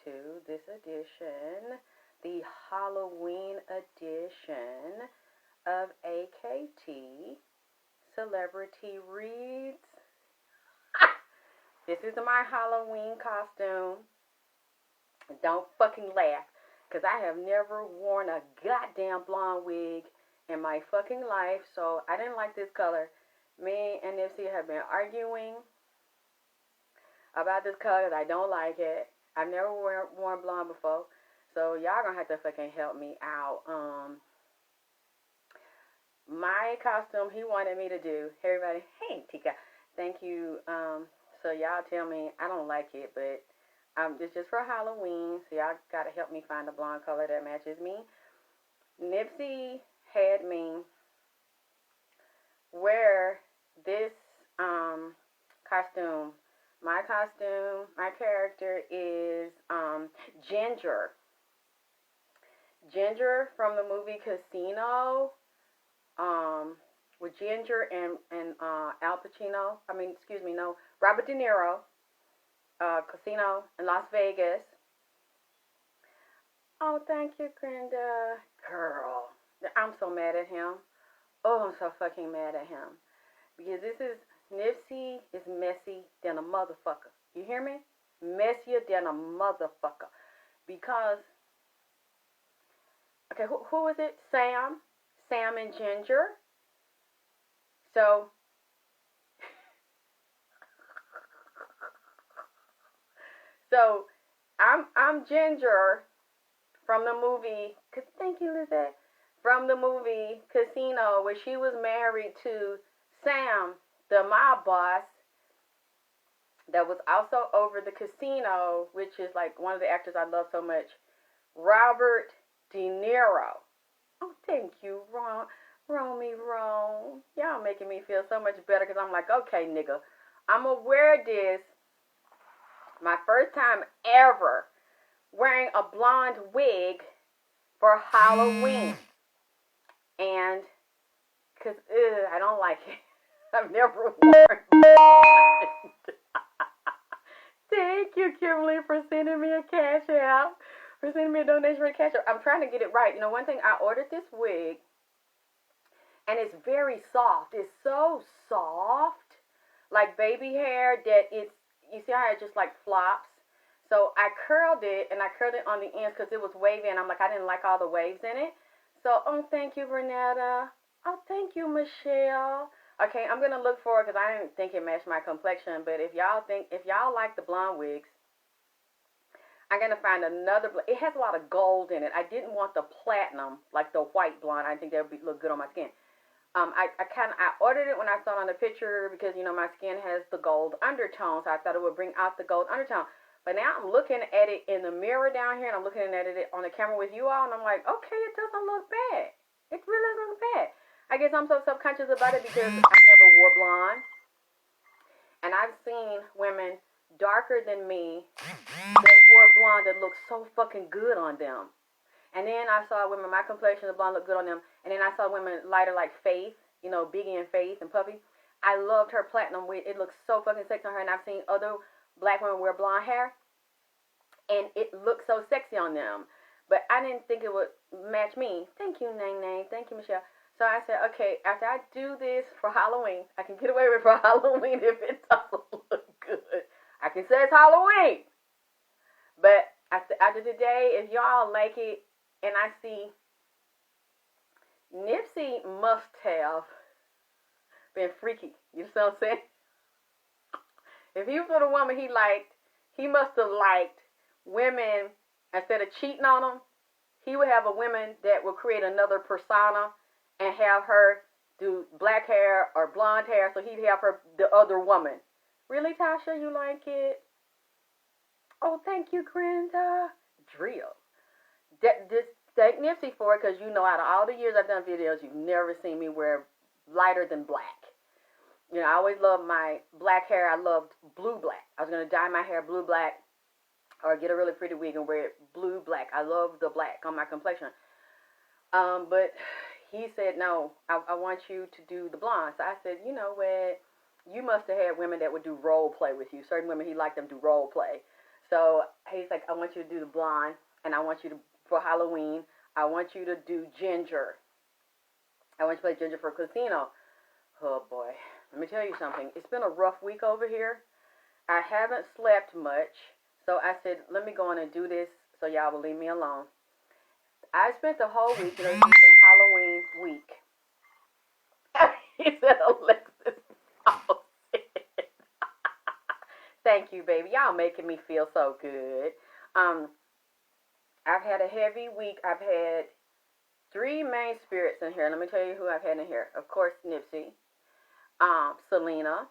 to this edition, the Halloween edition of AKT Celebrity Reads. This is my Halloween costume. Don't fucking laugh, because I have never worn a goddamn blonde wig in my fucking life, so I didn't like this color. Me and Nipsey have been arguing about this color because I don't like it. I've never worn blonde before, so y'all gonna have to fucking help me out. My costume he wanted me to do. Hey everybody, hey Tika, thank you. So y'all tell me I don't like it, but it's just for Halloween, so y'all gotta help me find a blonde color that matches me. Nipsey had me wear this costume. My character is Ginger. Ginger from the movie Casino, with Ginger and Al Pacino. Robert De Niro. Casino in Las Vegas. Oh, thank you, Brenda. Girl, I'm so mad at him. Oh, I'm so fucking mad at him. Because Nipsey is messy than a motherfucker. You hear me? Messier than a motherfucker. Because, okay, who is it? Sam and Ginger. So, I'm Ginger from the movie, thank you, Lizette, from the movie Casino, where she was married to Sam, the mob boss, that was also over the casino, which is like one of the actors I love so much, Robert De Niro. Oh, thank you, Romy. Y'all making me feel so much better, because I'm like, okay, nigga, I'm going to wear this. My first time ever wearing a blonde wig for Halloween. And, because, I don't like it. I've never worn blonde. Thank you, Kimberly, for sending me a cash out. For sending me a donation for a cash out. I'm trying to get it right. You know, one thing, I ordered this wig, and it's very soft. It's so soft. Like baby hair that it's, you see how it just like flops? So I curled it, and I curled it on the ends because it was wavy, and I'm like, I didn't like all the waves in it. So, oh, thank you, Renetta. Oh, thank you, Michelle. Okay, I'm going to look for it because I didn't think it matched my complexion. But if y'all like the blonde wigs, I'm going to find another. It has a lot of gold in it. I didn't want the platinum, like the white blonde. I think that would look good on my skin. I ordered it when I saw it on the picture because, you know, my skin has the gold undertone, so I thought it would bring out the gold undertone. But now I'm looking at it in the mirror down here, and I'm looking at it on the camera with you all, and I'm like, okay, it doesn't look bad. It really doesn't look bad. I guess I'm so subconscious about it because I never wore blonde. And I've seen women darker than me that wore blonde that looked so fucking good on them. And then I saw women, my complexion, the blonde looked good on them. And then I saw women lighter like Faith, you know, Biggie and Faith and Puffy. I loved her platinum wig. It looks so fucking sexy on her. And I've seen other black women wear blonde hair, and it looks so sexy on them. But I didn't think it would match me. Thank you, Nang. Thank you, Michelle. So I said, okay, after I do this for Halloween, I can get away with it for Halloween if it doesn't look good. I can say it's Halloween. But after today, if y'all like it, and I see Nipsey must have been freaky. You know what I'm saying? If he was with a woman he liked, he must have liked women. Instead of cheating on them, he would have a woman that would create another persona and have her do black hair or blonde hair, so he'd have her the other woman. Really, Tasha, you like it? Oh, thank you, Brenda. Drill. Just thank Nipsey for it, because you know, out of all the years I've done videos, you've never seen me wear lighter than black. You know, I always loved my black hair. I loved blue-black. I was going to dye my hair blue-black or get a really pretty wig and wear it blue-black. I love the black on my complexion. But he said, no, I want you to do the blonde. So I said, you know what? You must have had women that would do role play with you. Certain women, he liked them do role play. So he's like, I want you to do the blonde, and I want you to, for Halloween, I want you to do ginger. I want you to play ginger for casino. Oh boy, let me tell you something. It's been a rough week over here. I haven't slept much, so I said, let me go on and do this so y'all will leave me alone. I spent the whole week, it's been Halloween week. He said, Alexyss. Oh, thank you, baby. Y'all making me feel so good. I've had a heavy week. I've had 3 main spirits in here. Let me tell you who I've had in here. Of course, Nipsey. Selena.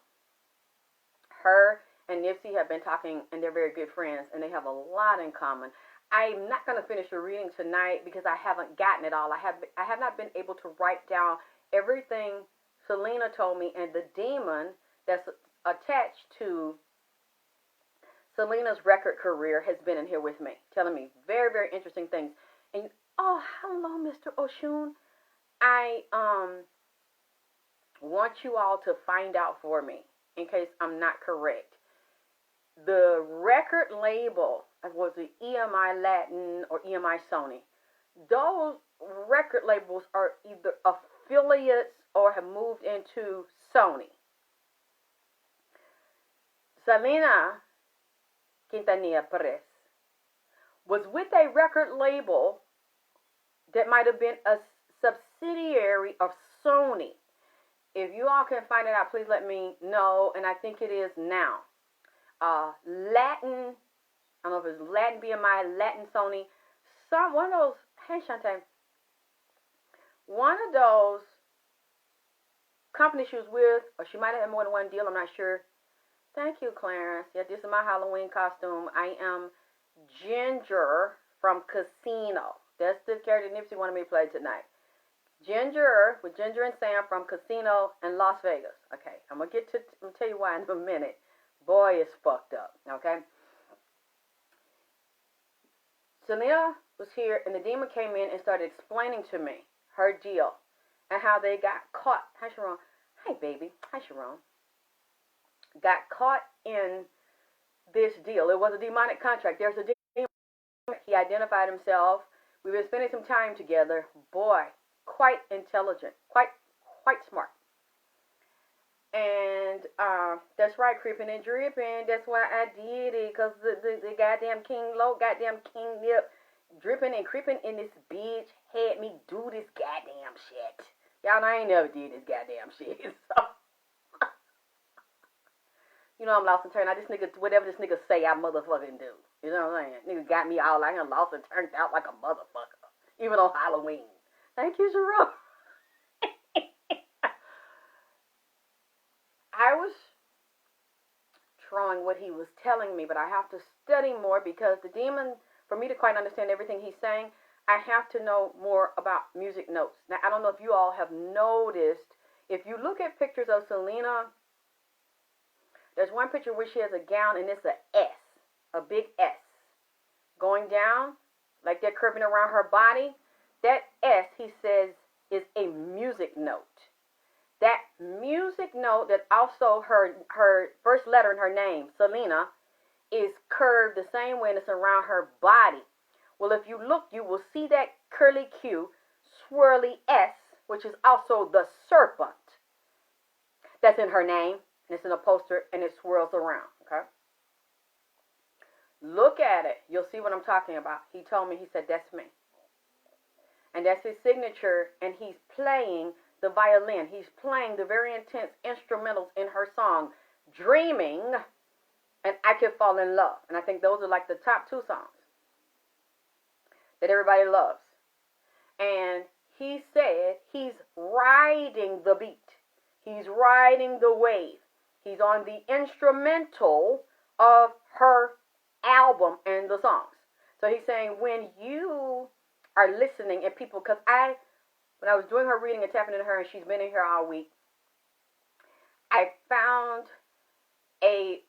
Her and Nipsey have been talking, and they're very good friends, and they have a lot in common. I'm not going to finish the reading tonight because I haven't gotten it all. I have not been able to write down everything Selena told me, and the demon that's attached to Selena's record career has been in here with me, telling me very, very interesting things. And, oh, hello, Mr. Oshun. I want you all to find out for me, in case I'm not correct. The record label was the EMI Latin or EMI Sony. Those record labels are either affiliates or have moved into Sony. Selena Quintanilla Perez was with a record label that might have been a subsidiary of Sony. If you all can find it out, please let me know, and I think it is now. Latin, I don't know if it's Latin BMI, Latin Sony, one of those, hey Shantae, one of those companies she was with, or she might have had more than one deal, I'm not sure. Thank you, Clarence. Yeah, this is my Halloween costume. I am Ginger from Casino. That's the character Nipsey wanted me to play tonight. Ginger, with Ginger and Sam from Casino in Las Vegas. Okay, I'm going to tell you why in a minute. Boy, it's fucked up, okay? Selena was here, and the demon came in and started explaining to me her deal and how they got caught. Hi, Sharon. Hi, baby. Hi, Sharon. Got caught in this deal. It was a demonic contract. There's a demon. He identified himself. We've been spending some time together. Boy, quite intelligent, quite smart. And that's right, creeping and dripping. That's why I did it, because the goddamn King Nip, dripping and creeping in this bitch had me do this goddamn shit. Y'all know I ain't never did this goddamn shit. So, you know I'm lost and turned out. This nigga, whatever this nigga say, I motherfucking do. You know what I'm saying? Nigga got me all like, I lost and turned out like a motherfucker. Even on Halloween. Thank you, Jerome. I was trying what he was telling me, but I have to study more because the demon, for me to quite understand everything he's saying, I have to know more about music notes. Now, I don't know if you all have noticed, if you look at pictures of Selena, there's one picture where she has a gown and it's an S, a big S, going down, like they're curving around her body. That S, he says, is a music note. That music note that also her first letter in her name, Selena, is curved the same way and it's around her body. Well, if you look, you will see that curly Q, swirly S, which is also the serpent that's in her name. And it's in a poster and it swirls around, okay? Look at it. You'll see what I'm talking about. He told me, he said, that's me. And that's his signature, and he's playing the violin. He's playing the very intense instrumentals in her song, Dreaming, and I Could Fall in Love. And I think those are like the top 2 songs that everybody loves. And he said he's riding the beat. He's riding the wave. He's on the instrumental of her album and the songs. So he's saying when you are listening and people, because when I was doing her reading and tapping into her, and she's been in here all week, I found a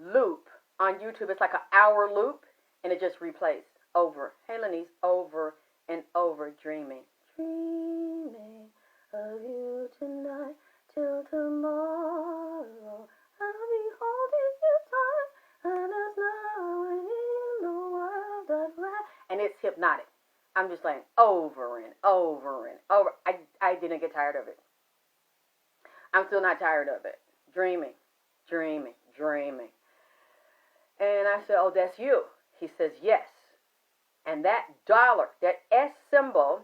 loop on YouTube. It's like an hour loop, and it just replays over. Hey, Lenise, over and over, dreaming. Dreaming of you tonight till tomorrow. I'll be holding you tight, and there's no one hypnotic. I'm just like over and over and over. I didn't get tired of it. I'm still not tired of it. Dreaming, dreaming, dreaming. And I said, oh, that's you. He says, yes. And that dollar, that S symbol,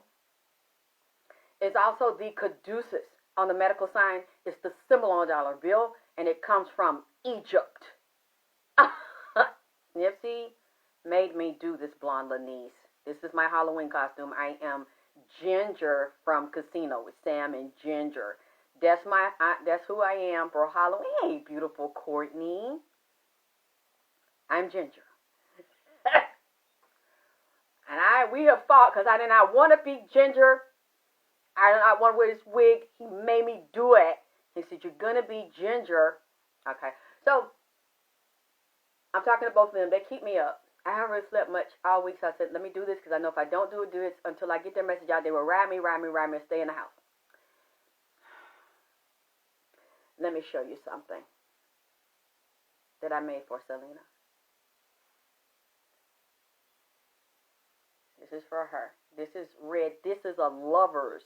is also the caduceus on the medical sign. It's the symbol on a dollar bill, and it comes from Egypt. Nipsey made me do this blonde Lanise. This is my Halloween costume. I am Ginger from Casino with Sam and Ginger. That's who I am for Halloween. Hey, beautiful Courtney. I'm Ginger. And we have fought because I did not want to be Ginger. I did not want to wear this wig. He made me do it. He said, you're going to be Ginger. Okay. So, I'm talking to both of them. They keep me up. I haven't really slept much all week, so I said, let me do this because I know if I don't do it until I get their message out, they will ride me, and stay in the house. Let me show you something that I made for Selena. This is for her. This is red. This is a lover's.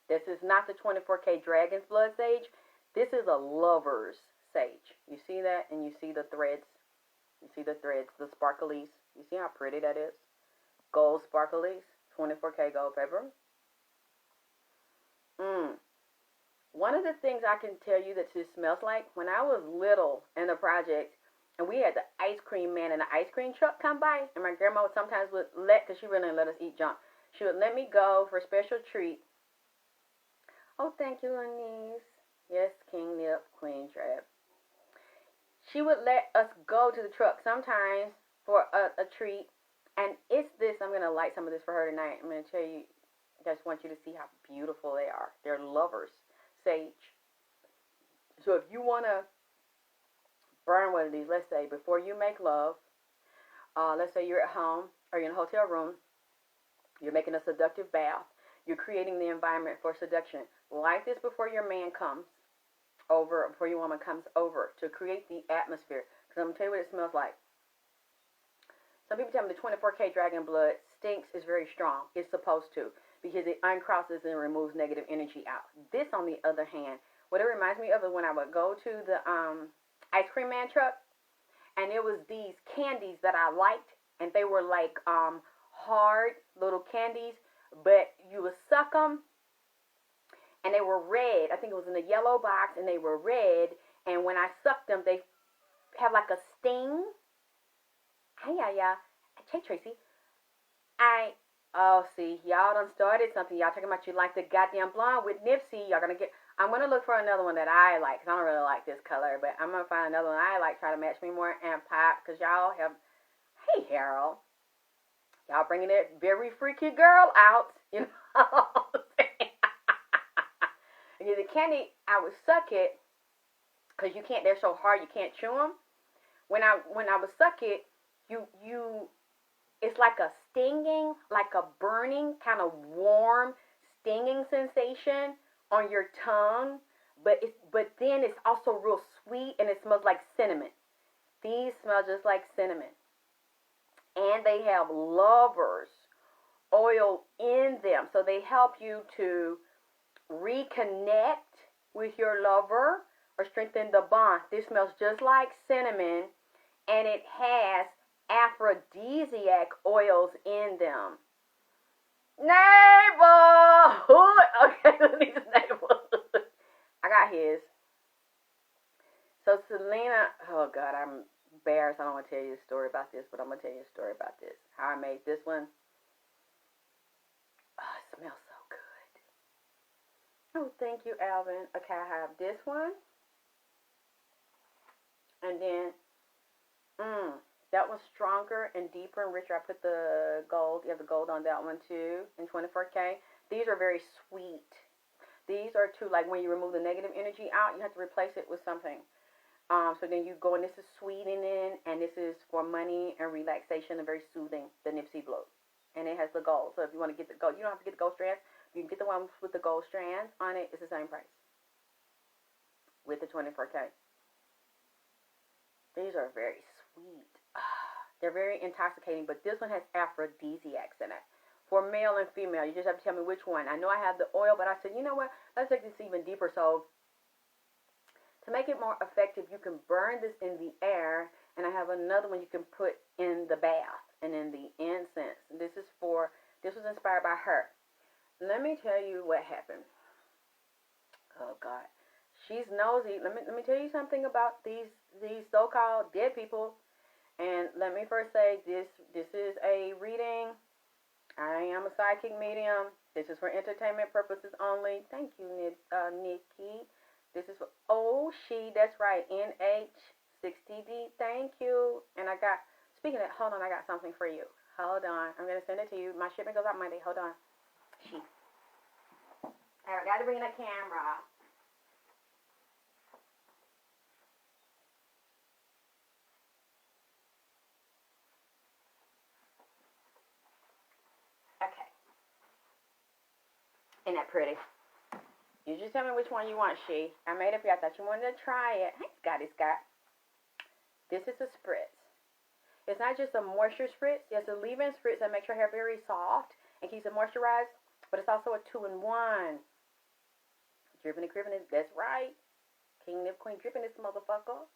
This is not the 24K Dragon's Blood Sage. This is a lover's sage. You see that? And you see the threads. You see the threads, the sparklies. You see how pretty that is? Gold sparklies. 24K gold paper. One of the things I can tell you that this smells like, when I was little in the project, and we had the ice cream man and the ice cream truck come by, and my grandma sometimes would because she really didn't let us eat junk, she would let me go for a special treat. Oh, thank you, Anise. Yes, King Nip, Queen Trap. She would let us go to the truck sometimes for a treat, and it's this. I'm going to light some of this for her tonight. I'm going to tell you, I just want you to see how beautiful they are. They're lovers. Sage. So if you want to burn one of these, let's say before you make love, let's say you're at home or you're in a hotel room, you're making a seductive bath, you're creating the environment for seduction. Light this before your man comes over, before your woman comes over, to create the atmosphere. Because I'm going to tell you what it smells like. Some people tell me the 24K Dragon Blood stinks is very strong. It's supposed to, because it uncrosses and removes negative energy out. This, on the other hand, what it reminds me of is when I would go to the ice cream man truck, and it was these candies that I liked, and they were like hard little candies, but you would suck them, and they were red. I think it was in a yellow box, and they were red, and when I sucked them, they have like a sting. Hey, yeah. Hey, Tracy. Oh, see, y'all done started something. Y'all talking about you like the goddamn blonde with Nipsey. Y'all gonna get, I'm gonna look for another one that I like, because I don't really like this color, but I'm gonna find another one I like, try to match me more, and pop, because y'all have, hey, Harold. Y'all bringing that very freaky girl out, you know. And the candy, I would suck it, because you can't, they're so hard, you can't chew them. When I would suck it, it's like a stinging, like a burning, kind of warm, stinging sensation on your tongue. But then it's also real sweet, and it smells like cinnamon. These smell just like cinnamon. And they have lover's oil in them. So they help you to reconnect with your lover or strengthen the bond. This smells just like cinnamon, and it has aphrodisiac oils in them. Neighborhood. Okay, Lena's neighborhood. I got his. So Selena, oh God, I'm embarrassed. I don't want to tell you a story about this, but I'm going to tell you a story about this. How I made this one. Oh, it smells so good. Oh, thank you, Alvin. Okay, I have this one. And then, that one's stronger and deeper and richer. I put the gold. You have the gold on that one too in 24K. These are very sweet. These are too, like when you remove the negative energy out, you have to replace it with something. So then you go, and this is sweetening, and this is for money and relaxation and very soothing, the Nipsey Blue. And it has the gold. So if you want to get the gold, you don't have to get the gold strands. You can get the one with the gold strands on it. It's the same price with the 24K. These are very sweet. They're very intoxicating, but this one has aphrodisiacs in it. For male and female, you just have to tell me which one. I know I have the oil, but I said, you know what? Let's take this even deeper. So to make it more effective, you can burn this in the air, and I have another one you can put in the bath and in the incense. This was inspired by her. Let me tell you what happened. Oh God, she's nosy. Let me tell you something about these so-called dead people. And let me first say this is a reading. I am a psychic medium. This is for entertainment purposes only. Thank you, Nikki. This is for that's right, NH60D. Thank you. And I got, speaking of, hold on, I got something for you. Hold on. I'm going to send it to you. My shipment goes out Monday. Hold on. I got to bring in a camera. Okay. Isn't that pretty? You just tell me which one you want, She. I made it for you. I thought you wanted to try it. Hey, Scott. This is a spritz. It's not just a moisture spritz. It's a leave-in spritz that makes your hair very soft and keeps it moisturized. But it's also a 2-in-1. Dripping and cripping. That's right. King Nip Queen dripping this motherfucker.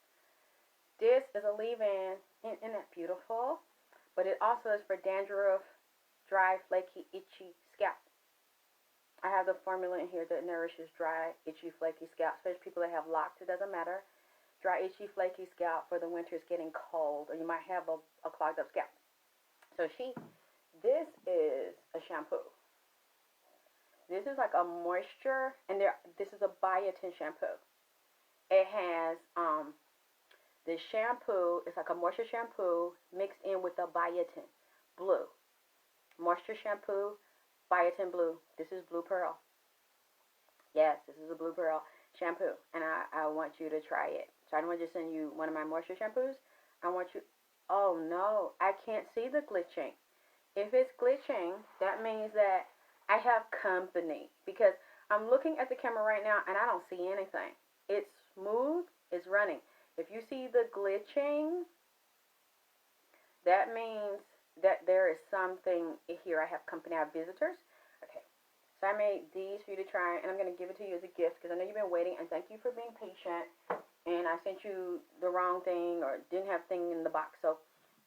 This is a leave-in. Isn't that beautiful? But it also is for dandruff, dry, flaky, itchy scalp. I have the formula in here that nourishes dry, itchy, flaky scalp, especially people that have locks. It doesn't matter. Dry, itchy, flaky scalp for the winter is getting cold, or you might have a clogged up scalp. So this is a shampoo. This is like a moisture, and this is a biotin shampoo. It has the shampoo. It's like a moisture shampoo mixed in with a biotin blue. Moisture shampoo, biotin blue. This is blue pearl. Yes, this is a blue pearl shampoo, and I want you to try it. So I don't want to just send you one of my moisture shampoos. I want you. Oh no, I can't see the glitching. If it's glitching, that means that I have company, because I'm looking at the camera right now and I don't see anything. It's smooth. It's running. If you see the glitching, that means that there is something here. I have company. I have visitors. Okay. So I made these for you to try, and I'm going to give it to you as a gift because I know you've been waiting, and thank you for being patient. And I sent you the wrong thing or didn't have thing in the box. So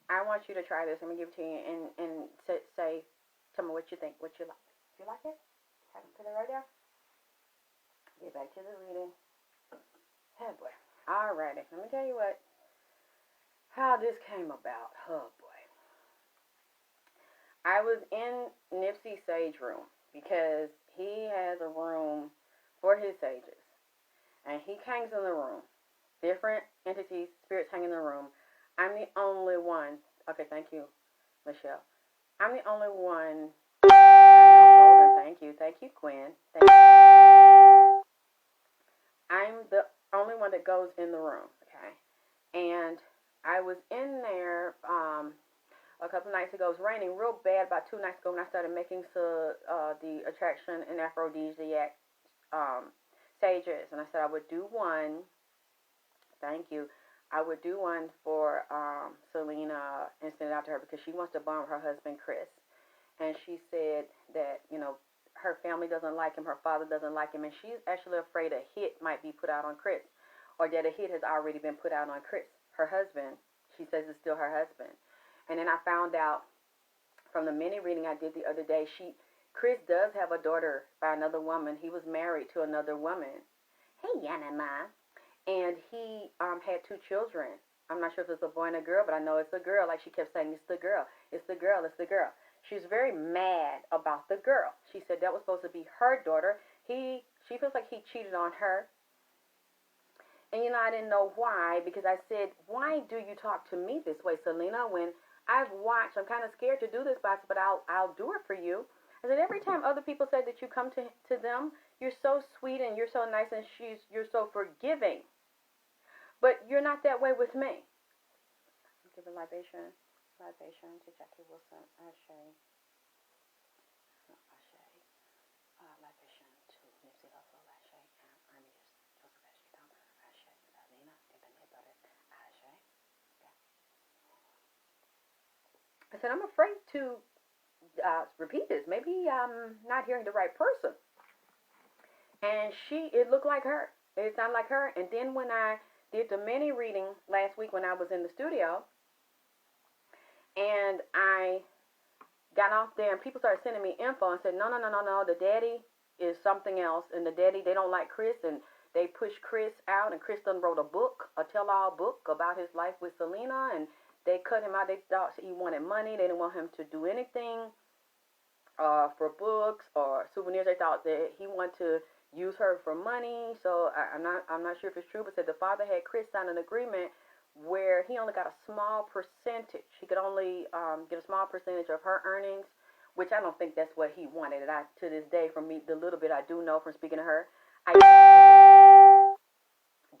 I want you to try this. I'm going to give it to you and say, tell me what you think, what you like. You like it? Have it put it right there. Get back to the reading. Oh boy. Alrighty. Let me tell you how this came about. Oh boy. I was in Nipsey Sage room because he has a room for his sages. And he hangs in the room. Different entities, spirits hang in the room. I'm the only one. Okay, thank you, Michelle. I'm the only one. Golden, thank you. Thank you, Gwen. Thank you. I'm the only one that goes in the room, okay? And I was in there a couple nights ago. It was raining real bad about 2 nights ago when I started making the attraction and aphrodisiac sages. And I said I would do one. Thank you. I would do one for Selena and send it out to her because she wants to bond with her husband, Chris. And she said that, her family doesn't like him, her father doesn't like him, and she's actually afraid a hit might be put out on Chris, or that a hit has already been put out on Chris, her husband. She says it's still her husband. And then I found out from the mini reading I did the other day, Chris does have a daughter by another woman. He was married to another woman. Hey, Yanama. And he had 2 children. I'm not sure if it's a boy and a girl, but I know it's a girl. Like she kept saying, it's the girl. It's the girl. It's the girl. She's very mad about the girl. She said that was supposed to be her daughter. She feels like he cheated on her. And, I didn't know why, because I said, why do you talk to me this way, Selena, when I've watched, I'm kind of scared to do this, but I'll do it for you. I said, every time other people say that you come to them, you're so sweet and you're so nice and you're so forgiving. But you're not that way with me. Give a libation to Jackie Wilson. Ashe. Libation to Nipsey Hussle. Ashe. Army Joseph Ashton. Ashe. Selena. Tiffany Butter. Ashe. Okay. I said, I'm afraid to repeat this. Maybe I'm not hearing the right person. And it looked like her. It sounded like her. And then when I did the mini reading last week when I was in the studio, and I got off there and people started sending me info and said, no, the daddy is something else. And the daddy, they don't like Chris, and they pushed Chris out, and Chris done wrote a book, a tell-all book about his life with Selena, and they cut him out. They thought he wanted money. They didn't want him to do anything for books or souvenirs. They thought that he wanted to use her for money. So I'm not sure if it's true, but said the father had Chris sign an agreement where he only got a small percentage. He could only get a small percentage of her earnings, which I don't think that's what he wanted. And to this day, from me, the little bit I do know from speaking to her, I don't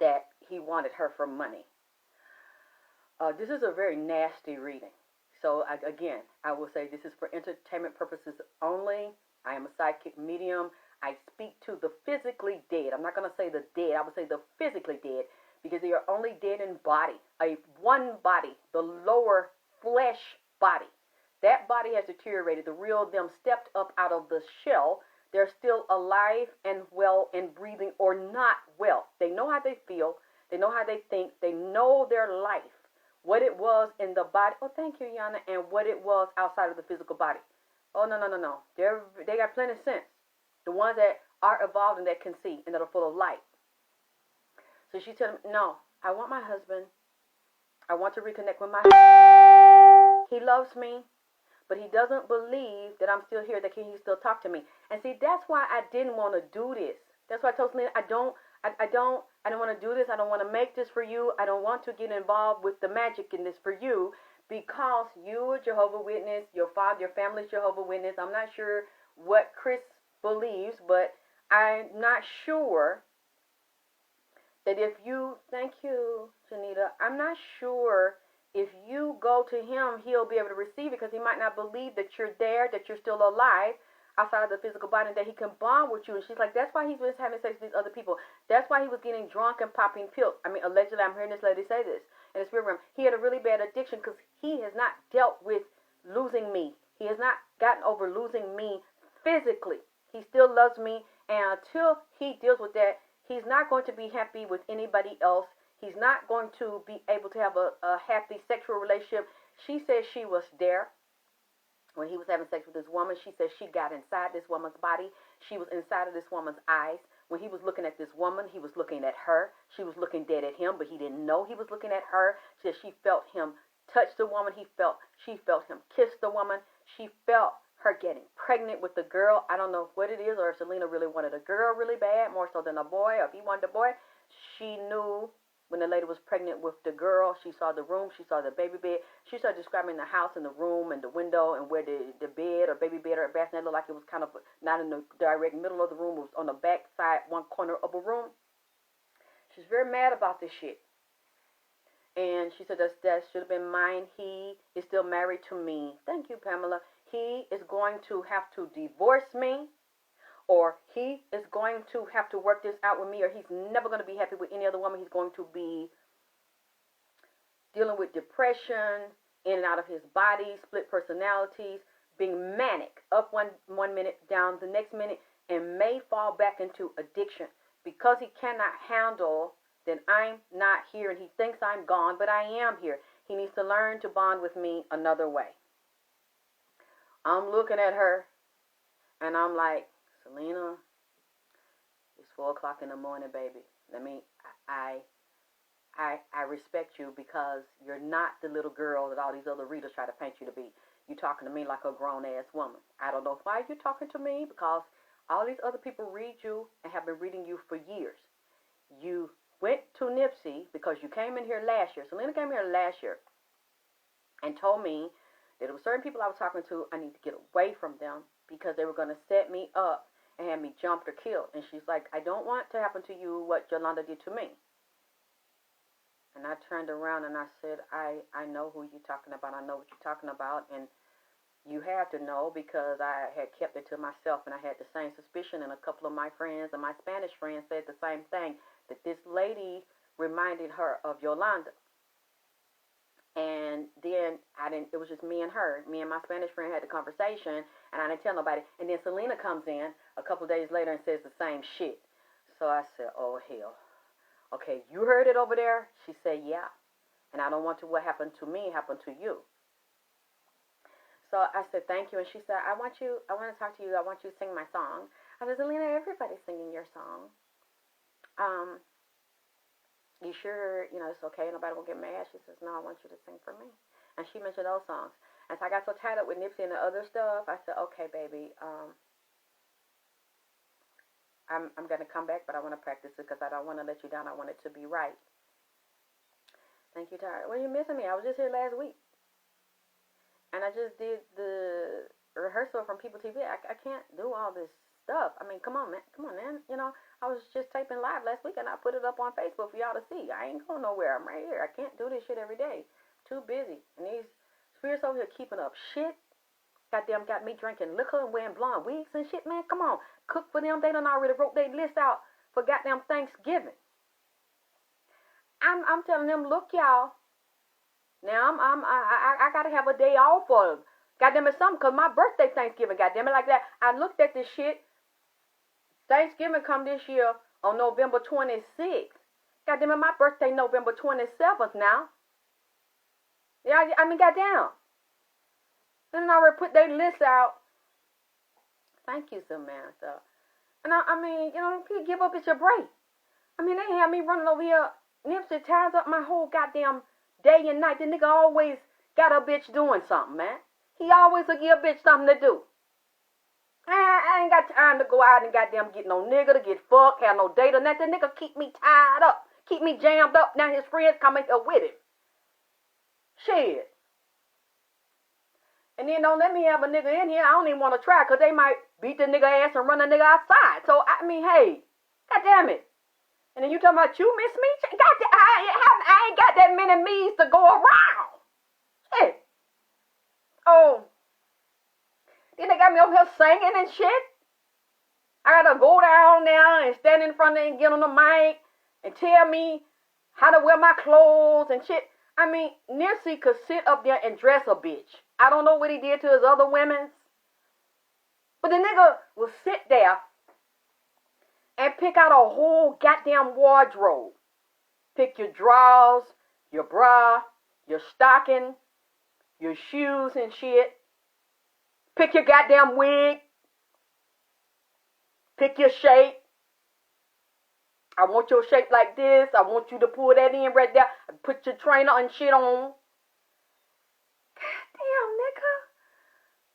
believe that he wanted her for money. This is a very nasty reading. So again, I will say this is for entertainment purposes only. I am a psychic medium. I speak to the physically dead. I'm not going to say the dead. I would say the physically dead, because they are only dead in body. One body, the lower flesh body. That body has deteriorated. The real them stepped up out of the shell. They're still alive and well and breathing, or not well. They know how they feel. They know how they think. They know their life, what it was in the body. Oh, thank you, Yana. And what it was outside of the physical body. Oh, no. They got plenty of sense. The ones that are evolved and that can see and that are full of light. So she told him, no, I want my husband. I want to reconnect with my husband. He loves me, but he doesn't believe that I'm still here, that he still talk to me. And see, that's why I didn't want to do this. That's why I told Selena, I don't want to do this. I don't want to make this for you. I don't want to get involved with the magic in this for you, because you are Jehovah's Witness. Your father, your family's Jehovah's Witness. I'm not sure what Chris believes, but I'm not sure that if you, thank you, Janita, I'm not sure if you go to him, he'll be able to receive it, because he might not believe that you're there, that you're still alive outside of the physical body, and that he can bond with you. And she's like, that's why he's been having sex with these other people. That's why he was getting drunk and popping pills. I mean, allegedly, I'm hearing this lady say this in the spirit realm. He had a really bad addiction because he has not dealt with losing me. He has not gotten over losing me physically. He still loves me, and until he deals with that, he's not going to be happy with anybody else. He's not going to be able to have a happy sexual relationship. She says she was there when he was having sex with this woman. She says she got inside this woman's body. She was inside of this woman's eyes. When he was looking at this woman, he was looking at her. She was looking dead at him, but he didn't know he was looking at her. She said she felt him touch the woman. She felt him kiss the woman. She felt her getting pregnant with the girl. I don't know what it is, or if Selena really wanted a girl really bad, more so than a boy, or if he wanted a boy. She knew when the lady was pregnant with the girl. She saw the room. She saw the baby bed. She started describing the house and the room and the window and where the bed or baby bed or bassinet looked like it was kind of not in the direct middle of the room. It was on the back side, one corner of a room. She's very mad about this shit. And she said that should have been mine. He is still married to me. Thank you, Pamela. He is going to have to divorce me, or he is going to have to work this out with me, or he's never going to be happy with any other woman. He's going to be dealing with depression, in and out of his body, split personalities, being manic, up one minute, down the next minute, and may fall back into addiction. Because he cannot handle that I'm not here, and he thinks I'm gone, but I am here. He needs to learn to bond with me another way. I'm looking at her, and I'm like, Selena, it's 4 o'clock in the morning, baby. I respect you, because you're not the little girl that all these other readers try to paint you to be. You're talking to me like a grown-ass woman. I don't know why you're talking to me, because all these other people read you and have been reading you for years. You went to Nipsey because you came in here last year. Selena came here last year and told me that there were certain people I was talking to, I need to get away from them because they were going to set me up and have me jumped or killed. And she's like, I don't want to happen to you what Yolanda did to me. And I turned around and I said, I know who you're talking about. I know what you're talking about. And you have to know, because I had kept it to myself, and I had the same suspicion, and a couple of my friends and my Spanish friends said the same thing, that this lady reminded her of Yolanda. And then it was just me and her. Me and my Spanish friend had the conversation, and I didn't tell nobody. And then Selena comes in a couple of days later and says the same shit. So I said, oh, hell. Okay, you heard it over there? She said, yeah. And I don't want what happened to me happen to you. So I said, thank you. And she said, I want to talk to you. I want you to sing my song. I said, Selena, everybody's singing your song. You sure, it's okay? Nobody will get mad? She says, no, I want you to sing for me. And she mentioned those songs. And so I got so tied up with Nipsey and the other stuff, I said, okay, baby, I'm going to come back, but I want to practice it because I don't want to let you down. I want it to be right. Thank you, Tyler. Well, you're missing me. I was just here last week. And I just did the rehearsal from People TV. I can't do all this stuff. I mean, come on, man. I was just taping live last week, and I put it up on Facebook for y'all to see. I ain't going nowhere. I'm right here. I can't do this shit every day. Too busy. And these spirits over here keeping up shit. Goddamn got me drinking liquor and wearing blonde wigs and shit, man. Come on. Cook for them. They done already wrote their list out for goddamn Thanksgiving. I'm telling them, look, y'all. Now, I got to have a day off for goddamn it something, because my birthday Thanksgiving, goddamn it, like that. I looked at this shit. Thanksgiving come this year on November 26th. Goddamn it, my birthday November 27th now. Yeah, I mean, goddamn. And I already put their list out. Thank you, Samantha. And I mean, if you give up, it's your break. I mean, they have me running over here. Nipsey ties up my whole goddamn day and night. The nigga always got a bitch doing something, man. He always will give a bitch something to do. I ain't got time to go out and goddamn get no nigga to get fucked, have no date or nothing. Nigga keep me tied up, keep me jammed up. Now his friends coming here with him. Shit. And then don't let me have a nigga in here. I don't even want to try, because they might beat the nigga ass and run the nigga outside. So, I mean, hey, goddamn it. And then you talking about you miss me? Goddamn, I ain't got that many me's to go around. Shit. Oh. Then they got me over here singing and shit. I gotta go down there and stand in front of them and get on the mic and tell me how to wear my clothes and shit. I mean, Nipsey could sit up there and dress a bitch. I don't know what he did to his other women. But the nigga will sit there and pick out a whole goddamn wardrobe. Pick your drawers, your bra, your stocking, your shoes and shit. Pick your goddamn wig. Pick your shape. I want your shape like this. I want you to pull that in right there. Put your trainer and shit on. Goddamn, nigga.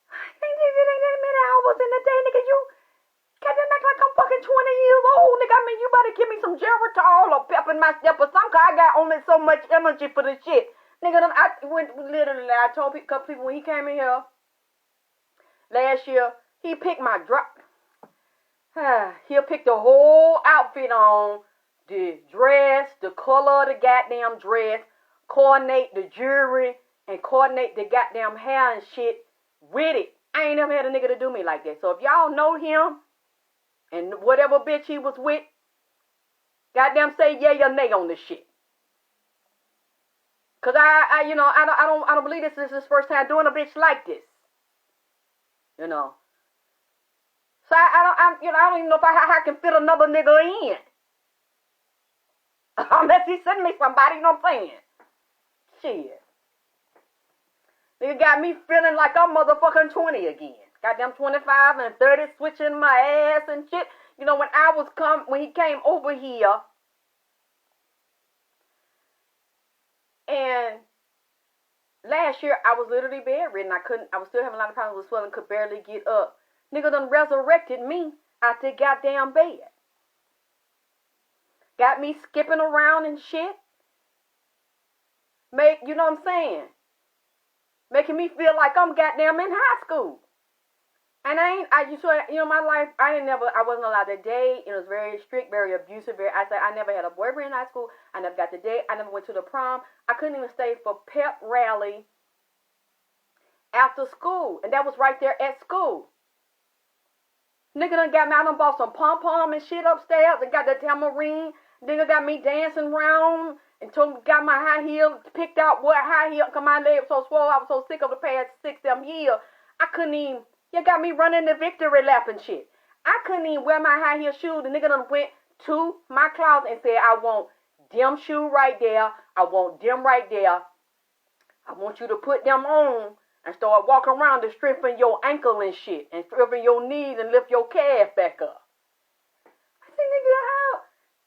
It ain't that many hours in the day, nigga. You goddamn act like I'm fucking 20 years old, nigga. I mean, you better give me some Geritol or pep in my step or something, cause I got only so much energy for this shit. Nigga, I told a couple people when he came in here last year, he picked my drop. He'll pick the whole outfit on, the dress, the color of the goddamn dress, coordinate the jewelry, and coordinate the goddamn hair and shit with it. I ain't never had a nigga to do me like that. So if y'all know him, and whatever bitch he was with, goddamn say yay or nay on this shit. Cause I don't believe this is his first time doing a bitch like this. So I don't even know if I can fit another nigga in. Unless he send me somebody, you know what I'm saying? Shit. Nigga got me feeling like I'm motherfucking 20 again. Goddamn 25 and 30 switching my ass and shit. When he came over here, and last year I was literally bedridden. I was still having a lot of problems with swelling, could barely get up. Nigga done resurrected me out the goddamn bed. Got me skipping around and shit. You know what I'm saying? Making me feel like I'm goddamn in high school. And my life, I wasn't allowed to date. It was very strict, very abusive. I never had a boyfriend in high school. I never got to date. I never went to the prom. I couldn't even stay for pep rally after school. And that was right there at school. Nigga done got me out and bought some pom-pom and shit upstairs and got the tambourine. Nigga got me dancing around and got my high heel, picked out what high heel, because my leg was so swole, I was so sick of the past 6-7 years, I couldn't even, you got me running the victory lap and shit. I couldn't even wear my high heel shoes. The nigga done went to my closet and said, I want them shoe right there, I want them right there, I want you to put them on and start walking around to strengthen your ankle and shit, and strengthen your knees and lift your calf back up. I said, nigga, how?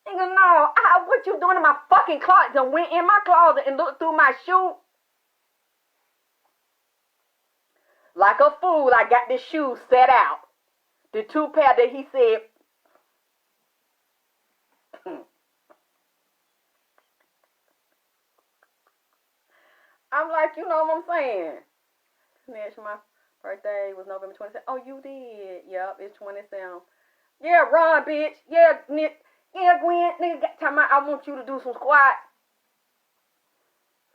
Nigga, no, what you doing in my fucking closet? And went in my closet and looked through my shoe. Like a fool, I got the shoes set out. The 2 pair that he said, I'm like, you know what I'm saying? Next, my birthday was November 27th. Oh, you did? Yep, it's 27. Yeah, run, bitch. Yeah, Nick. Yeah, Gwen. Nigga, time out. I want you to do some squat.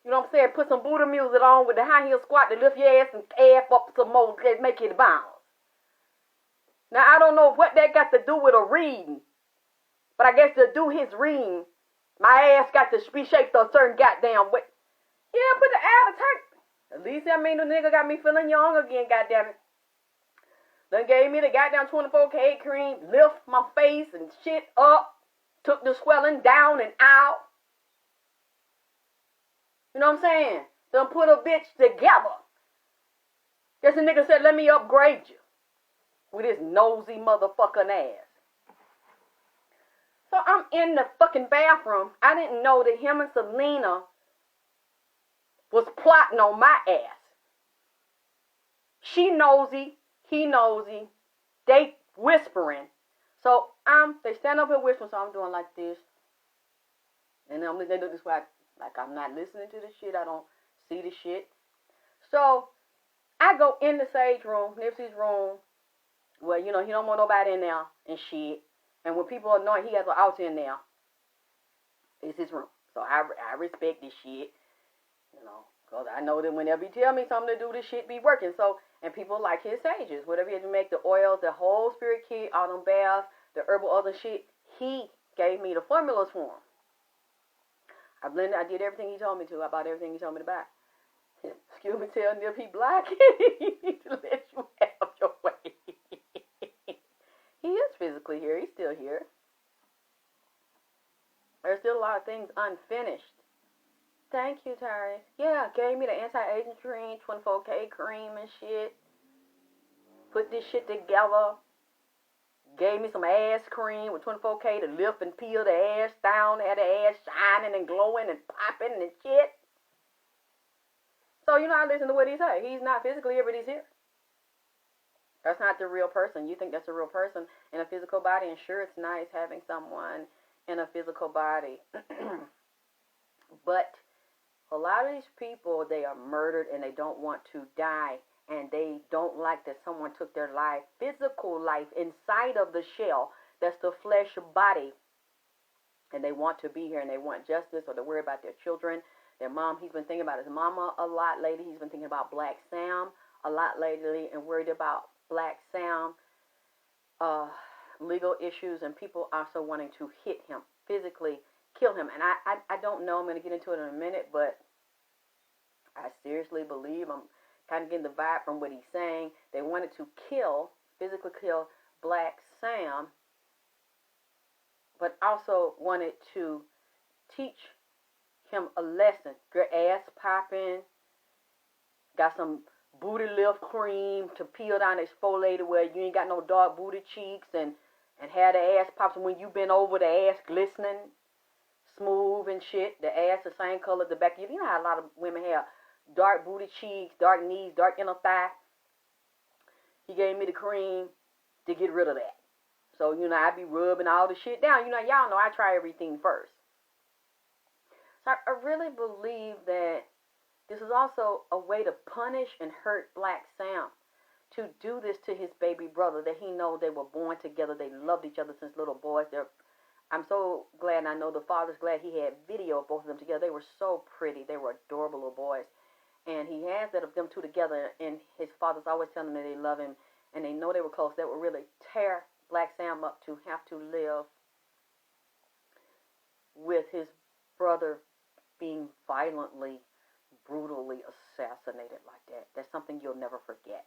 You know what I'm saying? Put some Buddha music on with the high heel squat to lift your ass and calf up some more, make it bounce. Now, I don't know what that got to do with a reading, but I guess to do his reading, my ass got to be shaped a certain goddamn way. Yeah, put the ad attack. At least that mean the nigga got me feeling young again, goddamn it. Then gave me the goddamn 24K cream, lift my face and shit up, took the swelling down and out. You know what I'm saying? Then put a bitch together. Guess the nigga said, let me upgrade you. With his nosy motherfucking ass. So I'm in the fucking bathroom. I didn't know that him and Selena was plotting on my ass. She nosy, he nosy, they whispering. So they stand up here whispering, so I'm doing like this. And they do this way, like I'm not listening to the shit, I don't see the shit. So I go in the Sage room, Nipsey's room, where, you know, he don't want nobody in there and shit. And when people are knowing he has an altar in there, it's his room. So I respect this shit. You know, because I know that whenever he tell me something to do, this shit be working. So, and people like his sages. Whatever he had to make, the oils, the whole spirit kit, all them baths, the herbal other shit, he gave me the formulas for him. I blended, I did everything he told me to. I bought everything he told me to buy. Excuse me, tell Nip he black. To let you have your way. He is physically here. He's still here. There's still a lot of things unfinished. Thank you, Tyrese. Yeah, gave me the anti-aging cream, 24K cream and shit. Put this shit together. Gave me some ass cream with 24K to lift and peel the ass down. Had the ass shining and glowing and popping and shit. So, you know, I listen to what he say. He's not physically here, but he's here. That's not the real person. You think that's a real person in a physical body, and sure, it's nice having someone in a physical body. But a lot of these people, they are murdered and they don't want to die, and they don't like that someone took their life, physical life, inside of the shell. That's the flesh body. And they want to be here, and they want justice, or they worry about their children, their mom. He's been thinking about his mama a lot lately. He's been thinking about Black Sam a lot lately and worried about Black Sam, legal issues, and people also wanting to hit him, physically kill him. And I don't know, I'm going to get into it in a minute, but I seriously believe, I'm kind of getting the vibe from what he's saying, they wanted to physically kill Black Sam, but also wanted to teach him a lesson. Your ass popping, got some booty lift cream to peel down, exfoliated where you ain't got no dark booty cheeks, and have the ass pops when you bend over, the ass glistening, smooth and shit. The ass the same color, the back. You know how a lot of women have dark booty cheeks, dark knees, dark inner thigh. He gave me the cream to get rid of that. So, you know, I be rubbing all the shit down. You know, y'all know I try everything first. So I really believe that this is also a way to punish and hurt Black Sam, to do this to his baby brother, that he know they were born together. They loved each other since little boys. I'm so glad, and I know the father's glad he had video of both of them together. They were so pretty. They were adorable little boys. And he has that of them two together, and his father's always telling him that they love him, and they know they were close. That would really tear Black Sam up to have to live with his brother violently, brutally assassinated like that. That's something you'll never forget.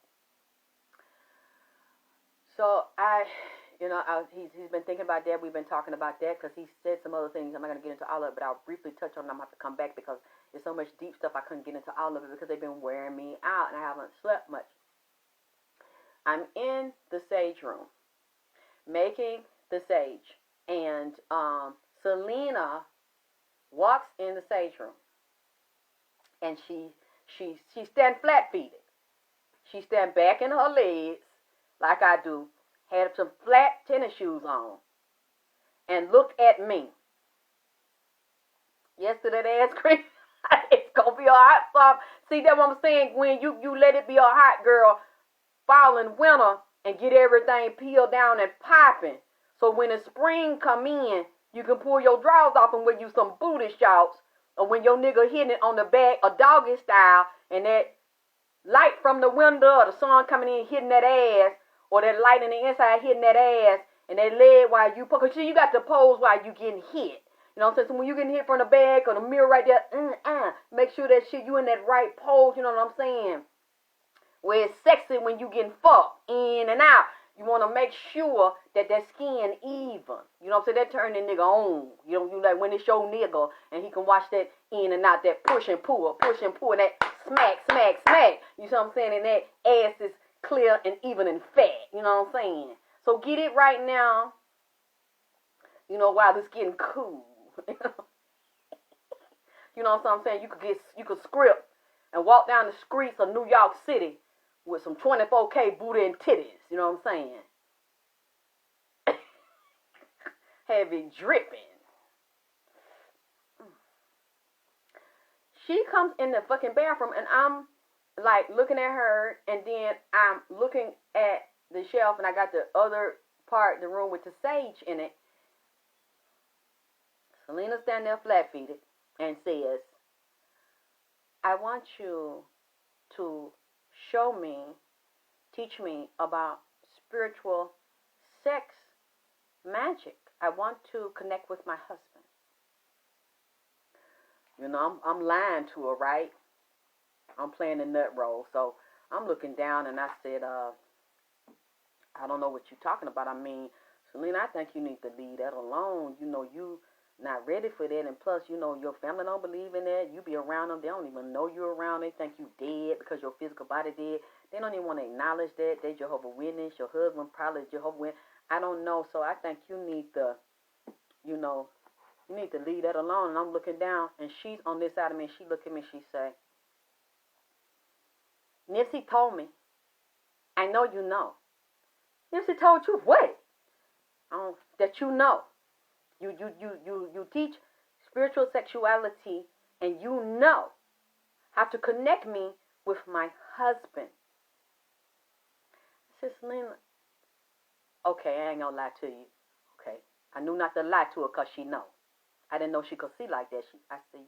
So he's been thinking about that. We've been talking about that because he said some other things. I'm not going to get into all of it, but I'll briefly touch on them. I'm going to have to come back because there's so much deep stuff I couldn't get into all of it because they've been wearing me out and I haven't slept much. I'm in the sage room making the sage, and Selena walks in the sage room, and she stand flat-feeted. She stand back in her legs like I do, had some flat tennis shoes on, and look at me. Yes to that ass cream. It's gonna be a hot soft. See, that's what I'm saying. When you let it be a hot girl, fall and winter, and get everything peeled down and popping. So when the spring come in, you can pull your drawers off and wear you some booty shorts. Or when your nigga hitting it on the back, a doggy style, and that light from the window or the sun coming in hitting that ass, or that light in the inside hitting that ass, and that leg while you, because you got to pose while you getting hit. You know what I'm saying? So when you getting hit from the back or the mirror right there, make sure that shit, you in that right pose, you know what I'm saying? Where it's sexy when you getting fucked in and out. You want to make sure that skin even. You know what I'm saying? That turn the nigga on. You know, you like when it's your nigga and he can watch that in and out, that push and pull, that smack, smack, smack. You see what I'm saying? And that ass is clear and even and fat. You know what I'm saying? So get it right now. You know, while it's getting cool. You know what I'm saying? You could script and walk down the streets of New York City with some 24K booty and titties. You know what I'm saying? Heavy dripping. She comes in the fucking bathroom and I'm like looking at her, and then I'm looking at the shelf and I got the other part of the room with the sage in it. Selena standing there flat-feeted and says, I want you to teach me about spiritual sex magic. I want to connect with my husband. You know, I'm lying to her, right? I'm playing the nut role. So I'm looking down and I said, I don't know what you're talking about. I mean, Selena, I think you need to leave that alone. You know, you not ready for that, and plus, you know, your family don't believe in that. You be around them, they don't even know you're around. They think you dead because your physical body dead. They don't even want to acknowledge that. They Jehovah's Witness. Your husband probably Jehovah's Witness. I don't know, so I think you need to, you know, you need to leave that alone. And I'm looking down, and she's on this side of me, and she look at me, and she say, Nipsey told me. I know you know. Nipsey told you what? That you know. You teach spiritual sexuality, and you know how to connect me with my husband. I said, Selena, okay, I ain't gonna lie to you. Okay, I knew not to lie to her because she know. I didn't know she could see like that. I said,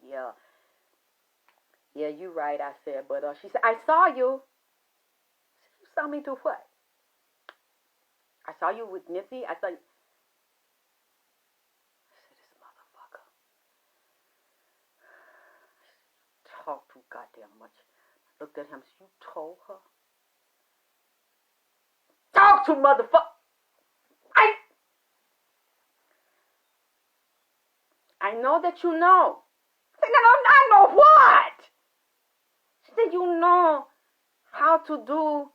yeah, you right. I said, but she said, I saw you. You saw me do what? I saw you with Nipsey. I saw you. Talk too goddamn much. I looked at him. You told her? Talk to motherfucker. I know that you know. I said, no, I know what? She said, you know how to do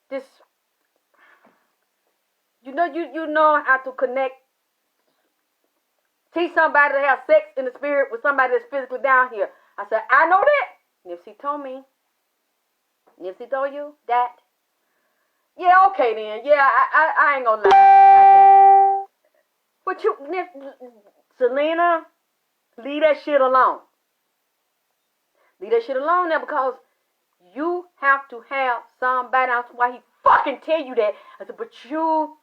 this. You know how to connect. Teach somebody to have sex in the spirit with somebody that's physically down here. I said, I know that. Nipsey told me. Nipsey told you that? Yeah, okay then. Yeah, I ain't gonna lie. But Selena, leave that shit alone. Leave that shit alone now, because you have to have somebody else. Why he fucking tell you that? I said, but you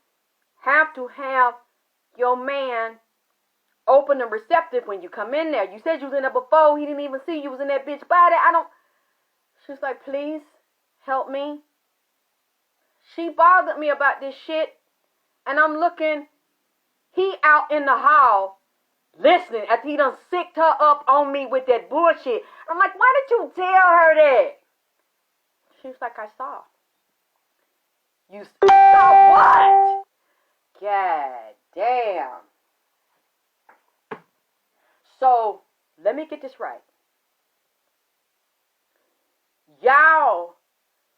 have to have your man open and receptive when you come in there. You said you was in there before. He didn't even see you was in that bitch body. She was like, please help me. She bothered me about this shit. And I'm looking. He out in the hall listening after he done sicked her up on me with that bullshit. I'm like, why did you tell her that? She was like, I saw. You saw what? God damn. So, let me get this right. Y'all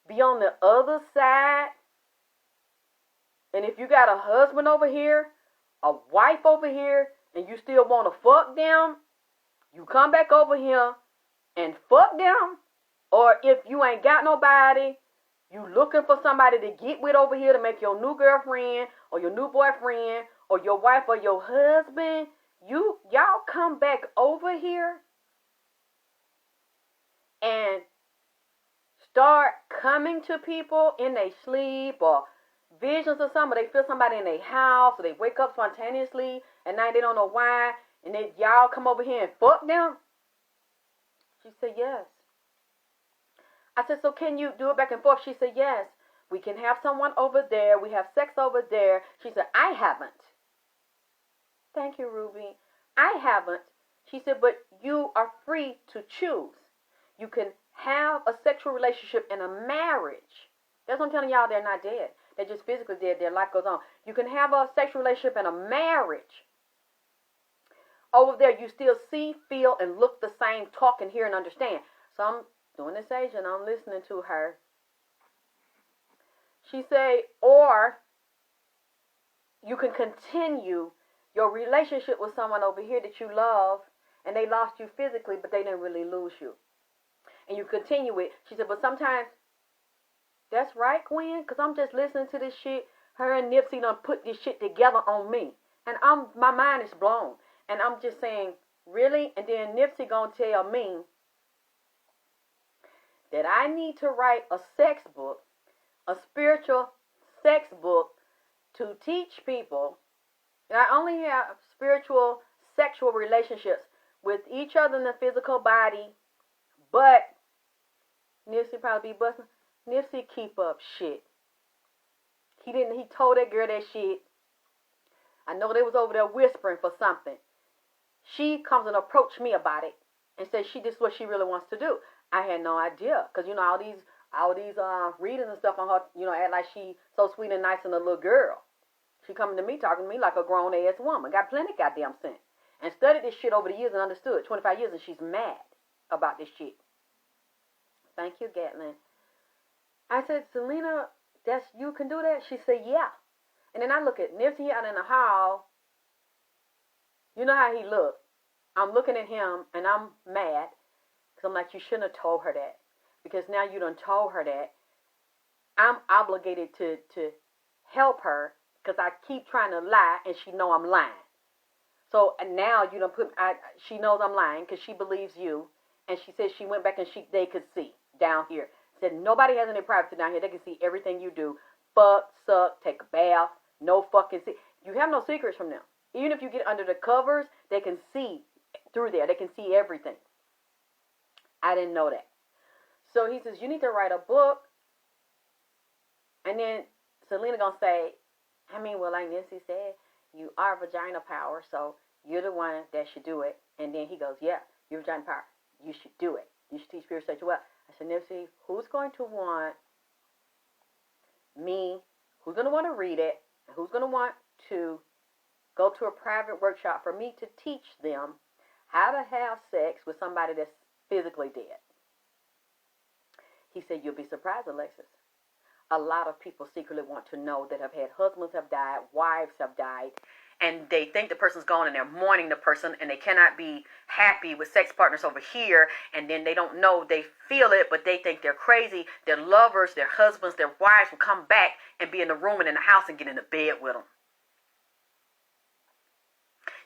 be on the other side, and if you got a husband over here, a wife over here, and you still want to fuck them, you come back over here and fuck them. Or if you ain't got nobody, you looking for somebody to get with over here to make your new girlfriend or your new boyfriend or your wife or your husband, y'all come back over here and start coming to people in their sleep or visions or something. They feel somebody in their house, or they wake up spontaneously and now they don't know why, and then y'all come over here and fuck them. She said yes. I said, so can you do it back and forth? She said yes. We can have someone over there. We have sex over there. She said, I haven't. Thank you, Ruby. I haven't. She said, but you are free to choose. You can have a sexual relationship in a marriage. That's what I'm telling y'all. They're not dead. They're just physically dead. Their life goes on. You can have a sexual relationship in a marriage. Over there, you still see, feel, and look the same, talk, and hear, and understand. So I'm doing this Asian. I'm listening to her. She say, or you can continue your relationship with someone over here that you love, and they lost you physically, but they didn't really lose you. And you continue it. She said, but sometimes, that's right, Gwen, because I'm just listening to this shit. Her and Nipsey done put this shit together on me. And my mind is blown. And I'm just saying, really? And then Nipsey gonna tell me that I need to write a sex book, a spiritual sex book, to teach people not only have spiritual sexual relationships with each other in the physical body, but Nipsey probably be busting. Nipsey keep up shit. He told that girl that shit. I know they was over there whispering for something. She comes and approached me about it and says this is what she really wants to do. I had no idea, because all these readings and stuff on her, act like she so sweet and nice and a little girl. She coming to me, talking to me like a grown ass woman. Got plenty goddamn sense. And studied this shit over the years and understood. 25 years, and she's mad about this shit. Thank you, Gatlin. I said, Selena, you can do that? She said, yeah. And then I look at Nipsey out in the hall. You know how he looked. I'm looking at him, and I'm mad. Because I'm like, you shouldn't have told her that. Because now you done told her that. I'm obligated to help her, because I keep trying to lie, and she know I'm lying. So and now you done she knows I'm lying, because she believes you. And she said she went back and they could see down here. Said nobody has any privacy down here. They can see everything you do. Fuck, suck, take a bath. No fucking see. You have no secrets from them. Even if you get under the covers, they can see through there. They can see everything. I didn't know that. So he says, you need to write a book. And then Selena gonna say, well, like Nipsey said, you are vagina power, so you're the one that should do it. And then he goes, yeah, you're vagina power. You should do it. You should teach spiritual sexuality. I said, Nipsey, who's going to want me? Who's going to want to read it? Who's going to want to go to a private workshop for me to teach them how to have sex with somebody that's physically dead? He said, you'll be surprised, Alexyss. A lot of people secretly want to know that have had husbands have died, wives have died, and they think the person's gone and they're mourning the person, and they cannot be happy with sex partners over here, and then they don't know, they feel it, but they think they're crazy. Their lovers, their husbands, their wives will come back and be in the room and in the house and get in the bed with them.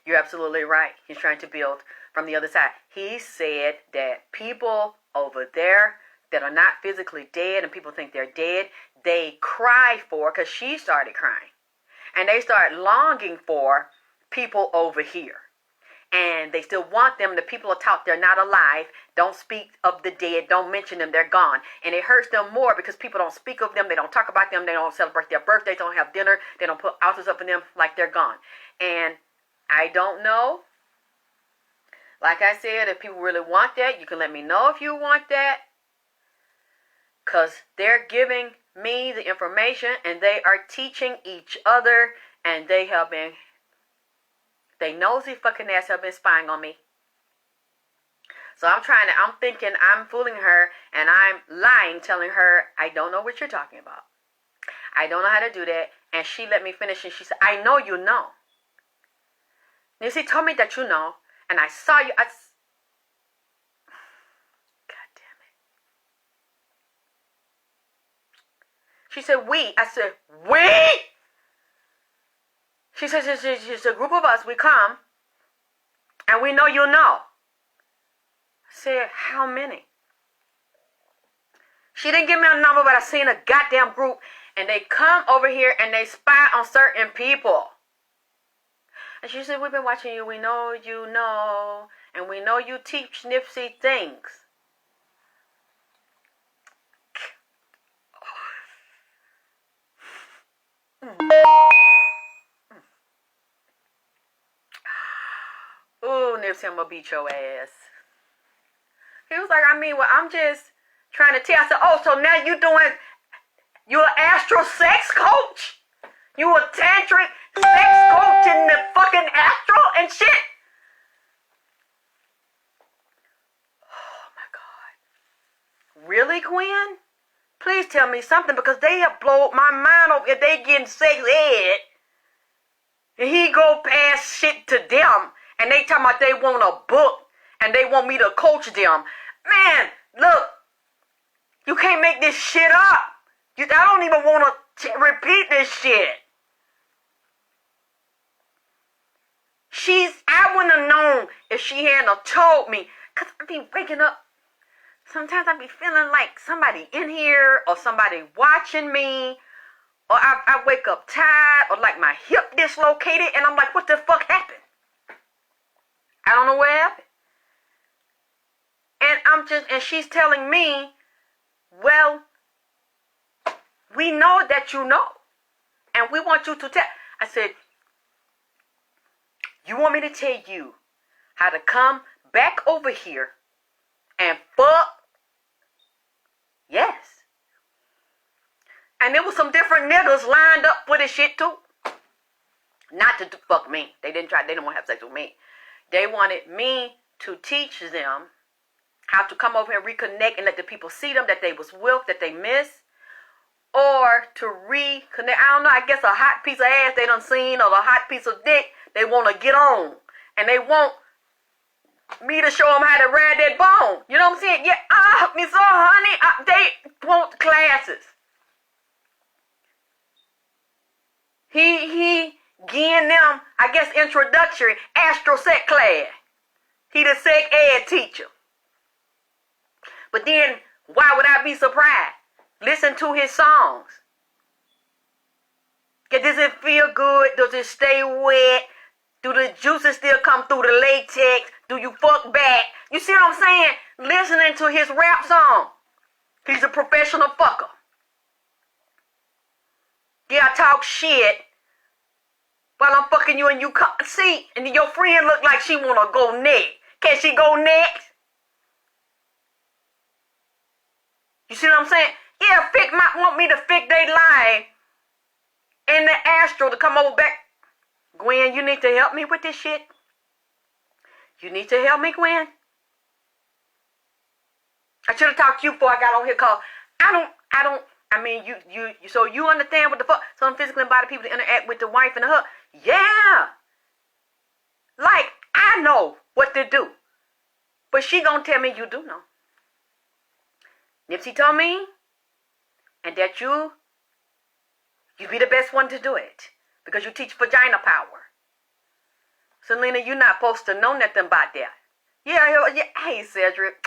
You're absolutely right. He's trying to build from the other side. He said that people over there that are not physically dead and people think they're dead, they cry for, because she started crying. And they start longing for people over here. And they still want them. The people are taught they're not alive. Don't speak of the dead. Don't mention them. They're gone. And it hurts them more because people don't speak of them. They don't talk about them. They don't celebrate their birthdays. They don't have dinner. They don't put altars up for them like they're gone. And I don't know Like I said, if people really want that, you can let me know if you want that. Because they're giving me the information and they are teaching each other. And they nosy fucking ass have been spying on me. So I'm thinking I'm fooling her and I'm lying, telling her I don't know what you're talking about. I don't know how to do that. And she let me finish and she said, I know you know. Nipsey told me that you know. And I saw you. God damn it. She said, we. I said, we? She said, it's a group of us. We come. And we know you know. I said, how many? She didn't give me a number, but I seen a goddamn group. And they come over here and they spy on certain people. And she said, we've been watching you. We know you know. And we know you teach Nipsey things. Ooh, Nipsey, I'm gonna beat your ass. He was like, well, I'm just trying to tell. I said, oh, so now you're an astral sex coach? You a tantric sex coach in the fucking astral and shit? Oh my God. Really, Gwen? Please tell me something, because they have blown my mind off if they getting sex ed. And he go pass shit to them. And they talking about they want a book. And they want me to coach them. Man, look. You can't make this shit up. I don't even want to repeat this shit. I wouldn't have known if she hadn't told me. Because I be waking up. Sometimes I be feeling like somebody in here or somebody watching me. Or I wake up tired or like my hip dislocated. And I'm like, what the fuck happened? I don't know what happened. And she's telling me, well, we know that you know. And we want you to tell. I said, you want me to tell you how to come back over here and fuck? Yes. And there was some different niggas lined up for this shit too. Not to fuck me. They didn't want to have sex with me. They wanted me to teach them how to come over and reconnect and let the people see them that they was with, that they missed. Or to reconnect. I don't know, I guess a hot piece of ass they done seen or a hot piece of dick they want to get on. And they want me to show them how to ride that bone. You know what I'm saying? Yeah, me so honey. They want classes. He getting them, I guess, introductory astro sex class. He the sex ed teacher. But then, why would I be surprised? Listen to his songs. Does it feel good? Does it stay wet? Do the juices still come through the latex? Do you fuck back? You see what I'm saying? Listening to his rap song. He's a professional fucker. Yeah, I talk shit while I'm fucking you and you come. See, and your friend look like she want to go next. Can she go next? You see what I'm saying? Yeah, want me to fix they line in the astral to come over back. Gwen, you need to help me with this shit. You need to help me, Gwen. I should have talked to you before I got on here, cause so you understand what the fuck some physically embodied people to interact with the wife and the husband? Yeah. Like, I know what to do. But she gonna tell me you do know. Nipsey told me, and that you be the best one to do it. Because you teach vagina power. Selena, you're not supposed to know nothing about that. Yeah, hey, Cedric.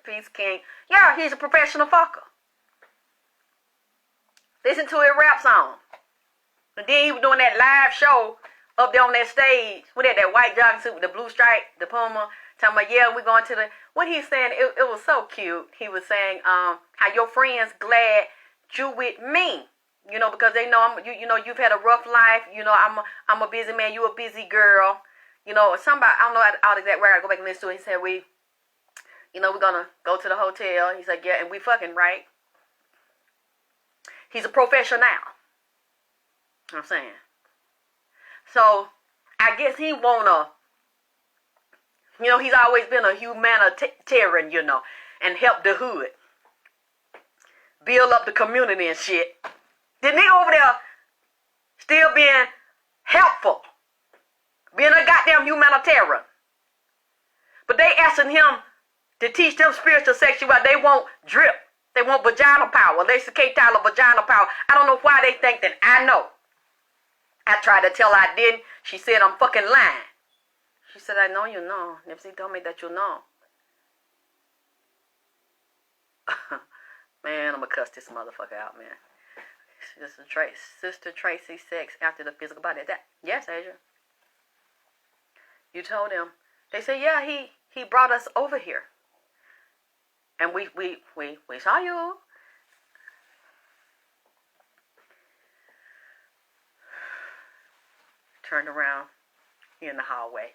Peace King. Yeah, he's a professional fucker. Listen to his rap song. And then he was doing that live show up there on that stage with that white jogging suit with the blue stripe, the Puma, talking about, yeah, we're going to the... What he's saying, it was so cute. He was saying how your friends glad you with me. You know, because they know you've had a rough life. You know, I'm a busy man. You a busy girl. you know, somebody, I don't know how the exact word, I gotta go back and listen to it. He said, we're gonna go to the hotel. He's like, yeah, and we fucking, right? He's a professional now. You know what I'm saying? So, I guess he wanna, he's always been a humanitarian, and help the hood. Build up the community and shit. The nigga over there still being helpful. Being a goddamn humanitarian. But they asking him to teach them spiritual sexuality. They want drip. They want vagina power. ALEXYSSKTYLOR vagina power. I don't know why they think that I know. I tried to tell her I didn't. She said I'm fucking lying. She said, I know you know. Nipsey told me that you know. Man, I'm gonna cuss this motherfucker out, man. Sister Tracy sex after the physical body. Yes, Asia. You told him. They said, yeah, he brought us over here. And we saw you. Turned around. He in the hallway.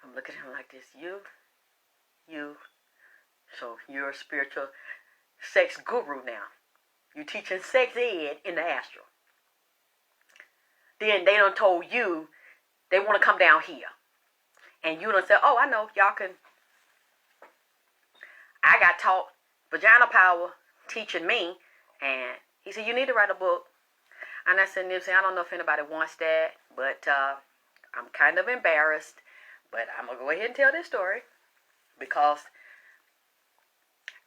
I'm looking at him like this. You. So you're a spiritual sex guru now. You teaching sex ed in the astral. Then they done told you they want to come down here. And you done said, oh, I know, y'all can. I got taught vagina power teaching me. And he said, you need to write a book. And I said, Nipsey, I don't know if anybody wants that. But I'm kind of embarrassed. But I'm going to go ahead and tell this story. Because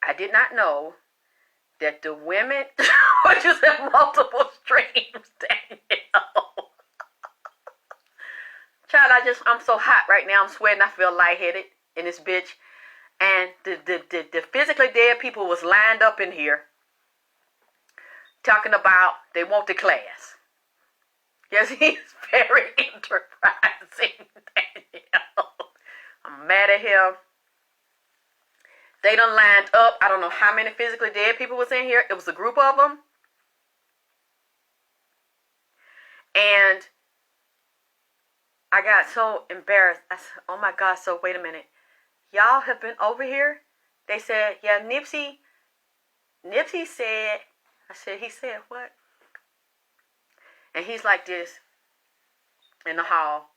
I did not know that the women, what you said, multiple streams, Danielle. Child, I'm so hot right now. I'm sweating. I feel lightheaded in this bitch. And the physically dead people was lined up in here talking about they want the class. Yes, he's very enterprising, Danielle. I'm mad at him. They done lined up. I don't know how many physically dead people was in here. It was a group of them. And I got so embarrassed. I said, oh my God, so wait a minute. Y'all have been over here? They said, yeah, Nipsey said, he said what? And he's like this in the hall.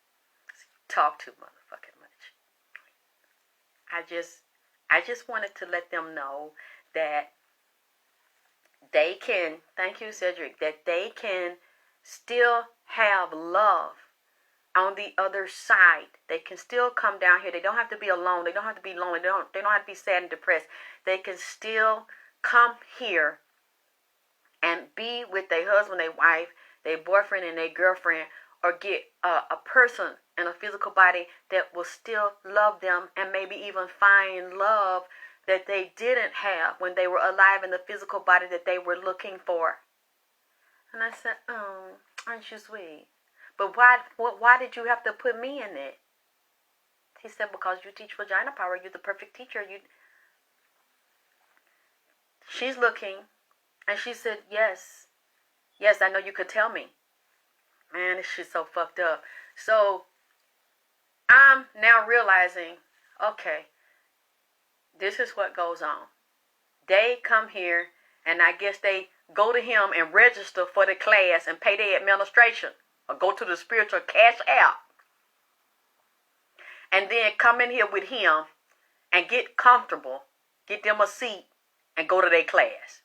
Talk too motherfucking much. I just wanted to let them know that they can, thank you, Cedric, that they can still have love on the other side. They can still come down here. They don't have to be alone. They don't have to be lonely. They don't have to be sad and depressed. They can still come here and be with their husband, their wife, their boyfriend, and their girlfriend, or get a person in a physical body that will still love them and maybe even find love that they didn't have when they were alive in the physical body that they were looking for. And I said, oh, aren't you sweet? But why did you have to put me in it? He said, because you teach vagina power. You're the perfect teacher. She's looking, and she said, yes, I know you could tell me. Man, this shit's so fucked up. So, I'm now realizing, okay, this is what goes on. They come here, and I guess they go to him and register for the class and pay their administration. Or go to the spiritual cash app. And then come in here with him and get comfortable. Get them a seat and go to their class.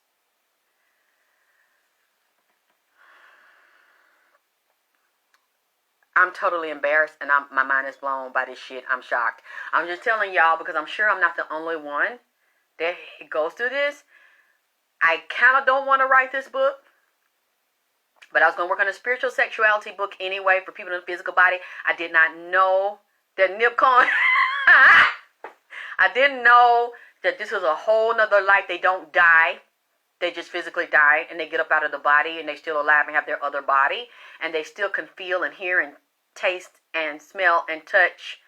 I'm totally embarrassed and my mind is blown by this shit. I'm shocked. I'm just telling y'all because I'm sure I'm not the only one that goes through this. I kind of don't want to write this book. But I was going to work on a spiritual sexuality book anyway for people in the physical body. I did not know that Nipcon. I didn't know that this was a whole nother life. They don't die. They just physically die and they get up out of the body and they still alive and have their other body. And they still can feel and hear and taste and smell and touch.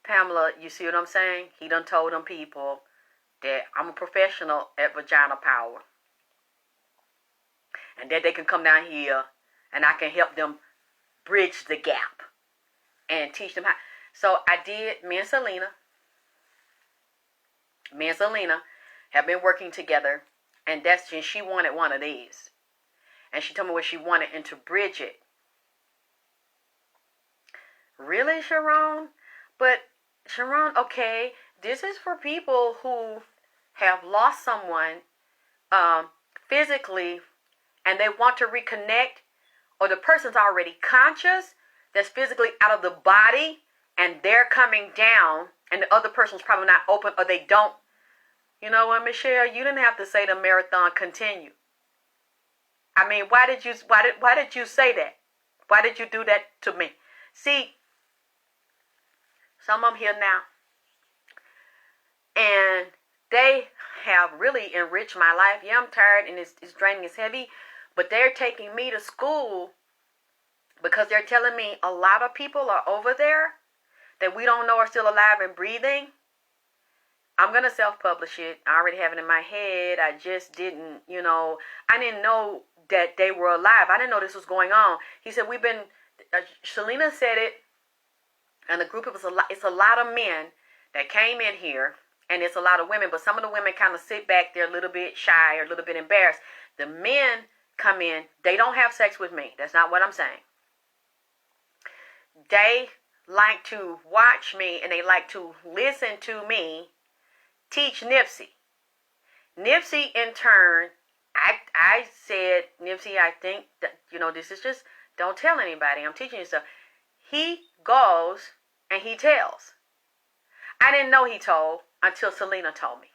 Pamela, you see what I'm saying? He done told them people that I'm a professional at vagina power. And that they can come down here and I can help them bridge the gap. and teach them how. So I did. Me and Selena have been working together, and she wanted one of these, and she told me what she wanted, and to bridge it. Really, Sharon? But Sharon, okay, this is for people who have lost someone physically, and they want to reconnect, or the person's already conscious, that's physically out of the body, and they're coming down, and the other person's probably not open, or they don't. You know what, Michelle? You didn't have to say the marathon continue. I mean, why did you say that? Why did you do that to me? See, some of them here now, and they have really enriched my life. Yeah, I'm tired, and it's draining, it's heavy, but they're taking me to school because they're telling me a lot of people are over there that we don't know are still alive and breathing. I'm going to self-publish it. I already have it in my head. I just didn't, I didn't know that they were alive. I didn't know this was going on. He said, Selena said it, and the group, it's a lot of men that came in here, and it's a lot of women, but some of the women kind of sit back there a little bit shy or a little bit embarrassed. The men come in, they don't have sex with me. That's not what I'm saying. They like to watch me, and they like to listen to me teach Nipsey. Nipsey, in turn, I said, Nipsey, I think that, this is just, don't tell anybody. I'm teaching you stuff. He goes and he tells. I didn't know he told until Selena told me.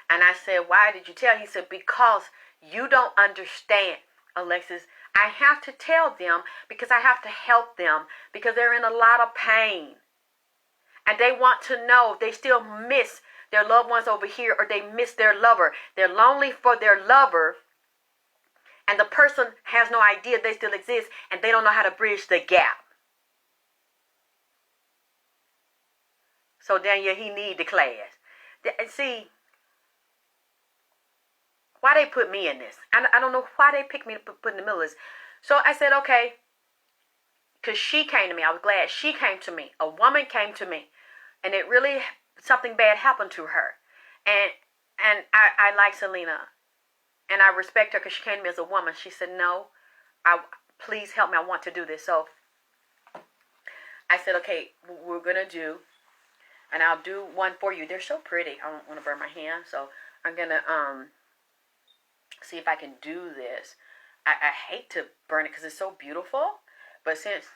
And I said, why did you tell? He said, because you don't understand, Alexyss. I have to tell them because I have to help them because they're in a lot of pain. And they want to know they still miss their loved ones over here, or they miss their lover. They're lonely for their lover, and the person has no idea they still exist, and they don't know how to bridge the gap. So Daniel, he need the class. See, why they put me in this? I don't know why they picked me to put in the middle of this. So I said, okay, because she came to me. I was glad she came to me. A woman came to me, and it really, something bad happened to her. And I like Selena, and I respect her because she came to me as a woman. She said, no, please help me. I want to do this. So I said, okay, we're going to do, and I'll do one for you. They're so pretty. I don't want to burn my hand, so I'm going to see if I can do this. I hate to burn it because it's so beautiful, but since,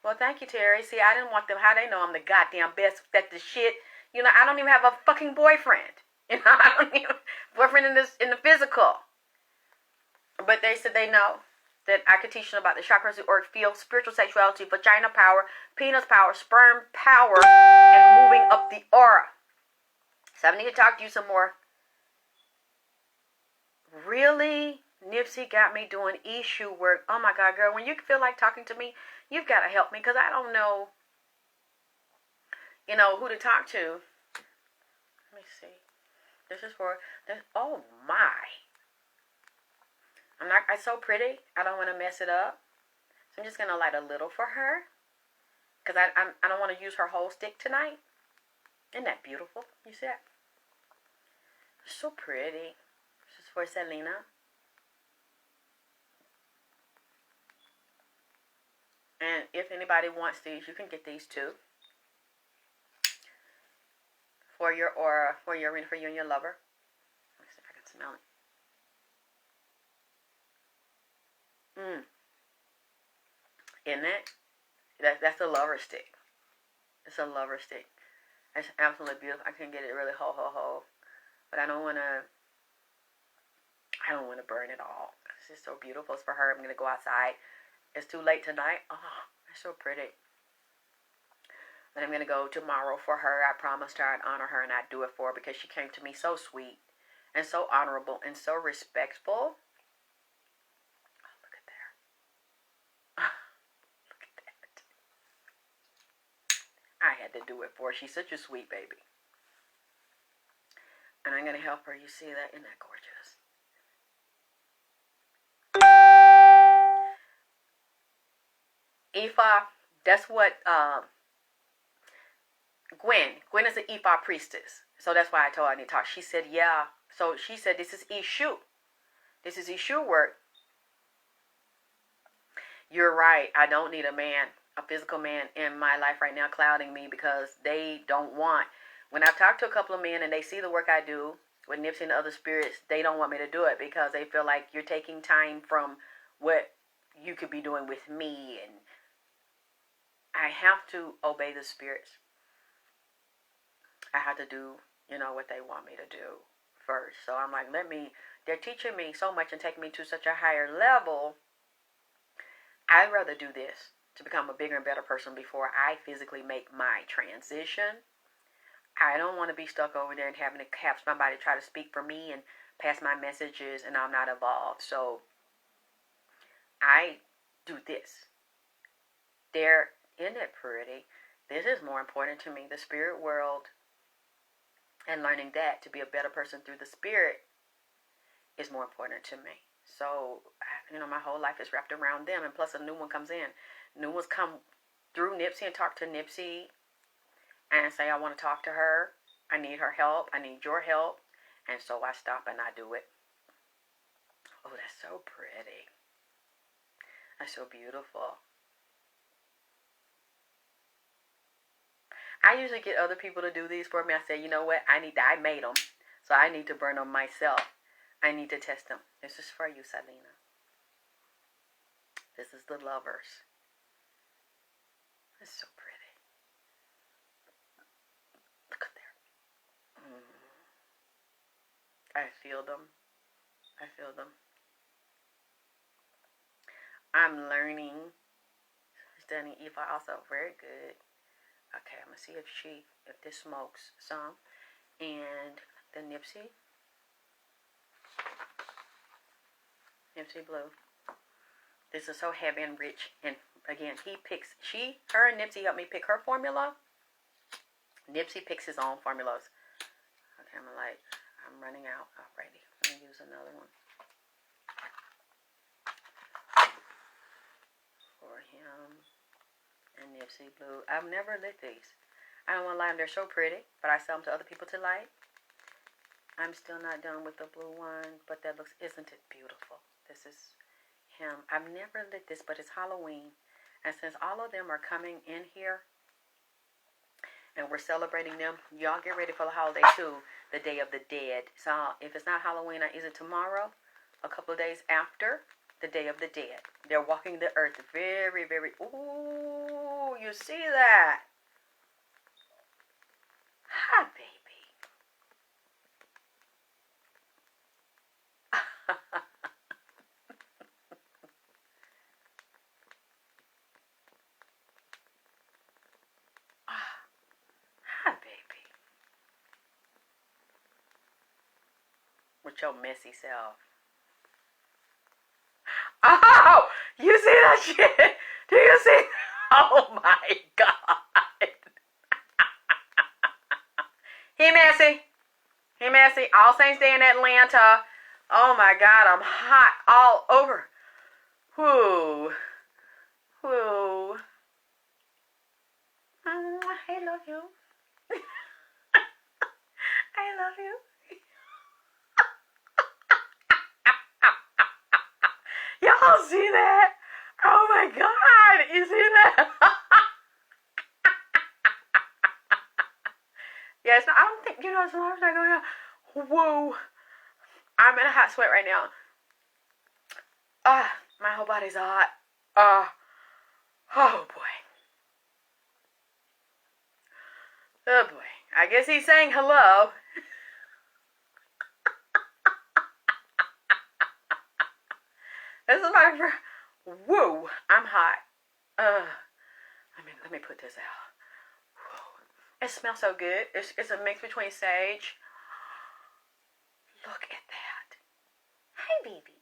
well, thank you, Terry. See, I didn't want them, how they know I'm the goddamn best at the shit. I don't even have a fucking boyfriend. I don't even boyfriend in the physical. But they said they know that I could teach them about the chakras, the auric field, spiritual sexuality, vagina power, penis power, sperm power, and moving up the aura. So I need to talk to you some more. Really? Nipsey got me doing issue work. Oh my God, girl, when you feel like talking to me, you've got to help me because I don't know, who to talk to. Let me see. This is for, oh my. It's so pretty. I don't want to mess it up. So I'm just going to light a little for her because I don't want to use her whole stick tonight. Isn't that beautiful? You see that? It's so pretty. This is for Selena. And if anybody wants these, you can get these too. For your aura, for your arena, for you and your lover. Let me see if I can smell it. Isn't it? That's a lover stick. It's a lover stick. It's absolutely beautiful. I can get it really ho. But I don't want to burn it all. It's just so beautiful. It's for her. I'm going to go outside. It's too late tonight. Oh, it's so pretty. And I'm going to go tomorrow for her. I promised her I'd honor her, and I'd do it for her because she came to me so sweet and so honorable and so respectful. Oh, look at that. Look at that. I had to do it for her. She's such a sweet baby. And I'm going to help her. You see that? Isn't that gorgeous? Ifa, that's what Gwen is an Ifa priestess. So that's why I told her I need to talk. She said, yeah. So she said, this is Ishu. This is Ishu work. You're right. I don't need a man, a physical man in my life right now clouding me, because they don't want. When I've talked to a couple of men and they see the work I do with Nipsey and the other spirits, they don't want me to do it because they feel like you're taking time from what you could be doing with me. And I have to obey the spirits. I have to do, what they want me to do first. So I'm like, they're teaching me so much and taking me to such a higher level. I'd rather do this to become a bigger and better person before I physically make my transition. I don't want to be stuck over there and having to have somebody try to speak for me and pass my messages and I'm not evolved. So I do this. Isn't it pretty? This is more important to me. The spirit world and learning that to be a better person through the spirit is more important to me. So, my whole life is wrapped around them. And plus a new one comes in. New ones come through Nipsey and talk to Nipsey and say, I want to talk to her. I need her help. I need your help. And so I stop and I do it. Oh, that's so pretty. That's so beautiful. I usually get other people to do these for me. I say, you know what? I made them. So I need to burn them myself. I need to test them. This is for you, Selena. This is the lovers. It's so pretty. Look at there. I feel them. I feel them. I'm learning. Studying Ifa also. Very good. Okay, I'm going to see if this smokes some. And the Nipsey Blue. This is so heavy and rich. And again, her and Nipsey helped me pick her formula. Nipsey picks his own formulas. Okay, I'm running out already. Let me use another one. For him. And Nipsey Blue. I've never lit these. I don't want to lie, they're so pretty, but I sell them to other people to light. I'm still not done with the blue one, but isn't it beautiful? This is him. I've never lit this, but it's Halloween. And since all of them are coming in here, and we're celebrating them, y'all get ready for the holiday too, the Day of the Dead. So if it's not Halloween, is it tomorrow? A couple of days after? The Day of the Dead. They're walking the earth very, very... Ooh, you see that? Hi, baby. Hi, baby. With your messy self. Oh, you see that shit? Do you see? Oh my God. He messy. All Saints Day in Atlanta. Oh my God, I'm hot all over. Whoo. I love you. I love you. Y'all see that? Oh my God, you see that? Yes, I don't think, as long as I go down. Whoa. I'm in a hot sweat right now. My whole body's hot. Oh boy. Oh boy. I guess he's saying hello. This is my first. Whoa, I'm hot. Let me put this out. Whoa. It smells so good. It's a mix between sage. Look at that. Hi, baby.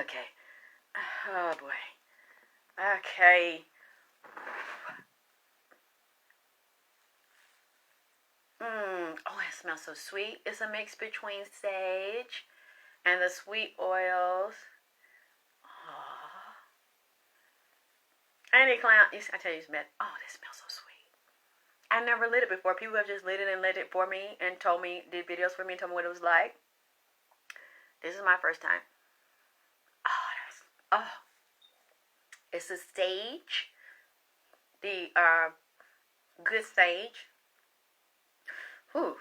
Okay. Oh boy. Okay. Oh, it smells so sweet. It's a mix between sage and the sweet oils. Oh. Any clown, I tell you, it's bad. Oh, this smells so sweet. I never lit it before. People have just lit it and lit it for me and told me, did videos for me and told me what it was like. This is my first time. Oh, it's a sage. The good sage. Whew.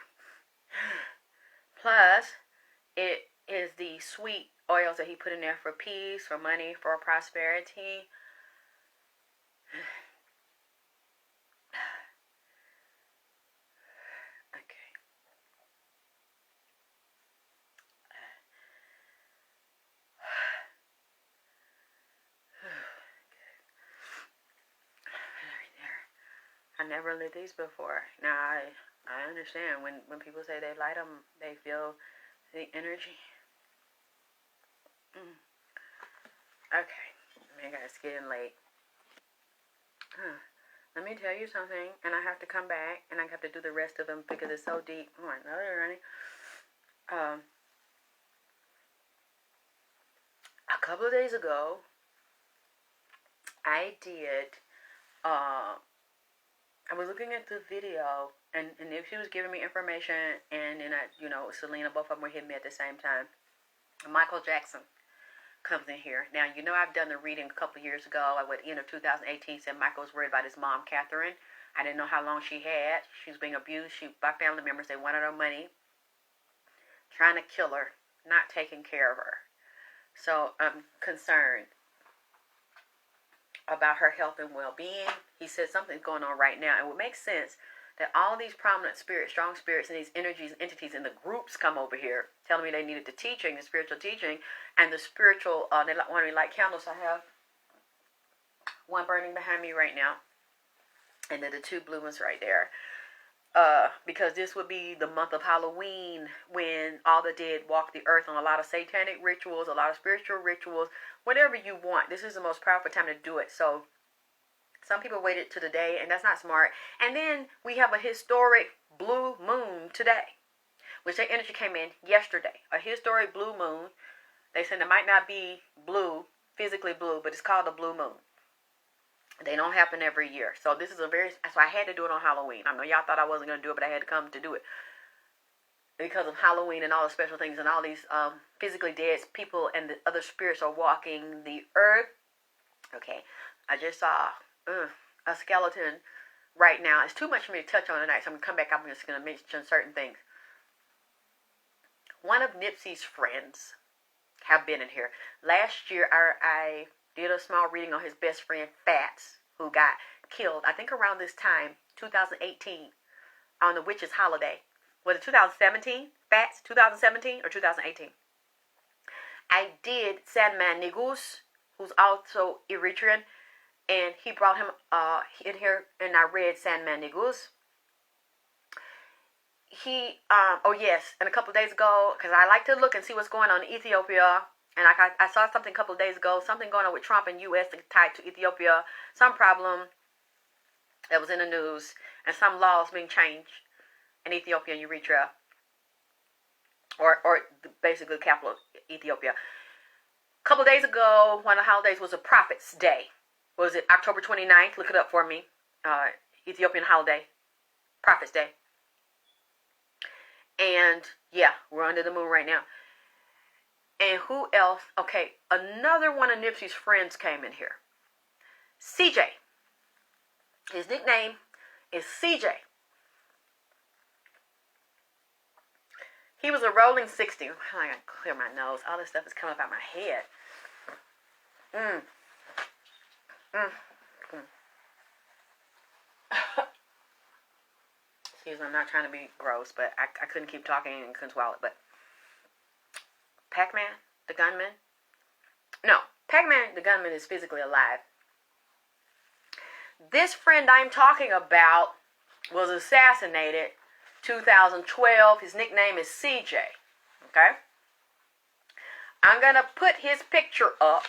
Plus, it is the sweet oils that he put in there for peace, for money, for prosperity. Okay. I never lit these before. Now, I understand when people say they light them, they feel the energy. Okay. Man, guys, it's getting late. Let me tell you something, and I have to come back, and I have to do the rest of them because it's so deep. Oh, I know they're running. A couple of days ago, I was looking at the video, and if she was giving me information, and then Selena, both of them were hitting me at the same time. Michael Jackson comes in here. Now, I've done the reading a couple of years ago. At the end of 2018, said Michael was worried about his mom, Catherine. I didn't know how long she had. She was being abused by family members. They wanted her money, trying to kill her, not taking care of her. So I'm concerned about her health and well-being. He said something's going on right now. It would make sense that all these prominent spirits, strong spirits, and these energies, entities in the groups come over here telling me they needed the teaching, the spiritual teaching, and the spiritual, they want me to light candles. I have one burning behind me right now, and then the two blue ones right there. Because this would be the month of Halloween when all the dead walk the earth on a lot of satanic rituals, a lot of spiritual rituals, whatever you want. This is the most powerful time to do it. So some people waited to the day, and that's not smart. And then we have a historic blue moon today, which their energy came in yesterday. A historic blue moon. They said it might not be blue, physically blue, but it's called a blue moon. They don't happen every year. So this is so I had to do it on Halloween. I know y'all thought I wasn't going to do it, but I had to come to do it. Because of Halloween and all the special things and all these physically dead people and the other spirits are walking the earth. Okay, I just saw a skeleton right now. It's too much for me to touch on tonight, so I'm going to come back. I'm just going to mention certain things. One of Nipsey's friends have been in here. Last year, I did a small reading on his best friend, Fats, who got killed, I think around this time, 2018, on the witch's holiday. Was it 2017? Fats, 2017 or 2018? I did Sandman Negus, who's also Eritrean, and he brought him in here, and I read Sandman Negus. Oh yes, and a couple of days ago, because I like to look and see what's going on in Ethiopia, and I saw something a couple of days ago, something going on with Trump and U.S. tied to Ethiopia, some problem that was in the news, and some laws being changed in Ethiopia and Eritrea, or basically the capital of Ethiopia. A couple of days ago, one of the holidays was a Prophet's Day. Was it October 29th? Look it up for me. Ethiopian holiday, Prophet's Day. And yeah, we're under the moon right now. And who else? Okay, another one of Nipsey's friends came in here. CJ. His nickname is CJ. He was a rolling 60. I gotta clear my nose. All this stuff is coming up out my head. Excuse me, I'm not trying to be gross, but I couldn't keep talking and couldn't swallow it. But Pac-Man, the gunman? No, Pac-Man, the gunman, is physically alive. This friend I'm talking about was assassinated 2012. His nickname is CJ. Okay? I'm going to put his picture up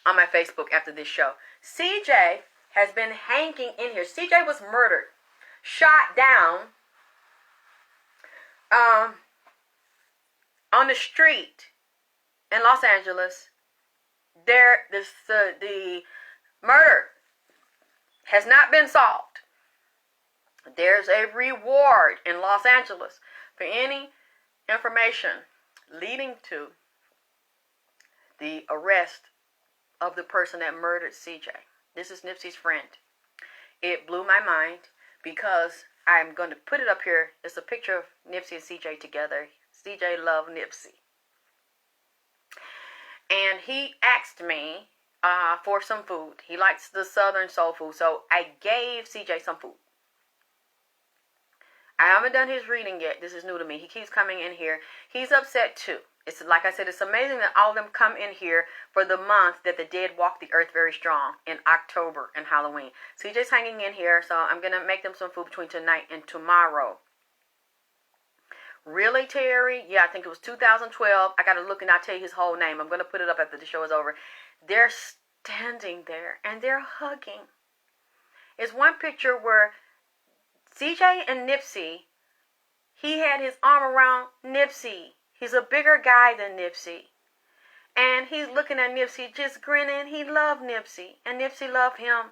on my Facebook after this show. CJ has been hanging in here. CJ was murdered, shot down on the street in Los Angeles, the murder has not been solved. There's a reward in Los Angeles for any information leading to the arrest of the person that murdered CJ. This is Nipsey's friend. It blew my mind because I'm going to put it up here. It's a picture of Nipsey and CJ together. CJ loved Nipsey. And he asked me for some food. He likes the Southern soul food. So I gave CJ some food. I haven't done his reading yet. This is new to me. He keeps coming in here. He's upset too. It's like I said, it's amazing that all of them come in here for the month that the dead walk the earth very strong in October and Halloween. CJ's hanging in here, so I'm going to make them some food between tonight and tomorrow. Really, Terry? Yeah, I think it was 2012. I got to look and I'll tell you his whole name. I'm going to put it up after the show is over. They're standing there and they're hugging. It's one picture where CJ and Nipsey, he had his arm around Nipsey. He's a bigger guy than Nipsey. And he's looking at Nipsey just grinning. He loved Nipsey. And Nipsey loved him.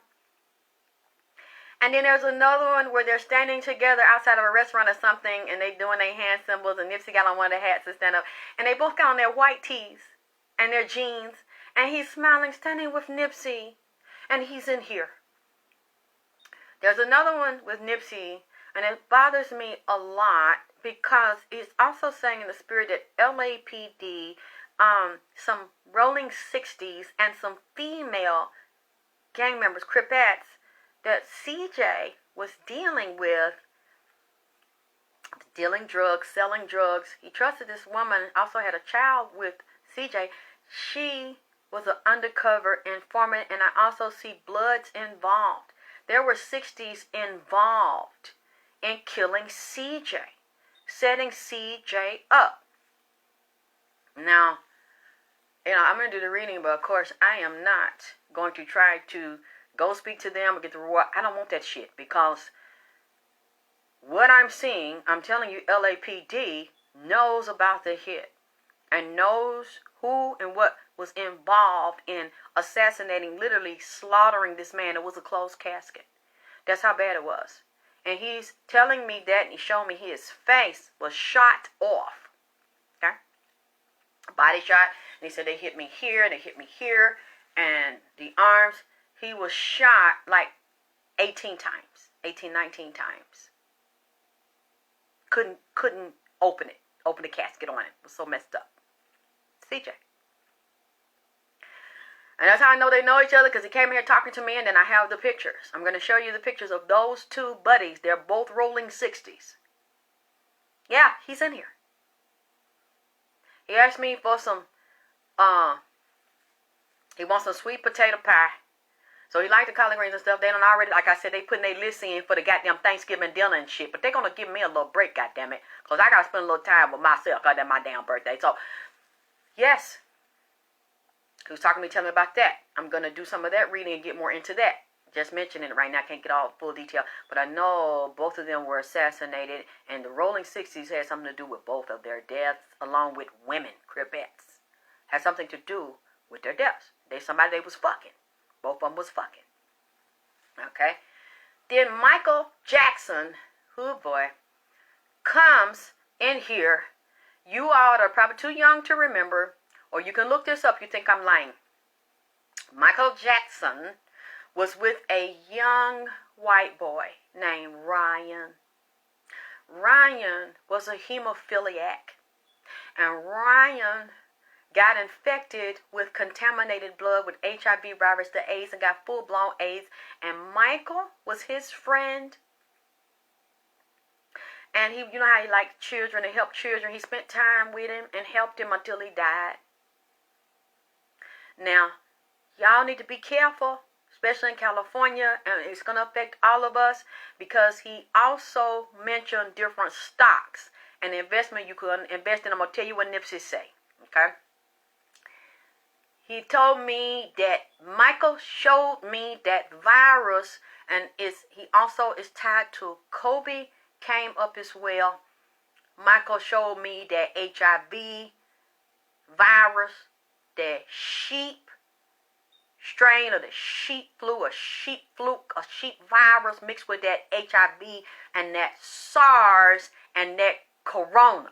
And then there's another one where they're standing together outside of a restaurant or something. And they doing their hand symbols. And Nipsey got on one of the hats to stand up. And they both got on their white tees and their jeans. And he's smiling, standing with Nipsey. And he's in here. There's another one with Nipsey. And it bothers me a lot because it's also saying in the spirit that LAPD, some rolling 60s, and some female gang members, Cripettes, that CJ was dealing with, dealing drugs, selling drugs. He trusted this woman, also had a child with CJ. She was an undercover informant, and I also see Bloods involved. There were 60s involved in killing CJ, setting CJ up. Now, I'm going to do the reading, but of course, I am not going to try to go speak to them or get the reward. I don't want that shit because what I'm seeing, I'm telling you, LAPD knows about the hit and knows who and what was involved in assassinating, literally slaughtering this man. It was a closed casket. That's how bad it was. And he's telling me that, and he showed me his face was shot off. Okay? Body shot. And he said they hit me here, they hit me here, and the arms. He was shot like 18 times. 18, 19 times. Couldn't open it. Open the casket on it. It was so messed up. CJ. And that's how I know they know each other, because he came here talking to me, and then I have the pictures. I'm going to show you the pictures of those two buddies. They're both rolling 60s. Yeah, he's in here. He asked me for some, he wants some sweet potato pie. So he liked the collard greens and stuff. They don't already, like I said, they putting their list in for the goddamn Thanksgiving dinner and shit. But they're going to give me a little break, goddammit. Because I got to spend a little time with myself, because that's my damn birthday. So, yes. He was talking to me, telling me about that. I'm going to do some of that reading and get more into that. Just mentioning it right now. I can't get all full detail. But I know both of them were assassinated. And the rolling 60s had something to do with both of their deaths. Along with women, Cripettes. Had something to do with their deaths. Somebody they was fucking. Both of them was fucking. Okay. Then Michael Jackson, oh boy, comes in here. You all are probably too young to remember. Or you can look this up. You think I'm lying. Michael Jackson was with a young white boy named Ryan. Ryan was a hemophiliac. And Ryan got infected with contaminated blood with HIV virus, the AIDS, and got full-blown AIDS. And Michael was his friend. And he, you know how he liked children and helped children. He spent time with him and helped him until he died. Now, y'all need to be careful, especially in California, and it's going to affect all of us, because he also mentioned different stocks and the investment you could invest in. I'm going to tell you what Nipsey say, okay? He told me that Michael showed me that virus, and he also is tied to Kobe, came up as well. Michael showed me that HIV virus, that sheep strain of the sheep flu, a sheep fluke, a sheep virus mixed with that HIV and that SARS and that corona.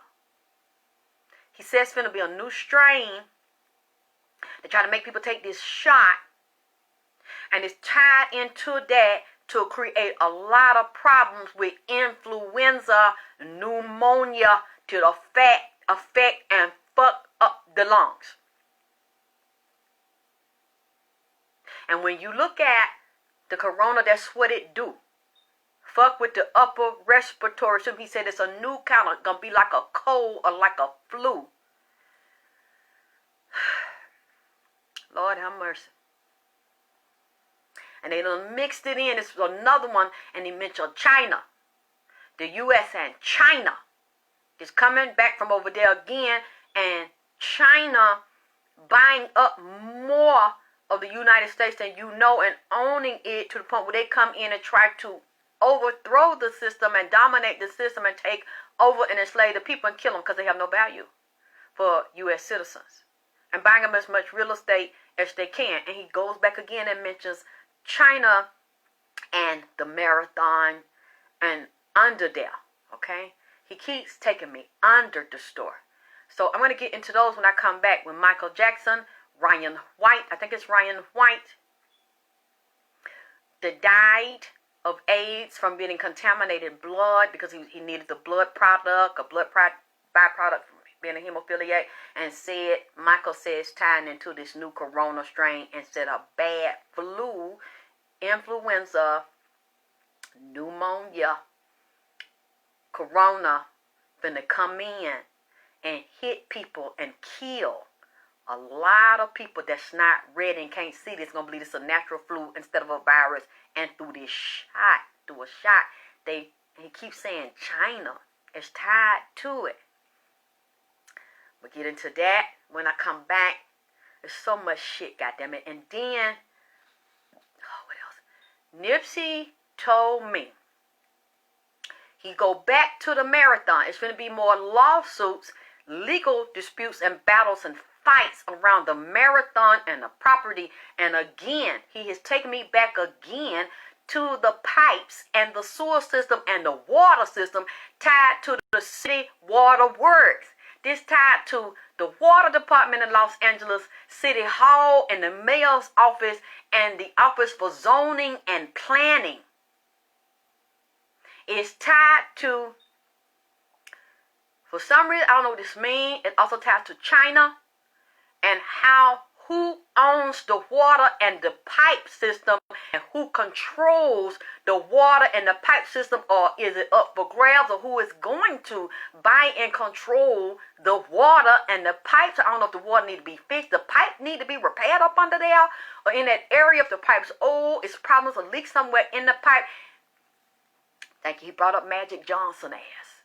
He says it's going to be a new strain. They try to make people take this shot, and it's tied into that to create a lot of problems with influenza, pneumonia, to affect and fuck up the lungs. And when you look at the corona, that's what it do. Fuck with the upper respiratory system. He said it's a new kind of, gonna be like a cold or like a flu. Lord have mercy. And they done mixed it in. This is another one, and he mentioned China. The U.S. and China is coming back from over there again, and China buying up more of the United States than you know, and owning it to the point where they come in and try to overthrow the system and dominate the system and take over and enslave the people and kill them because they have no value for U.S. citizens, and buying them as much real estate as they can. And he goes back again and mentions China and the marathon and under there, okay? He keeps taking me under the store. So I'm going to get into those when I come back with Michael Jackson, Ryan White, I think it's Ryan White, that died of AIDS from being contaminated blood because he needed the blood product, a blood byproduct from being a hemophiliac, and said, Michael says, tying into this new corona strain instead of bad flu, influenza, pneumonia, corona finna come in and hit people and kill a lot of people that's not ready and can't see this. Gonna believe it's a natural flu instead of a virus, and through a shot, he keeps saying China is tied to it. We'll get into that when I come back. There's so much shit, goddammit. And then, what else? Nipsey told me he go back to the marathon. It's going to be more lawsuits, legal disputes, and battles and fights around the marathon and the property. And again, he has taken me back again to the pipes and the sewer system and the water system tied to the city water works. This tied to the water department in Los Angeles, City Hall, and the mayor's office, and the office for zoning and planning. It's tied to, for some reason, I don't know what this means. It's also tied to China and who owns the water and the pipe system, and who controls the water and the pipe system, or is it up for grabs, or who is going to buy and control the water and the pipes? I don't know if the water need to be fixed, the pipe need to be repaired up under there, or in that area if the pipe's old, it's problems, a leak somewhere in the pipe. Thank you. He brought up Magic Johnson ass.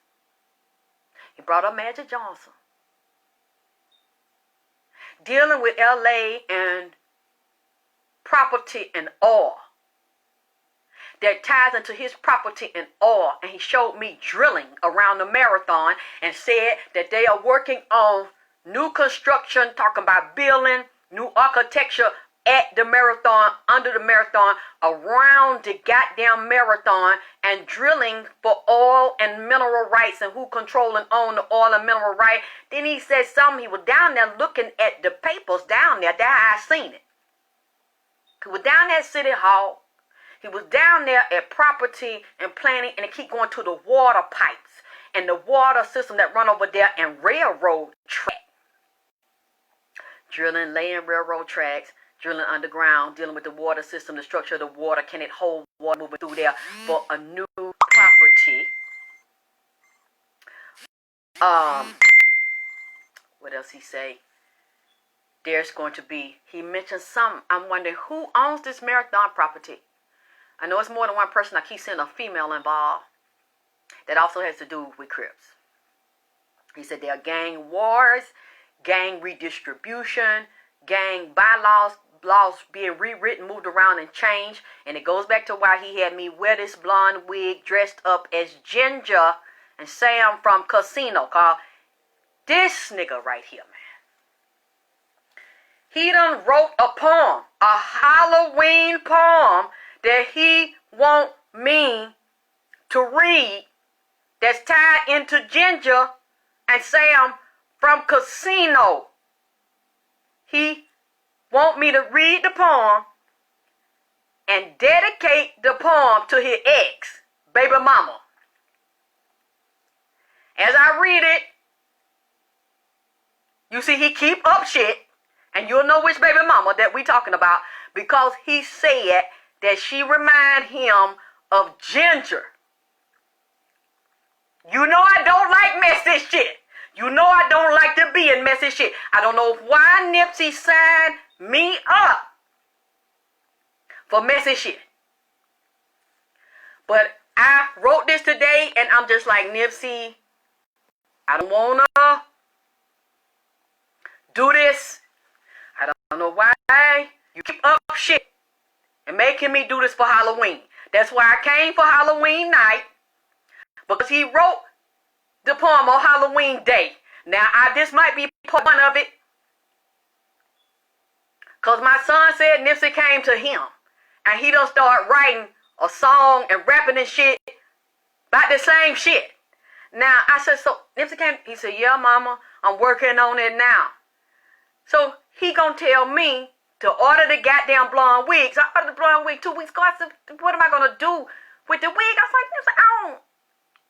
He brought up Magic Johnson. Dealing with LA and property and oil. That ties into his property and oil. And he showed me drilling around the marathon and said that they are working on new construction, talking about building, new architecture at the marathon, under the marathon, around the goddamn marathon, and drilling for oil and mineral rights and who control and own the oil and mineral rights. Then he said something, he was down there looking at the papers down there. That I seen it. He was down at City Hall. He was down there at property and planning, and they keep going to the water pipes and the water system that run over there and railroad track. Drilling, laying railroad tracks, drilling underground, dealing with the water system, the structure of the water. Can it hold water moving through there for a new property? What else he say? There's going to be, he mentioned some, I'm wondering who owns this marathon property. I know it's more than one person. I keep seeing a female involved. That also has to do with Crips. He said there are gang wars, gang redistribution, gang bylaws, laws being rewritten, moved around, and changed. And it goes back to why he had me wear this blonde wig, dressed up as Ginger and Sam from Casino, called this nigga right here, man. He done wrote a poem, a Halloween poem that he want me to read that's tied into Ginger and Sam from Casino. He want me to read the poem and dedicate the poem to his ex, baby mama. As I read it, you see he keep up shit, and you'll know which baby mama that we talking about, because he said that she remind him of Ginger. You know I don't like messy shit. You know I don't like to be in messy shit. I don't know why Nipsey signed me up for messy shit. But I wrote this today, and I'm just like, Nipsey, I don't wanna do this. I don't know why you keep up shit and making me do this for Halloween. That's why I came for Halloween night, because he wrote the poem on Halloween day. Now, this might be part one of it, because my son said Nipsey came to him, and he done start writing a song and rapping and shit about the same shit. Now, I said, so Nipsey came, he said, yeah, mama, I'm working on it now. So he gonna tell me to order the goddamn blonde wigs. I ordered the blonde wig 2 weeks ago. I said, what am I gonna do with the wig? I was like,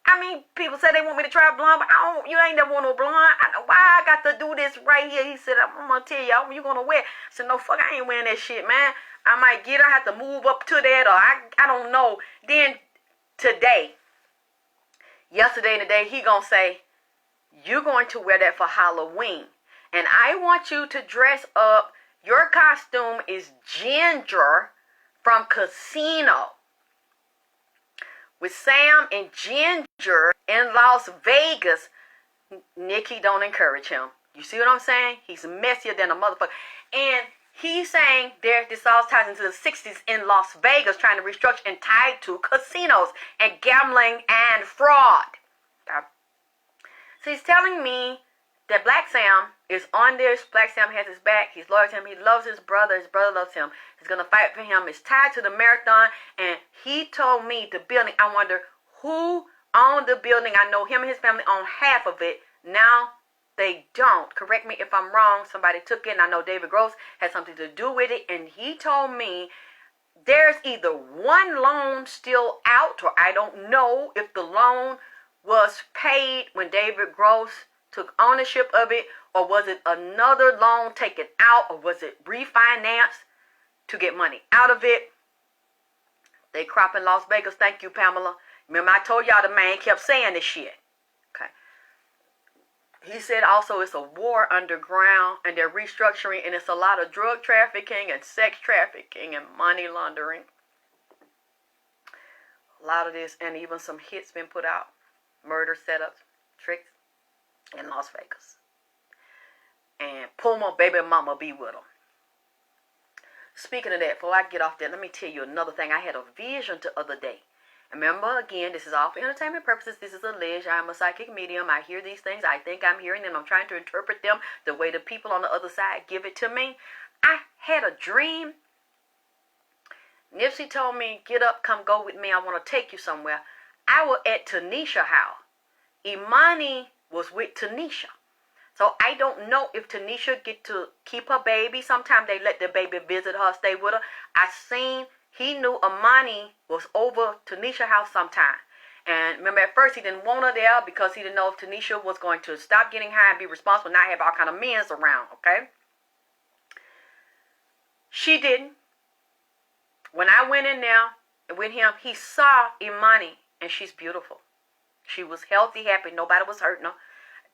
I mean, people say they want me to try blonde, but you ain't never want no blonde. I know why I got to do this right here. He said, I'm gonna tell you, you gonna wear. I said, no, fuck, I ain't wearing that shit, man. I might have to move up to that, or I don't know. Then yesterday and today, he gonna say, you're going to wear that for Halloween. And I want you to dress up. Your costume is Ginger from Casino, with Sam and Ginger in Las Vegas. Nikki, don't encourage him. You see what I'm saying? He's messier than a motherfucker. And he's saying this all ties into the 60s in Las Vegas, trying to restructure and tied to casinos and gambling and fraud. Okay. So he's telling me that Black Sam is on this. Black Sam has his back. He's loyal to him. He loves his brother. His brother loves him. He's going to fight for him. It's tied to the marathon. And he told me the building, I wonder who owned the building. I know him and his family own half of it. Now they don't. Correct me if I'm wrong. Somebody took it, and I know David Gross had something to do with it. And he told me there's either one loan still out, or I don't know if the loan was paid when David Gross took ownership of it, or was it another loan taken out, or was it refinanced to get money out of it? They crop in Las Vegas. Thank you, Pamela. Remember, I told y'all the man kept saying this shit. Okay. He said also it's a war underground, and they're restructuring, and it's a lot of drug trafficking and sex trafficking and money laundering. A lot of this, and even some hits been put out. Murder setups, tricks in Las Vegas. And Puma baby mama be with them. Speaking of that, before I get off that, let me tell you another thing. I had a vision the other day. Remember, again, this is all for entertainment purposes. This is alleged. I am a psychic medium. I hear these things. I think I'm hearing them. I'm trying to interpret them the way the people on the other side give it to me. I had a dream. Nipsey told me, get up, come go with me. I want to take you somewhere. I was at Tanisha's house. Imani was with Tanisha. So I don't know if Tanisha get to keep her baby. Sometimes they let the baby visit her, stay with her. I seen he knew Imani was over Tanisha's house sometime. And remember, at first he didn't want her there because he didn't know if Tanisha was going to stop getting high and be responsible, not have all kind of men around, okay? She didn't. When I went in there with him, he saw Imani, and she's beautiful. She was healthy, happy. Nobody was hurting her.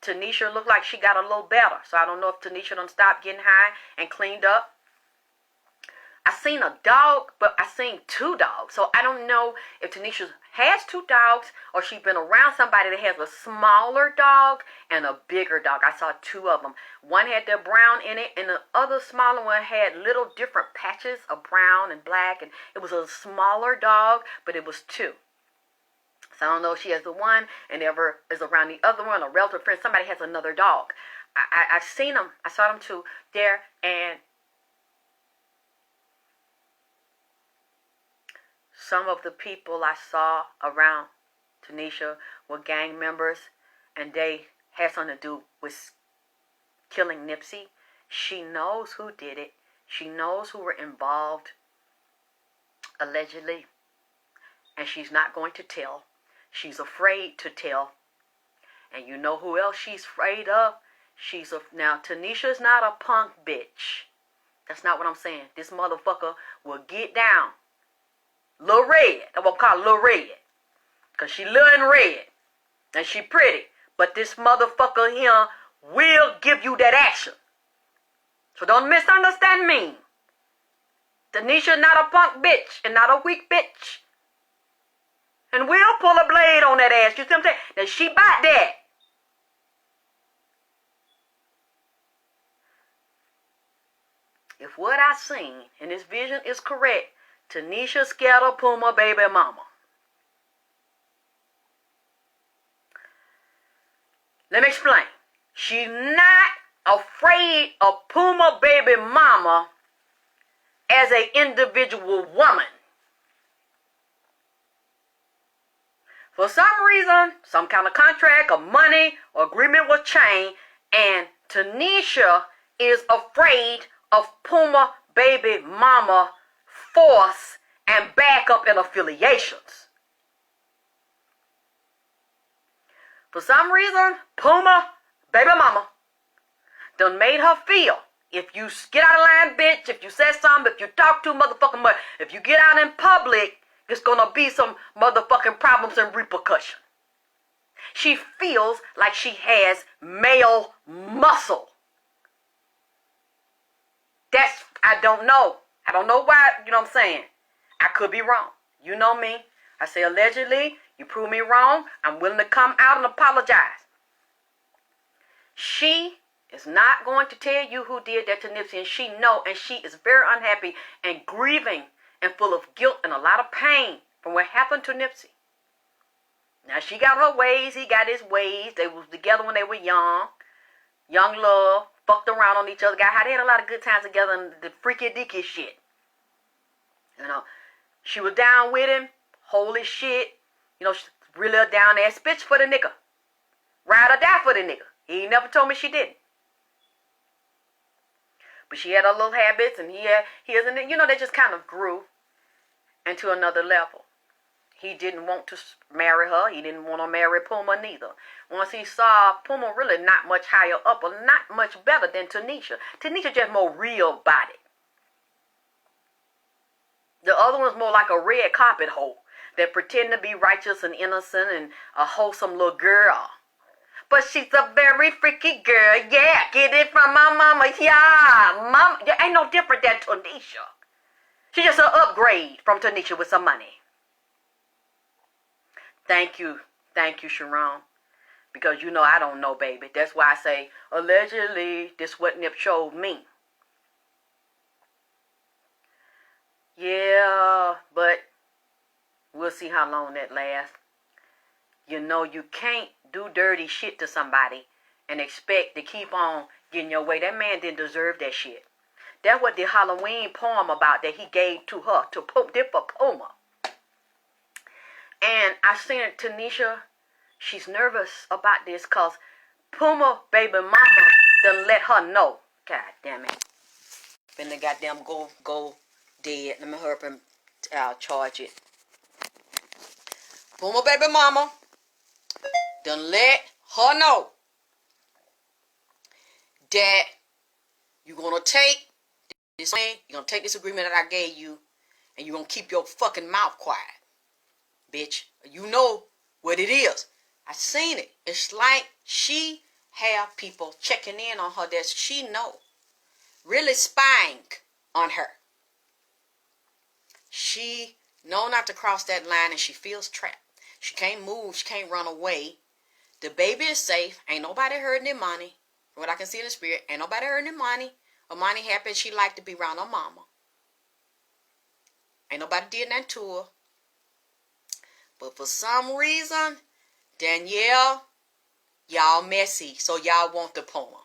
Tanisha looked like she got a little better. So I don't know if Tanisha done stopped getting high and cleaned up. I seen a dog, but I seen 2 dogs. So I don't know if Tanisha has 2 dogs or she's been around somebody that has a smaller dog and a bigger dog. I saw 2 of them. One had the brown in it, and the other smaller one had little different patches of brown and black. And it was a smaller dog, but it was 2. So I don't know if she has the one and ever is around the other one, a relative friend. Somebody has another dog. I've seen them. I saw them too there. And some of the people I saw around Tanisha were gang members, and they had something to do with killing Nipsey. She knows who did it. She knows who were involved, allegedly, and she's not going to tell. She's afraid to tell. And you know who else she's afraid of? Now, Tanisha's not a punk bitch. That's not what I'm saying. This motherfucker will get down. Lil Red. I won't call her Lil Red. Because she little and red. And she pretty. But this motherfucker here will give you that action. So don't misunderstand me. Tanisha not a punk bitch and not a weak bitch. And we'll pull a blade on that ass. You see what I'm saying? Now she bought that. If what I seen in this vision is correct, Tanisha scared of Puma baby mama. Let me explain. She's not afraid of Puma baby mama as an individual woman. For some reason, some kind of contract or money or agreement was changed, and Tanisha is afraid of Puma baby mama force and backup and affiliations. For some reason, Puma baby mama done made her feel, if you get out of line, bitch, if you say something, if you talk too motherfucking much, if you get out in public, there's gonna be some motherfucking problems and repercussion. She feels like she has male muscle. I don't know. I don't know why, you know what I'm saying? I could be wrong. You know me. I say allegedly, you prove me wrong, I'm willing to come out and apologize. She is not going to tell you who did that to Nipsey, and she know, and she is very unhappy and grieving and full of guilt and a lot of pain from what happened to Nipsey. Now, she got her ways, he got his ways. They was together when they were young. Young love, fucked around on each other. They had a lot of good times together and the freaky dicky shit. You know, she was down with him. Holy shit. You know, she's really a down ass bitch for the nigga. Ride or die for the nigga. He never told me she didn't. But she had her little habits, and he has, and you know, they just kind of grew into another level. He didn't want to marry her. He didn't want to marry Puma neither. Once he saw Puma really not much higher up or not much better than Tanisha. Tanisha just more real body. The other one's more like a red carpet hoe that pretend to be righteous and innocent and a wholesome little girl. But she's a very freaky girl. Yeah, get it from my mama. Yeah, mama. Ain't no different than Tanisha. She's just an upgrade from Tanisha with some money. Thank you, Sharon. Because you know I don't know, baby. That's why I say, allegedly, this what Nip showed me. Yeah, but we'll see how long that lasts. You know, you can't do dirty shit to somebody and expect to keep on getting your way. That man didn't deserve that shit. That's what the Halloween poem about that he gave to her, to Puma. And I seen Tanisha, she's nervous about this because Puma baby mama done let her know. God damn it. Finna goddamn go dead. Let me hurry up and charge it. Puma baby mama done let her know that you're gonna take this man, you're gonna take this agreement that I gave you, and you're gonna keep your fucking mouth quiet. Bitch, you know what it is. I seen it. It's like she have people checking in on her that she know. Really spying on her. She know not to cross that line and she feels trapped. She can't move. She can't run away. The baby is safe. Ain't nobody hurting their money. From what I can see in the spirit, ain't nobody hurting their money. Her money happy. She like to be around her mama. Ain't nobody did nothing to her. But for some reason, Danielle, y'all messy, so y'all want the poem.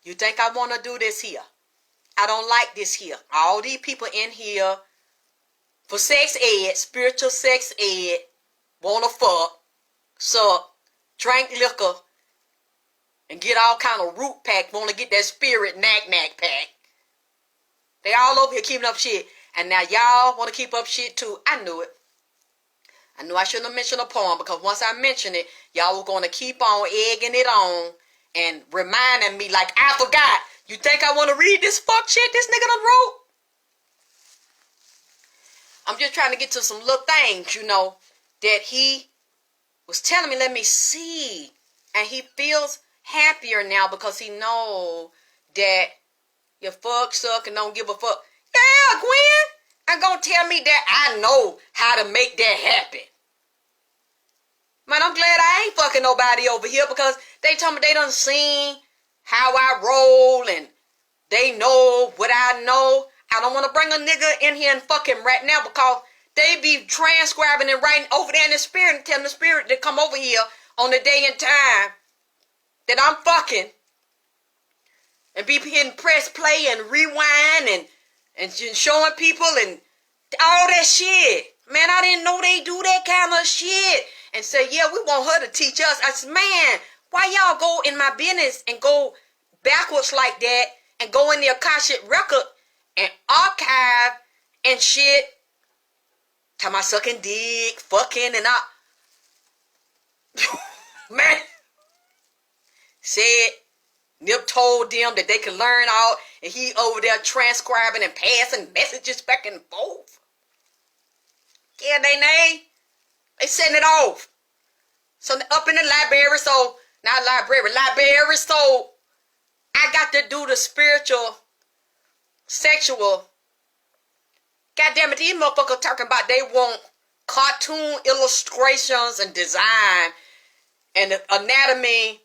You think I want to do this here? I don't like this here. All these people in here for sex ed, spiritual sex ed, want to fuck, suck, drink liquor, and get all kind of root pack, want to get that spirit knack pack. They all over here keeping up shit. And now y'all want to keep up shit too. I knew it. I knew I shouldn't have mentioned a poem, because once I mentioned it, y'all were going to keep on egging it on and reminding me like, I forgot. You think I want to read this fuck shit this nigga done wrote? I'm just trying to get to some little things, you know, that he was telling me, let me see. And he feels happier now because he know that you fuck, suck, and don't give a fuck. Yeah, Gwen, I'm going to tell me that I know how to make that happen. Man, I'm glad I ain't fucking nobody over here, because they told me they done seen how I roll and they know what I know. I don't want to bring a nigga in here and fuck him right now, because they be transcribing and writing over there in the spirit and telling the spirit to come over here on the day and time that I'm fucking, and be hitting press play and rewind and showing people and all that shit. Man, I didn't know they do that kind of shit. And say, yeah, we want her to teach us. I said, man, why y'all go in my business and go backwards like that and go in the Akashic record and archive and shit? Talking about sucking dick, fucking, and all. Man. Said, Nip told them that they could learn all, and he over there transcribing and passing messages back and forth. Yeah, they setting it off. So up in the library, so library, so I got to do the spiritual, sexual. God damn it, these motherfuckers talking about they want cartoon illustrations and design and anatomy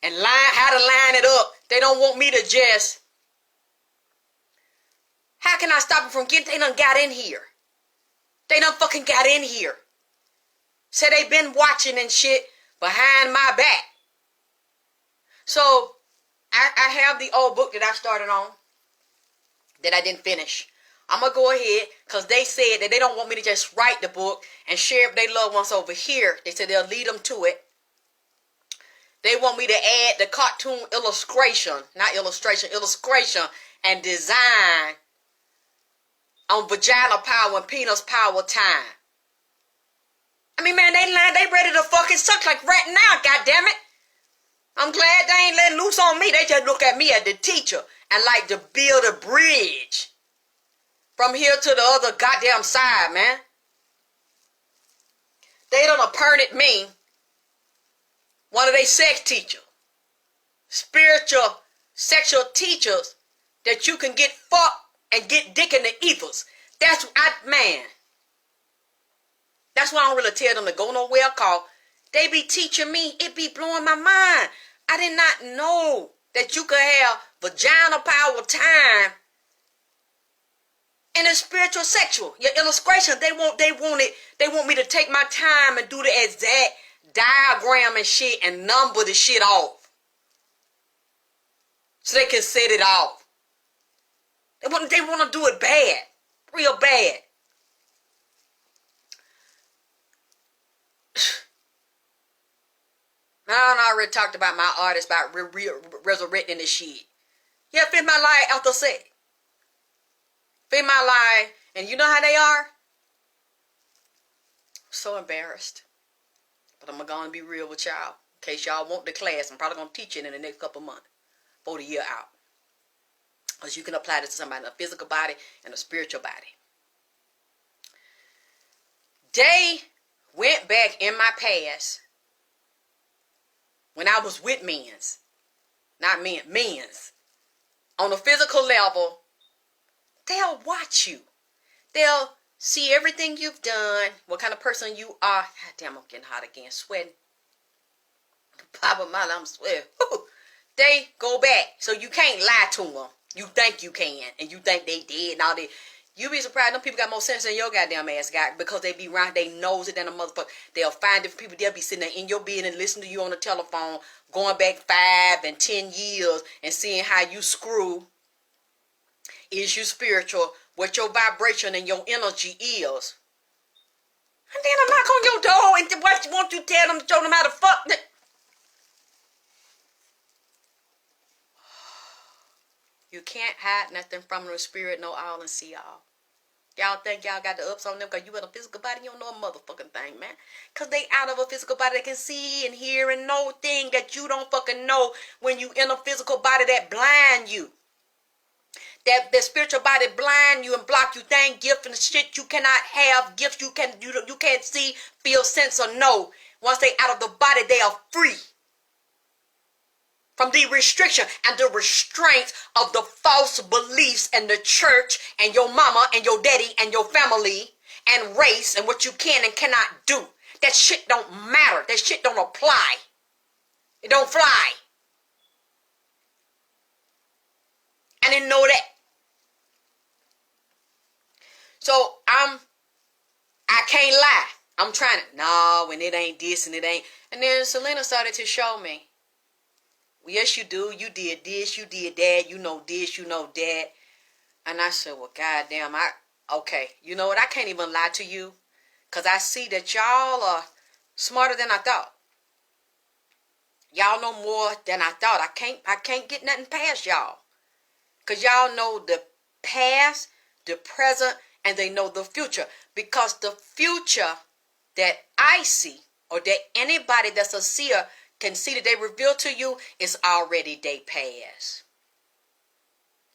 and how to line it up. They don't want me to just. How can I stop them from getting? They done got in here. They done fucking got in here. Said they been watching and shit behind my back. So I have the old book that I started on that I didn't finish. I'm going to go ahead, because they said that they don't want me to just write the book and share it with their loved ones over here. They said they'll lead them to it. They want me to add the cartoon illustration and design on vagina power and penis power time. I mean, man, they ready to fucking suck like right now, goddammit. I'm glad they ain't letting loose on me. They just look at me as the teacher and like to build a bridge from here to the other goddamn side, man. They done appointed me one of they sex teachers, spiritual, sexual teachers that you can get fucked and get dick in the ethers. That's why I don't really tell them to go nowhere, cause they be teaching me. It be blowing my mind. I did not know that you could have vagina power time and a spiritual sexual. Your illustration, they want me to take my time and do the exact diagram and shit and number the shit off, so they can set it off. They want to do it bad, real bad. I already talked about my artists about resurrecting this shit. Yeah, fit my life after sex. Fit my life, and you know how they are? I'm so embarrassed. But I'm going to be real with y'all. In case y'all want the class, I'm probably going to teach it in the next couple months. For the year out. Because you can apply this to somebody in a physical body and a spiritual body. They went back in my past when I was with men's. Not men, men's. On a physical level, they'll watch you. They'll see everything you've done, what kind of person you are. God damn, I'm getting hot again, sweating. Pop of my life, I'm sweating. They go back, so you can't lie to them. You think you can, and you think they did, and all that. You be surprised them people got more sense than your goddamn ass got, because they be around, they knows it than a motherfucker. They'll find different people, they'll be sitting there in your bed and listening to you on the telephone, going back 5 and 10 years and seeing how you screw. Is you spiritual, what your vibration and your energy is. And then I knock on your door and what you want you tell them, show them how to fuck. You can't hide nothing from the spirit, no all, and see all. Y'all think y'all got the ups on them because you in a physical body? You don't know a motherfucking thing, man. Because they out of a physical body. They can see and hear and know things that you don't fucking know when you in a physical body that blind you. That spiritual body blind you and block you. Thing, gift and shit you cannot have. Gifts you can't see, feel, sense, or know. Once they out of the body, they are free from the restriction and the restraints of the false beliefs in the church and your mama and your daddy and your family and race and what you can and cannot do. That shit don't matter. That shit don't apply. It don't fly. I didn't know that. So I can't lie. I'm trying to, no, when it ain't this and it ain't. And then Selena started to show me. Yes, you do. You did this. You did that. You know this. You know that. And I said, well, goddamn, okay. You know what? I can't even lie to you. Because I see that y'all are smarter than I thought. Y'all know more than I thought. I can't get nothing past y'all. Because y'all know the past, the present, and they know the future. Because the future that I see, or that anybody that's a seer can see that they reveal to you, is already day past.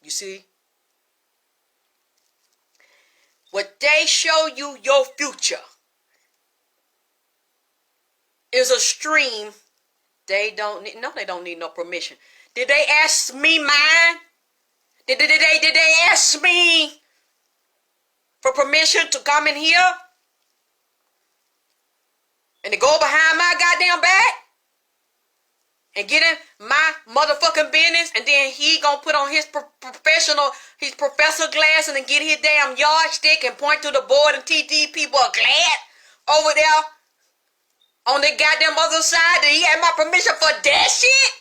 You see? What they show you, your future, is a stream. They don't need no permission. Did they ask me mine? Did they ask me for permission to come in here? And to go behind my goddamn back? And get in my motherfucking business, and then he gonna put on his his professor glasses and get his damn yardstick and point to the board and teach these people a class over there on the goddamn other side. Did he have my permission for that shit?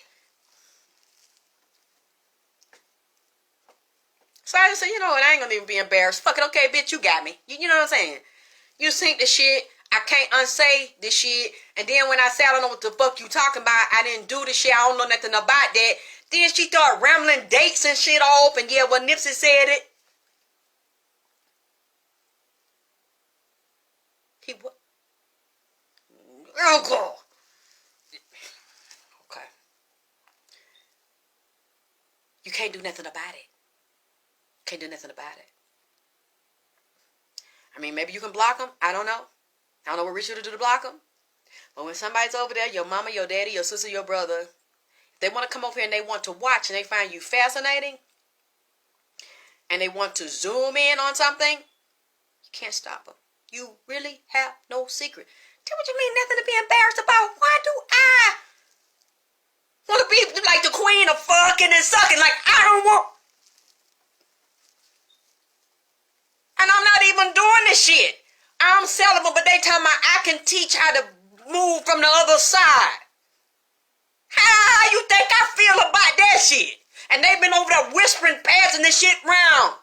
So I just said, you know what, I ain't gonna even be embarrassed. Fuck it, okay, bitch, you got me. You know what I'm saying? You sink the shit. I can't unsay this shit. And then when I say I don't know what the fuck you talking about, I didn't do the shit, I don't know nothing about that. Then she started rambling dates and shit off. And yeah, well, Nipsey said it. He what? Oh, God. Okay. You can't do nothing about it. Can't do nothing about it. I mean, maybe you can block them. I don't know. I don't know what we should do to block them. But when somebody's over there, your mama, your daddy, your sister, your brother, if they want to come over here and they want to watch and they find you fascinating and they want to zoom in on something, you can't stop them. You really have no secret. Tell what you mean, nothing to be embarrassed about. Why do I want to be like the queen of fucking and sucking? Like, I don't want. And I'm not even doing this shit. I'm celibate, but they tell me I can teach how to move from the other side. How you think I feel about that shit? And they've been over there whispering, passing this shit round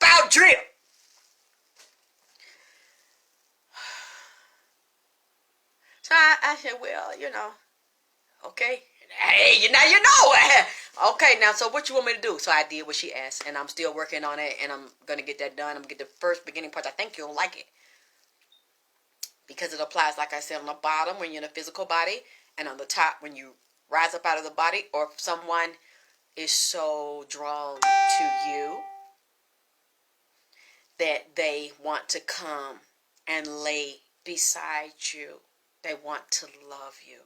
about drip. So I said, well, you know, okay. Hey, now you know. Okay, now, so what you want me to do? So I did what she asked, and I'm still working on it, and I'm going to get that done. I'm going to get the first beginning part. I think you'll like it. Because it applies, like I said, on the bottom when you're in a physical body, and on the top when you rise up out of the body, or if someone is so drawn to you that they want to come and lay beside you. They want to love you.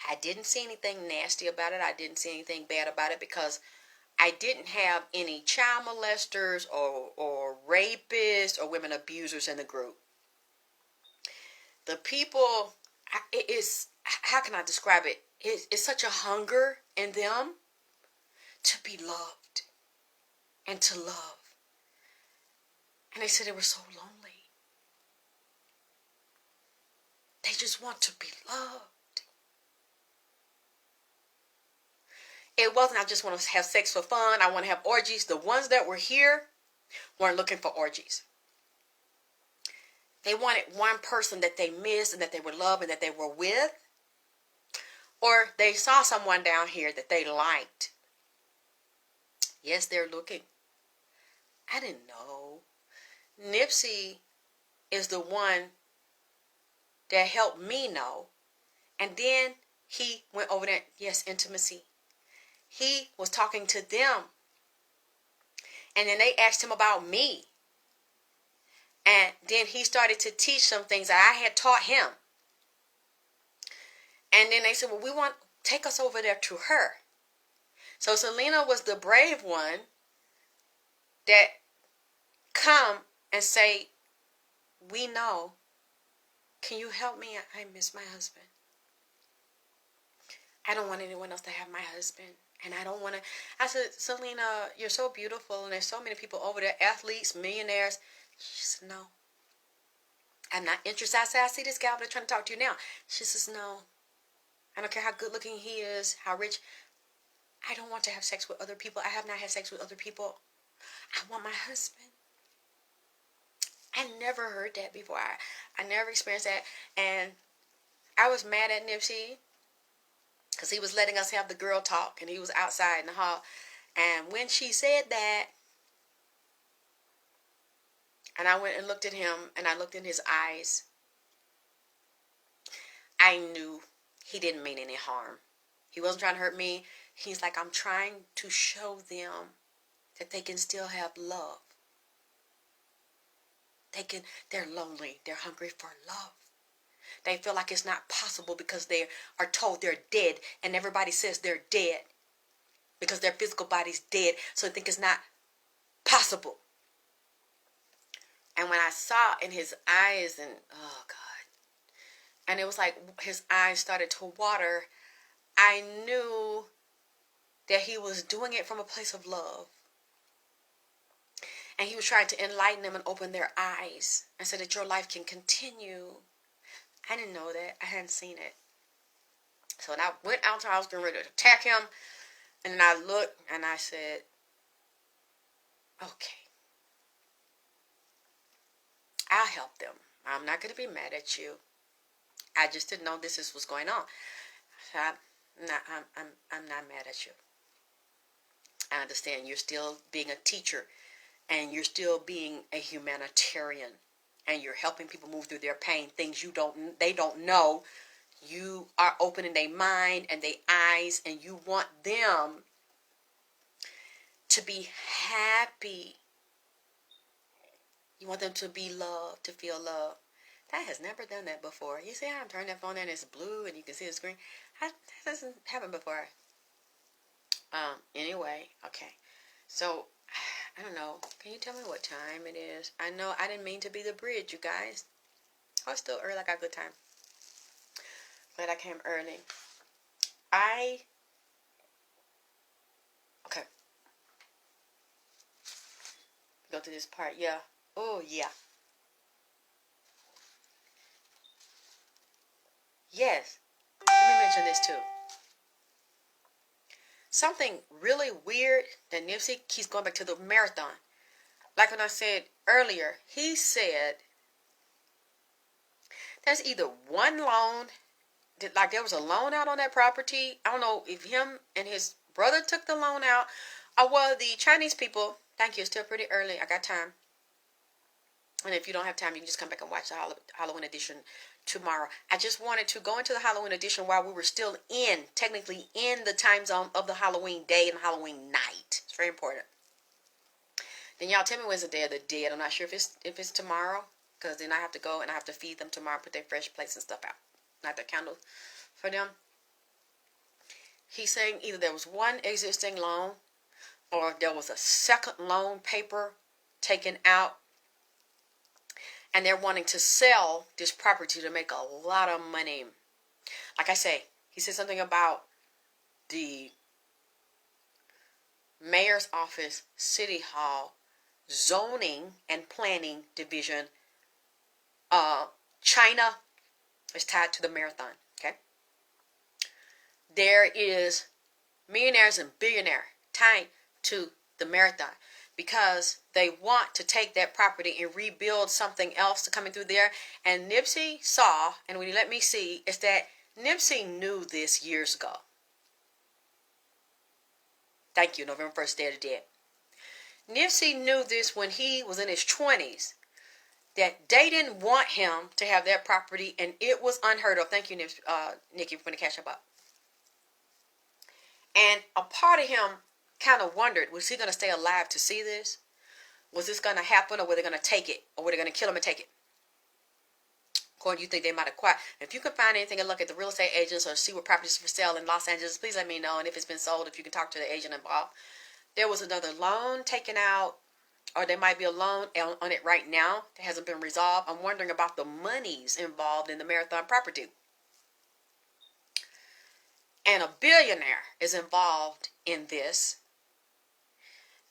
I didn't see anything nasty about it. I didn't see anything bad about it because I didn't have any child molesters or rapists or women abusers in the group. The people, it is, how can I describe it? It's such a hunger in them to be loved and to love. And they said they were so lonely. They just want to be loved. It wasn't, I just want to have sex for fun. I want to have orgies. The ones that were here weren't looking for orgies. They wanted one person that they missed and that they would love and that they were with. Or they saw someone down here that they liked. Yes, they're looking. I didn't know. Nipsey is the one that helped me know. And then he went over there. Yes, intimacy. He was talking to them. And then they asked him about me. And then he started to teach some things that I had taught him. And then they said, well, we want, take us over there to her. So Selena was the brave one that come and say, we know. Can you help me? I miss my husband. I don't want anyone else to have my husband. And I don't want to. I said, Selena, you're so beautiful. And there's so many people over there, athletes, millionaires. She said, no. I'm not interested. I said, I see this guy over there trying to talk to you now. She says, no. I don't care how good looking he is, how rich. I don't want to have sex with other people. I have not had sex with other people. I want my husband. I never heard that before. I never experienced that. And I was mad at Nipsey because he was letting us have the girl talk. And he was outside in the hall. And when she said that, and I went and looked at him, and I looked in his eyes, I knew he didn't mean any harm. He wasn't trying to hurt me. He's like, I'm trying to show them that they can still have love. They're lonely. They're hungry for love. They feel like it's not possible because they are told they're dead, and everybody says they're dead because their physical body's dead, so they think it's not possible. And when I saw in his eyes, and oh God, and it was like his eyes started to water, I knew that he was doing it from a place of love. And he was trying to enlighten them and open their eyes and say that your life can continue. I didn't know that. I hadn't seen it. So when I went out to the house, getting ready to attack him, and then I looked and I said, okay, I'll help them. I'm not going to be mad at you. I just didn't know this is what's going on. So I'm not mad at you. I understand you're still being a teacher, and you're still being a humanitarian, and you're helping people move through their pain, things they don't know. You are opening their mind and their eyes, and you want them to be happy. You want them to be loved, to feel love. That has never done that before. You see how I'm turning that phone and it's blue and you can see the screen? That hasn't happened before. Anyway, okay. So, I don't know. Can you tell me what time it is? I know I didn't mean to be the bridge, you guys. I was still early. I got a good time. Glad I came early. Okay. Go to this part. Yeah. Oh, yeah. Yes. Let me mention this too. Something really weird that Nipsey keeps going back to the marathon. Like when I said earlier, he said there's either one loan, like there was a loan out on that property. I don't know if him and his brother took the loan out, or well, the Chinese people. Thank you. It's still pretty early. I got time. And if you don't have time, you can just come back and watch the Halloween edition tomorrow. I just wanted to go into the Halloween edition while we were still technically in the time zone of the Halloween day and Halloween night. It's very important. Then y'all tell me when's the Day of the Dead. I'm not sure if it's tomorrow, because then I have to go and I have to feed them tomorrow, put their fresh plates and stuff out, light their candles for them. He's saying either there was one existing loan or there was a second loan paper taken out. And they're wanting to sell this property to make a lot of money. Like I say, he said something about the Mayor's Office, City Hall, Zoning and Planning Division. China is tied to the marathon. Okay. There is millionaires and billionaires tied to the marathon because they want to take that property and rebuild something else to coming through there. And Nipsey saw, and when you let me see, is that Nipsey knew this years ago. Thank you, November 1st, Day of the Dead. Nipsey knew this when he was in his 20s, that they didn't want him to have that property, and it was unheard of. Thank you, Nikki, for the cash up. And a part of him kind of wondered, was he going to stay alive to see this? Was this going to happen, or were they going to take it? Or were they going to kill him and take it? According, you think they might have quiet. If you can find anything and look at the real estate agents or see what properties for sale in Los Angeles, please let me know. And if it's been sold, if you can talk to the agent involved. There was another loan taken out, or there might be a loan on it right now that hasn't been resolved. I'm wondering about the monies involved in the marathon property. And a billionaire is involved in this.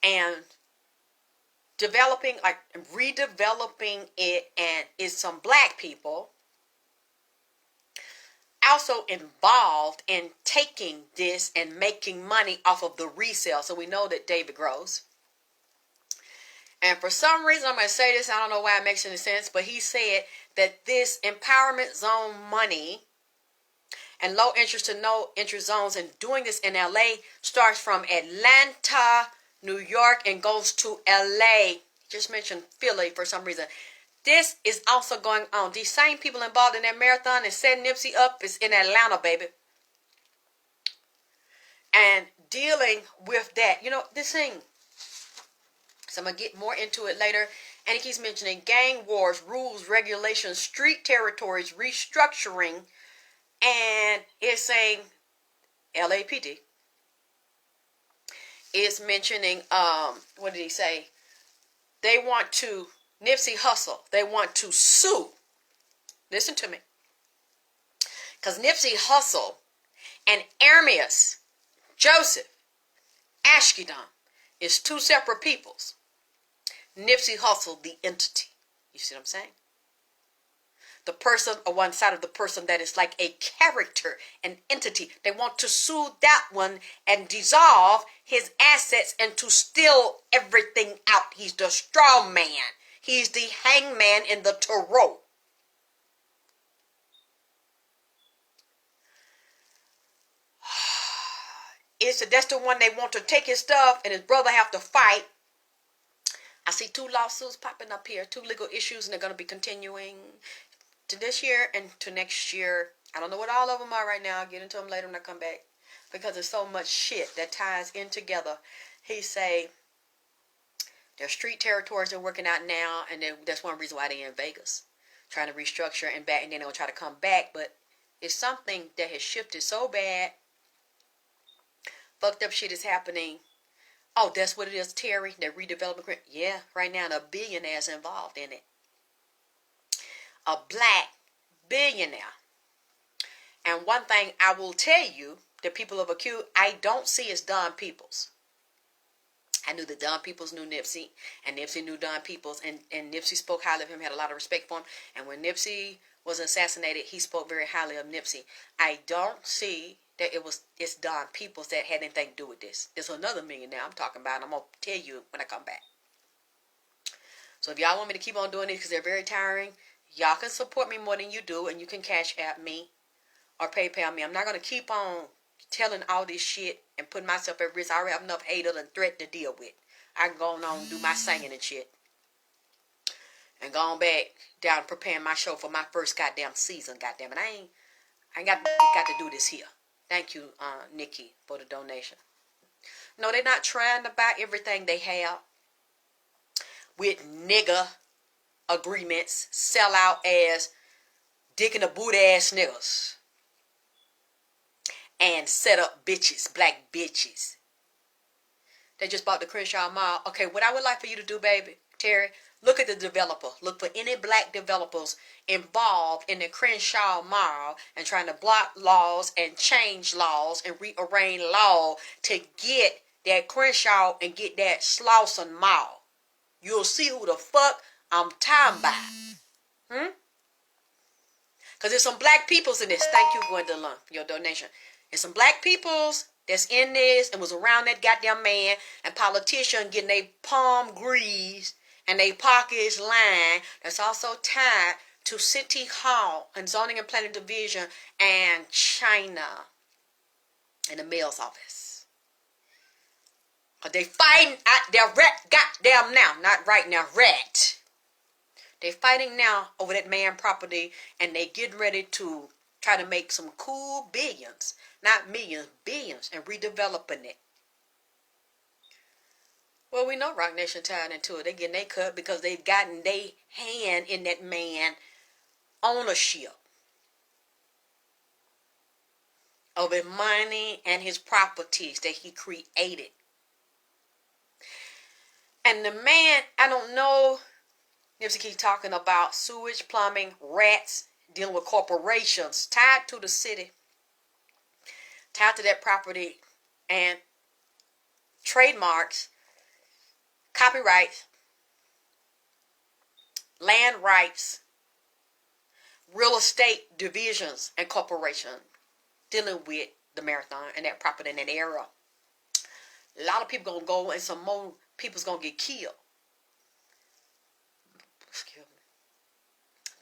And developing, like redeveloping it, and it's some black people also involved in taking this and making money off of the resale. So we know that David grows. And for some reason, I'm going to say this, I don't know why it makes any sense, but he said that this empowerment zone money and low interest to no interest zones, and doing this in LA, starts from Atlanta, New York, and goes to LA. Just mentioned Philly for some reason. This is also going on. These same people involved in that marathon and setting Nipsey up is in Atlanta, baby. And dealing with that. You know, this thing. So I'm going to get more into it later. And he keeps mentioning gang wars, rules, regulations, street territories, restructuring. And it's saying LAPD is mentioning, what did he say? They want to, Nipsey Hussle, they want to sue. Listen to me. Because Nipsey Hussle and Ermias Joseph Ashkedon is two separate peoples. Nipsey Hussle, the entity. You see what I'm saying? The person on one side of the person that is like a character, an entity. They want to sue that one and dissolve his assets and to steal everything out. He's the straw man. He's the hangman in the tarot. That's the one they want to take his stuff and his brother have to fight. I see 2 lawsuits popping up here, 2 legal issues, and they're going to be continuing to this year and to next year. I don't know what all of them are right now. I'll get into them later when I come back, because there's so much shit that ties in together. He say their street territories they're working out now, and that's one reason why they're in Vegas, trying to restructure and back, and then they'll try to come back. But it's something that has shifted so bad. Fucked up shit is happening. Oh, that's what it is, Terry. They're redeveloping. Yeah, right now the billionaires involved in it. A black billionaire. And one thing I will tell you, the people of accused, I don't see as Don Peoples. I knew that Don Peoples knew Nipsey, and Nipsey knew Don Peoples, and Nipsey spoke highly of him, had a lot of respect for him. And when Nipsey was assassinated, he spoke very highly of Nipsey. I don't see that it's Don Peoples that had anything to do with this. There's another millionaire I'm talking about, and I'm going to tell you when I come back. So if y'all want me to keep on doing this because they're very tiring, y'all can support me more than you do, and you can Cash App me or PayPal me. I'm not going to keep on telling all this shit and putting myself at risk. I already have enough haters and threat to deal with. I can go on and do my singing and shit. And go on back down preparing my show for my first goddamn season, goddamn it. I ain't got to do this here. Thank you, Nikki, for the donation. No, they're not trying to buy everything they have with nigga agreements, sell out as dick in the boot ass niggas, and set up bitches, black bitches. They just bought the Crenshaw Mall. Okay, what I would like for you to do, baby, Terry, look at the developer. Look for any black developers involved in the Crenshaw Mall and trying to block laws and change laws and rearrange law to get that Crenshaw and get that Slauson Mall. You'll see who the fuck I'm talking about. Because there's some black peoples in this. Thank you, Gwendolyn, for your donation. There's some black peoples that's in this and was around that goddamn man and politician getting their palm greased and their pockets lined. That's also tied to City Hall and Zoning and Planning Division and China in the mayor's office. They fighting at their rat goddamn now. Not right now, rat. They fighting now over that man property and they getting ready to try to make some cool billions. Not millions, billions, and redeveloping it. Well, we know Rock Nation tied into it. They getting their cut because they've gotten their hand in that man ownership of his money and his properties that he created. And the man, I don't know, Nipsey keeps talking about sewage, plumbing, rats, dealing with corporations tied to the city, tied to that property, and trademarks, copyrights, land rights, real estate divisions, and corporations dealing with the marathon and that property in that era. A lot of people gonna go and some more people's gonna get killed. Excuse me.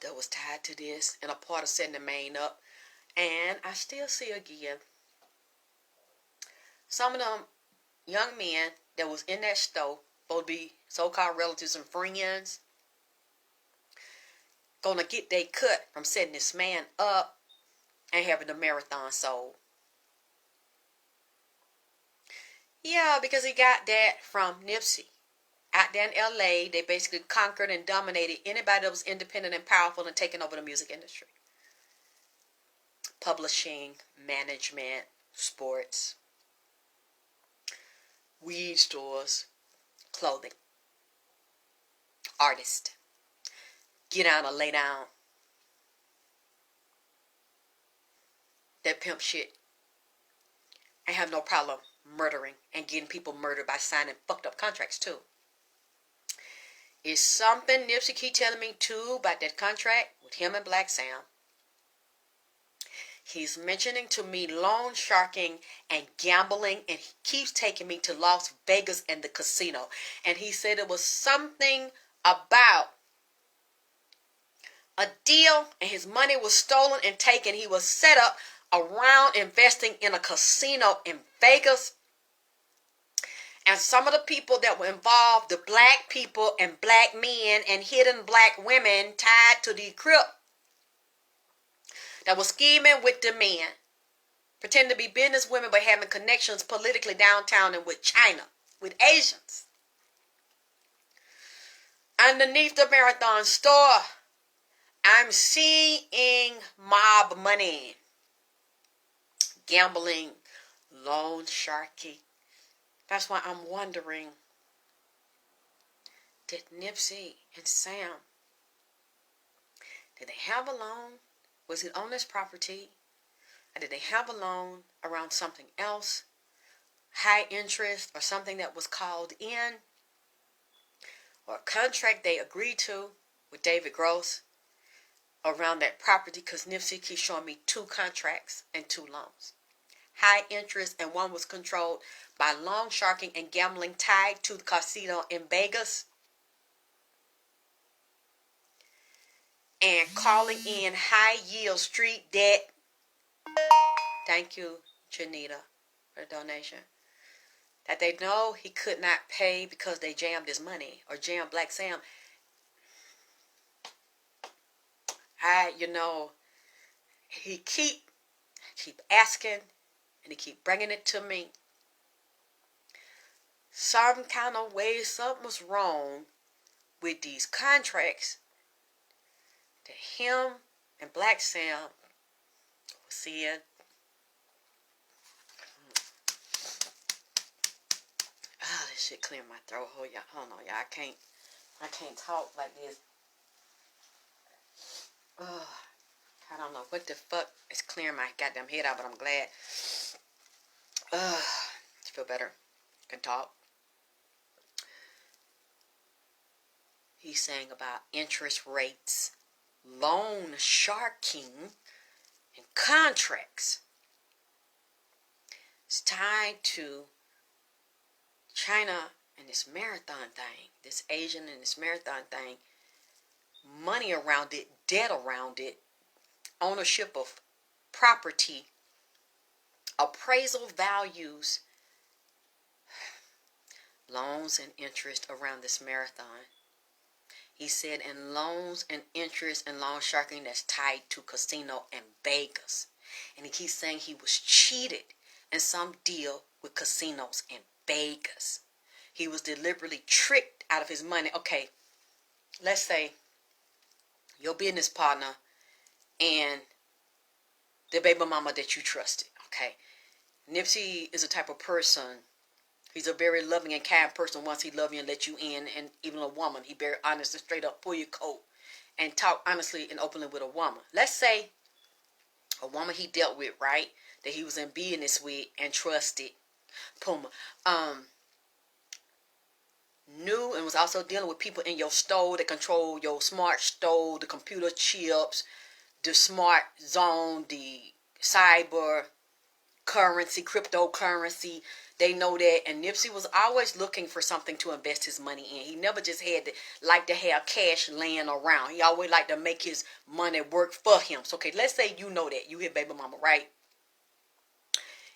That was tied to this and a part of setting the man up. And I still see again some of them young men that was in that store, supposed to be so-called relatives and friends, gonna get their cut from setting this man up and having the marathon sold. Yeah, because he got that from Nipsey. Out there in LA, they basically conquered and dominated anybody that was independent and powerful and taking over the music industry. Publishing, management, sports, weed stores, clothing, artists. Get down or lay down. That pimp shit. I have no problem murdering and getting people murdered by signing fucked up contracts too. It's something Nipsey keep telling me too about that contract with him and Black Sam. He's mentioning to me loan sharking and gambling, and he keeps taking me to Las Vegas and the casino. And he said it was something about a deal and his money was stolen and taken. He was set up around investing in a casino in Vegas. And some of the people that were involved, the black people and black men and hidden black women tied to the crip that was scheming with the men, pretending to be business women but having connections politically downtown and with China, with Asians. Underneath the marathon store, I'm seeing mob money, gambling, loan sharking. That's why I'm wondering, did Nipsey and Sam, did they have a loan? Was it on this property? Or did they have a loan around something else? High interest or something that was called in? Or a contract they agreed to with David Gross around that property? Because Nipsey keeps showing me 2 contracts and 2 loans. High interest, and one was controlled by loan sharking and gambling tied to the casino in Vegas. And calling in high yield street debt. Thank you, Janita, for the donation. That they know he could not pay because they jammed his money or jammed Black Sam. He keep asking and he keep bringing it to me. Some kind of way, something was wrong with these contracts that him and Black Sam was seeing. Oh, this shit clear my throat. Hold on, y'all. I can't talk like this. I don't know what the fuck is clearing my goddamn head out, but I'm glad. I feel better. can talk. He's saying about interest rates, loan sharking, and contracts. It's tied to China and this marathon thing, this Asian and this marathon thing, money around it, debt around it, ownership of property, appraisal values, loans and interest around this marathon. He said, in loans and interest and loan sharking that's tied to casino and Vegas. And he keeps saying he was cheated in some deal with casinos and Vegas. He was deliberately tricked out of his money. Okay, let's say your business partner and the baby mama that you trusted. Okay, Nipsey is a type of person. He's a very loving and kind person. Once he loves you and let you in, and even a woman, he very honest and straight up, pull your coat and talk honestly and openly with a woman. Let's say a woman he dealt with, right, that he was in business with and trusted, Puma, knew and was also dealing with people in your store that control your smart store, the computer chips, the smart zone, the cyber currency, cryptocurrency. They know that. And Nipsey was always looking for something to invest his money in. He never just had to like to have cash laying around. He always liked to make his money work for him. So okay, let's say you know that. You hit baby mama, right?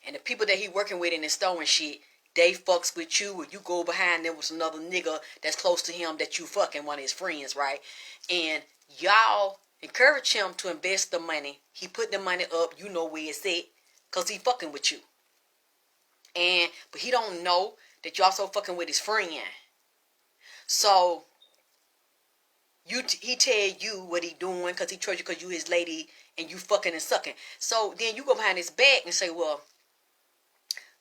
And the people that he working with in his store and shit, they fucks with you, or you go behind them with another nigga that's close to him that you fucking, one of his friends, right? And y'all encourage him to invest the money. He put the money up, you know where it's at, because he fucking with you. But he don't know that you also fucking with his friend. So he tell you what he doing because he trust you because you his lady and you fucking and sucking. So then you go behind his back and say, well,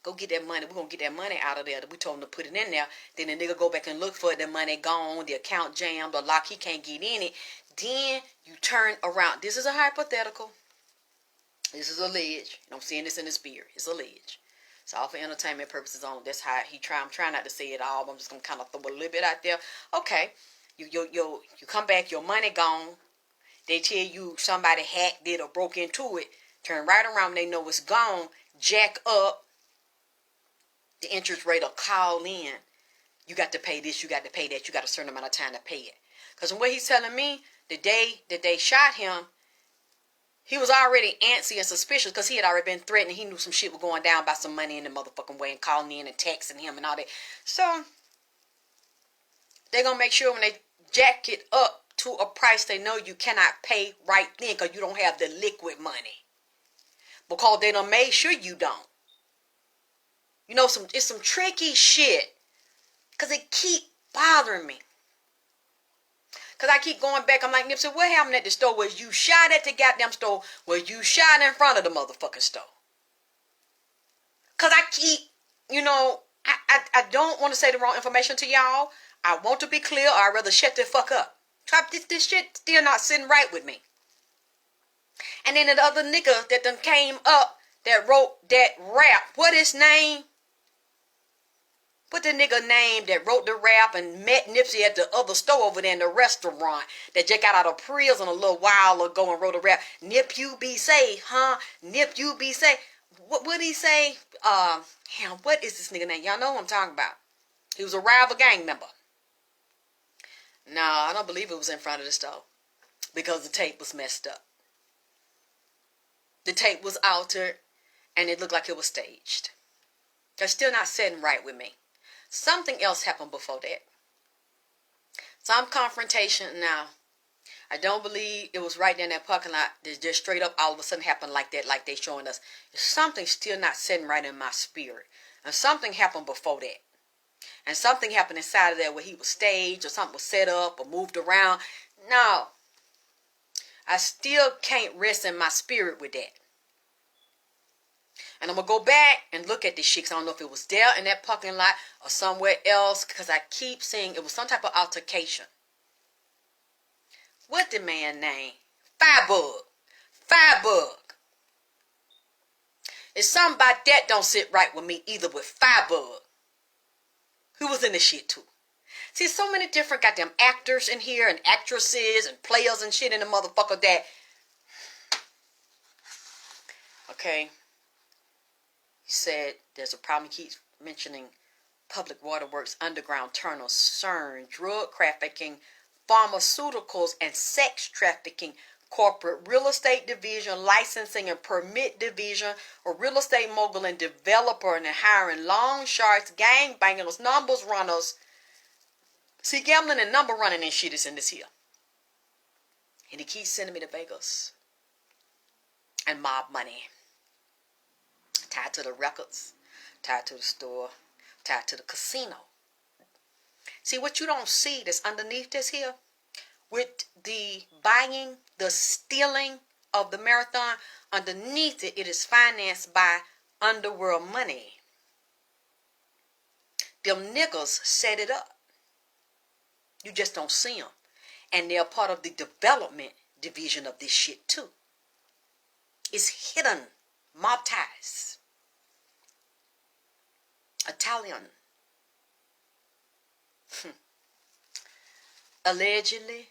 go get that money. We're going to get that money out of there. We told him to put it in there. Then the nigga go back and look for it. The money gone. The account jammed. The lock. He can't get in it. Then you turn around. This is a hypothetical. This is alleged. I'm seeing this in the spirit. It's alleged. It's all for entertainment purposes only. That's how I'm trying not to say it all. But I'm just going to kind of throw a little bit out there. Okay. You come back. Your money gone. They tell you somebody hacked it or broke into it. Turn right around. They know it's gone. Jack up. The interest rate will call in. You got to pay this, you got to pay that, you got a certain amount of time to pay it. Because from what he's telling me, the day that they shot him, he was already antsy and suspicious because he had already been threatened. He knew some shit was going down by some money in the motherfucking way and calling in and texting him and all that. So, they're going to make sure when they jack it up to a price they know you cannot pay right then because you don't have the liquid money. Because they done made sure you don't. You know, it's some tricky shit. Because it keep bothering me. Because I keep going back. I'm like, Nipsey, what happened at the store? Was you shot at the goddamn store? Was you shot in front of the motherfucking store? Because I keep, you know, I don't want to say the wrong information to y'all. I want to be clear, or I'd rather shut the fuck up. This shit still not sitting right with me. And then the other nigga that done came up that wrote that rap. What his name? What the nigga name that wrote the rap and met Nipsey at the other store over there in the restaurant that just got out of prison a little while ago and wrote a rap. Nip you be safe, huh? Nip you be safe. What would he say? What is this nigga name? Y'all know what I'm talking about. He was a rival gang member. No, I don't believe it was in front of the store because the tape was messed up. The tape was altered and it looked like it was staged. They're still not sitting right with me. Something else happened before that. Some confrontation now. I don't believe it was right there in that parking lot that just straight up all of a sudden happened like that, like they showing us. Something still not sitting right in my spirit. And something happened before that. And something happened inside of there where he was staged or something was set up or moved around. No. I still can't rest in my spirit with that. And I'm going to go back and look at this shit because I don't know if it was there in that parking lot or somewhere else because I keep seeing it was some type of altercation. What the man name? Firebug. It's something about that don't sit right with me either with Firebug. who was in this shit too. See, so many different goddamn actors in here and actresses and players and shit in the motherfucker that. Okay. He said there's a problem. He keeps mentioning public waterworks, underground tunnels, CERN, drug trafficking, pharmaceuticals, and sex trafficking, corporate real estate division, licensing and permit division, or real estate mogul and developer, and hiring long sharks, gangbangers, numbers runners. See, gambling and number running and shit is in this here. And he keeps sending me to Vegas. And mob money. Tied to the records. Tied to the store. Tied to the casino. See, what you don't see that's underneath this here, with the buying, the stealing of the marathon, underneath it, it is financed by underworld money. Them niggas set it up. You just don't see them. And they're part of the development division of this shit too. It's hidden mob ties. Italian. Allegedly.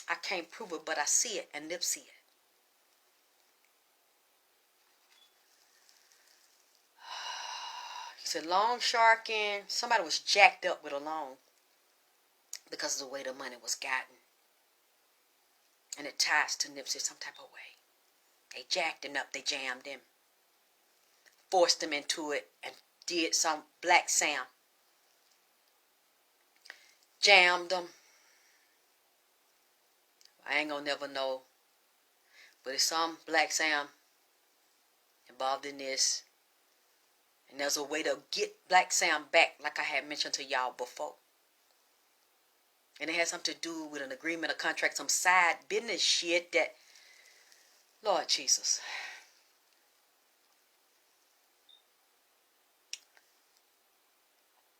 I can't prove it, but I see it and Nip see it. He said long sharking. Somebody was jacked up with a loan because of the way the money was gotten. And it ties to Nipsey some type of way. They jacked him up. They jammed him. Forced him into it and did some Black Sam. Jammed him. I ain't gonna never know. But it's some Black Sam involved in this. And there's a way to get Black Sam back, like I had mentioned to y'all before. And it has something to do with an agreement, a contract, some side business shit that, Lord Jesus.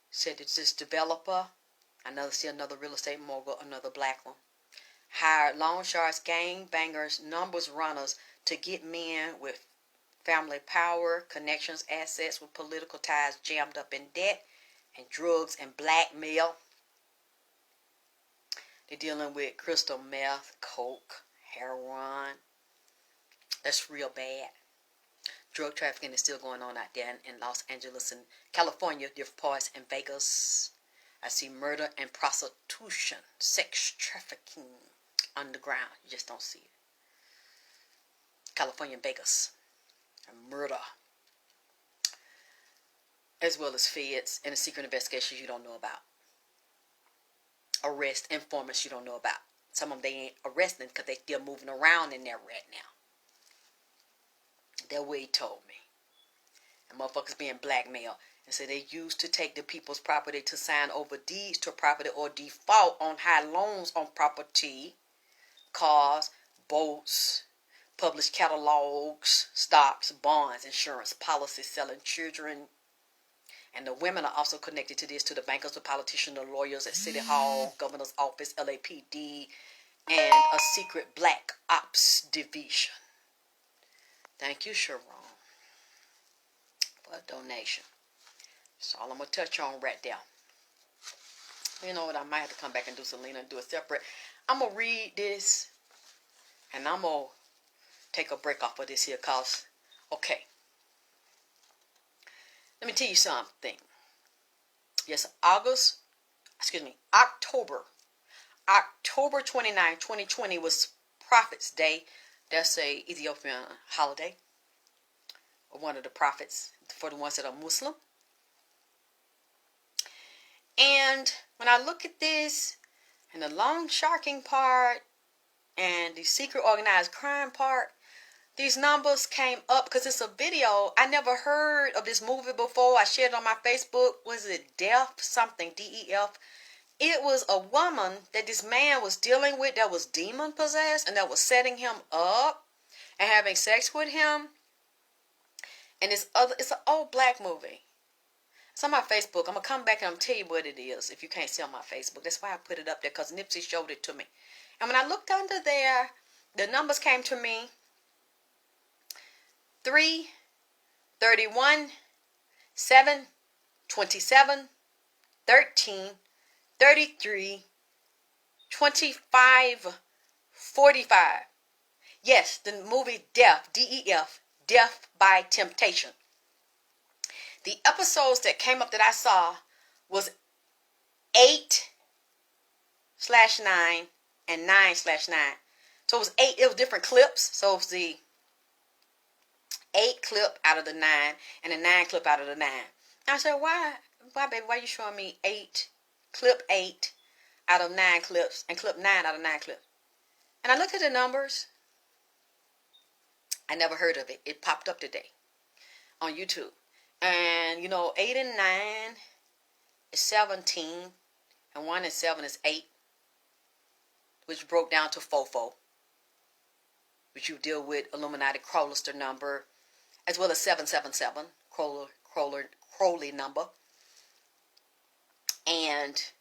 Said it's this developer, another real estate mogul, another black one. Hired loan sharks, gang bangers, numbers runners to get men with family power, connections, assets with political ties jammed up in debt and drugs and blackmail. They're dealing with crystal meth, coke, heroin. That's real bad. Drug trafficking is still going on out there in Los Angeles and California, different parts, and Vegas. I see murder and prostitution, sex trafficking underground. You just don't see it. California and Vegas. And murder. As well as feds and the secret investigations you don't know about. Arrest informants you don't know about. Some of them they ain't arresting because they still moving around in there right now. That's what he told me. And motherfuckers being blackmailed. And so they used to take the people's property to sign over deeds to property or default on high loans on property, cars, boats, published catalogs, stocks, bonds, insurance, policies, selling children. And the women are also connected to this, to the bankers, the politicians, the lawyers at City Hall, Governor's Office, LAPD, and a secret black ops division. Thank you, Sharon, for a donation. That's all I'm going to touch on right there. You know what? I might have to come back and do Selena and do it separate. I'm going to read this, and I'm going to take a break off of this here because, okay. Let me tell you something. Yes, October 29, 2020 was Prophet's Day. That's a Ethiopian holiday. Or one of the prophets for the ones that are Muslim. And when I look at this, and the loan sharking part, and the secret organized crime part, these numbers came up because it's a video. I never heard of this movie before. I shared it on my Facebook. Was it Deaf? Something. DEF. It was a woman that this man was dealing with that was demon possessed and that was setting him up and having sex with him. And it's an old black movie. It's on my Facebook. I'm going to come back and I'm going to tell you what it is if you can't see on my Facebook. That's why I put it up there because Nipsey showed it to me. And when I looked under there, the numbers came to me. 3, 31, 7, 27, 13, 33, 25, 45. Yes, the movie Death, D-E-F, Death by Temptation. The episodes that came up that I saw was 8/9 and 9/9. So it was 8, it was different clips. So it was the 8 clip out of the 9 and the 9 clip out of the 9. And I said, why baby, why you showing me clip 8 out of 9 clips and clip 9 out of 9 clips? And I looked at the numbers. I never heard of it. It popped up today on YouTube. And 8 and 9 is 17, and 1 and 7 is 8, which broke down to 4/4, which you deal with Illuminati Crowley number, as well as 777, Crowley number, and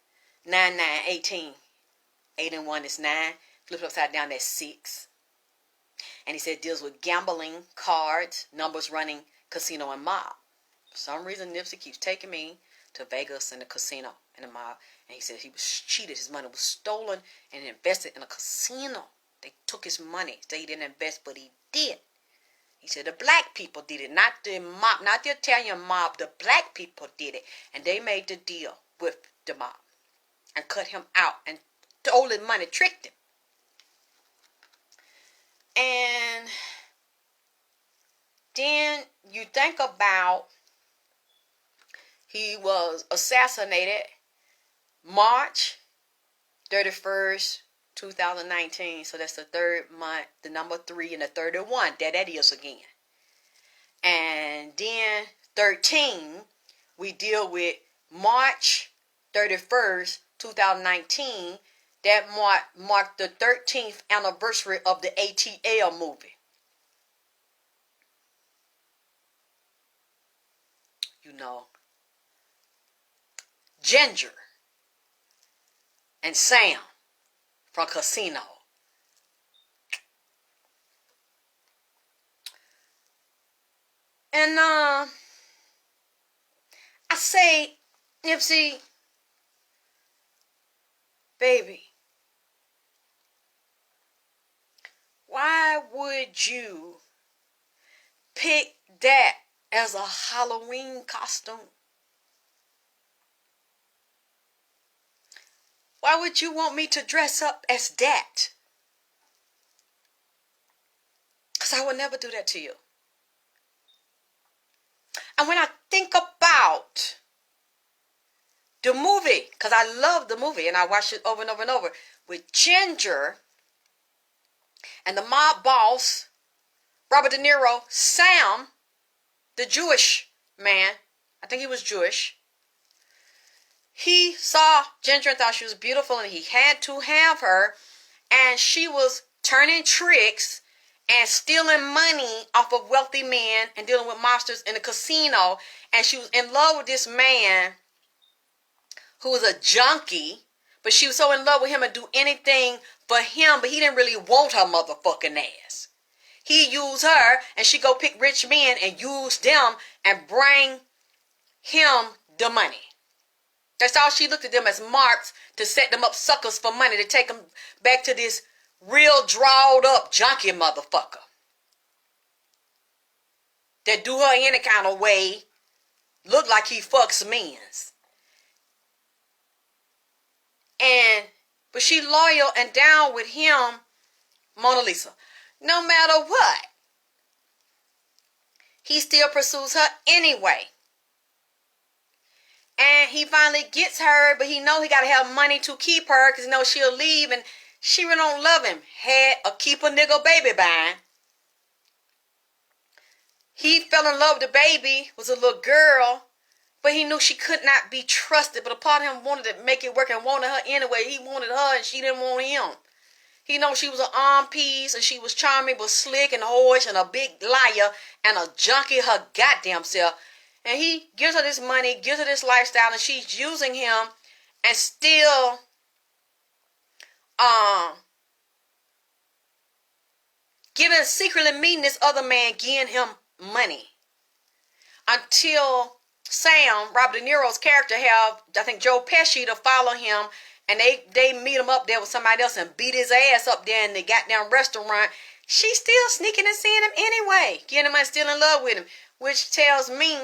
9, 9, 18. 8 and 1 is 9. Flip it upside down, that's 6. And he said it deals with gambling, cards, numbers running, casino, and mob. For some reason, Nipsey keeps taking me to Vegas and the casino and the mob. And he said he was cheated. His money was stolen and invested in a casino. They took his money. So he didn't invest, but he did. He said the black people did it, not the mob, not the Italian mob. The black people did it. And they made the deal with the mob and cut him out and stole his money, tricked him. And then you think about he was assassinated March 31st, 2019. So that's the 3rd month, the number 3 and the 31. That is again. And then 13, we deal with March 31st, 2019. That marked the 13th anniversary of the ATL movie. Ginger and Sam from Casino. And I say, Nipsey, baby, why would you pick that as a Halloween costume? Why would you want me to dress up as that? Because I would never do that to you. And when I think about the movie, because I love the movie and I watched it over and over and over, with Ginger and the mob boss, Robert De Niro, Sam, the Jewish man, I think he was Jewish. He saw Ginger and thought she was beautiful and he had to have her. And she was turning tricks and stealing money off of wealthy men and dealing with mobsters in a casino. And she was in love with this man who was a junkie. But she was so in love with him and do anything for him. But he didn't really want her motherfucking ass. He used her and she go pick rich men and use them and bring him the money. That's all. She looked at them as marks to set them up suckers for money, to take them back to this real drawed up junkie motherfucker that do her any kind of way, look like he fucks men's. But she loyal and down with him, Mona Lisa. No matter what, he still pursues her anyway. And he finally gets her, but he know he got to have money to keep her because he knows she'll leave and she really don't love him. Had a keep a nigga baby buying. He fell in love with the baby, was a little girl, but he knew she could not be trusted. But a part of him wanted to make it work and wanted her anyway. He wanted her and she didn't want him. He know she was an arm piece and she was charming but slick and whorish and a big liar and a junkie her goddamn self. And he gives her this money, gives her this lifestyle, and she's using him and still secretly meeting this other man, giving him money. Until Sam, Robert De Niro's character, have, I think, Joe Pesci to follow him, and they meet him up there with somebody else and beat his ass up there in the goddamn restaurant. She's still sneaking and seeing him anyway, getting him and still in love with him, which tells me,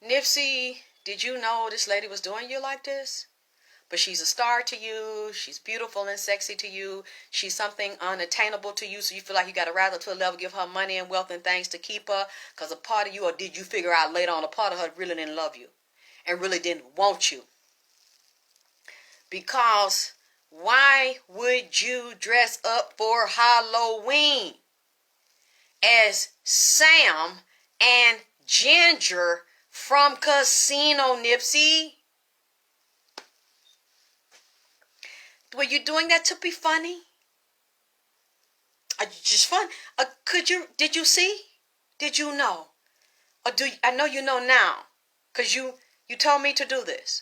Nipsey, did you know this lady was doing you like this? But she's a star to you. She's beautiful and sexy to you. She's something unattainable to you. So you feel like you got to rise up to a level, give her money and wealth and things to keep her. Because a part of you, or did you figure out later on, a part of her really didn't love you and really didn't want you? Because why would you dress up for Halloween as Sam and Ginger from Casino, Nipsey? Were you doing that to be funny? Just fun? Did you see? Did you know? Or I know you know now, because you told me to do this.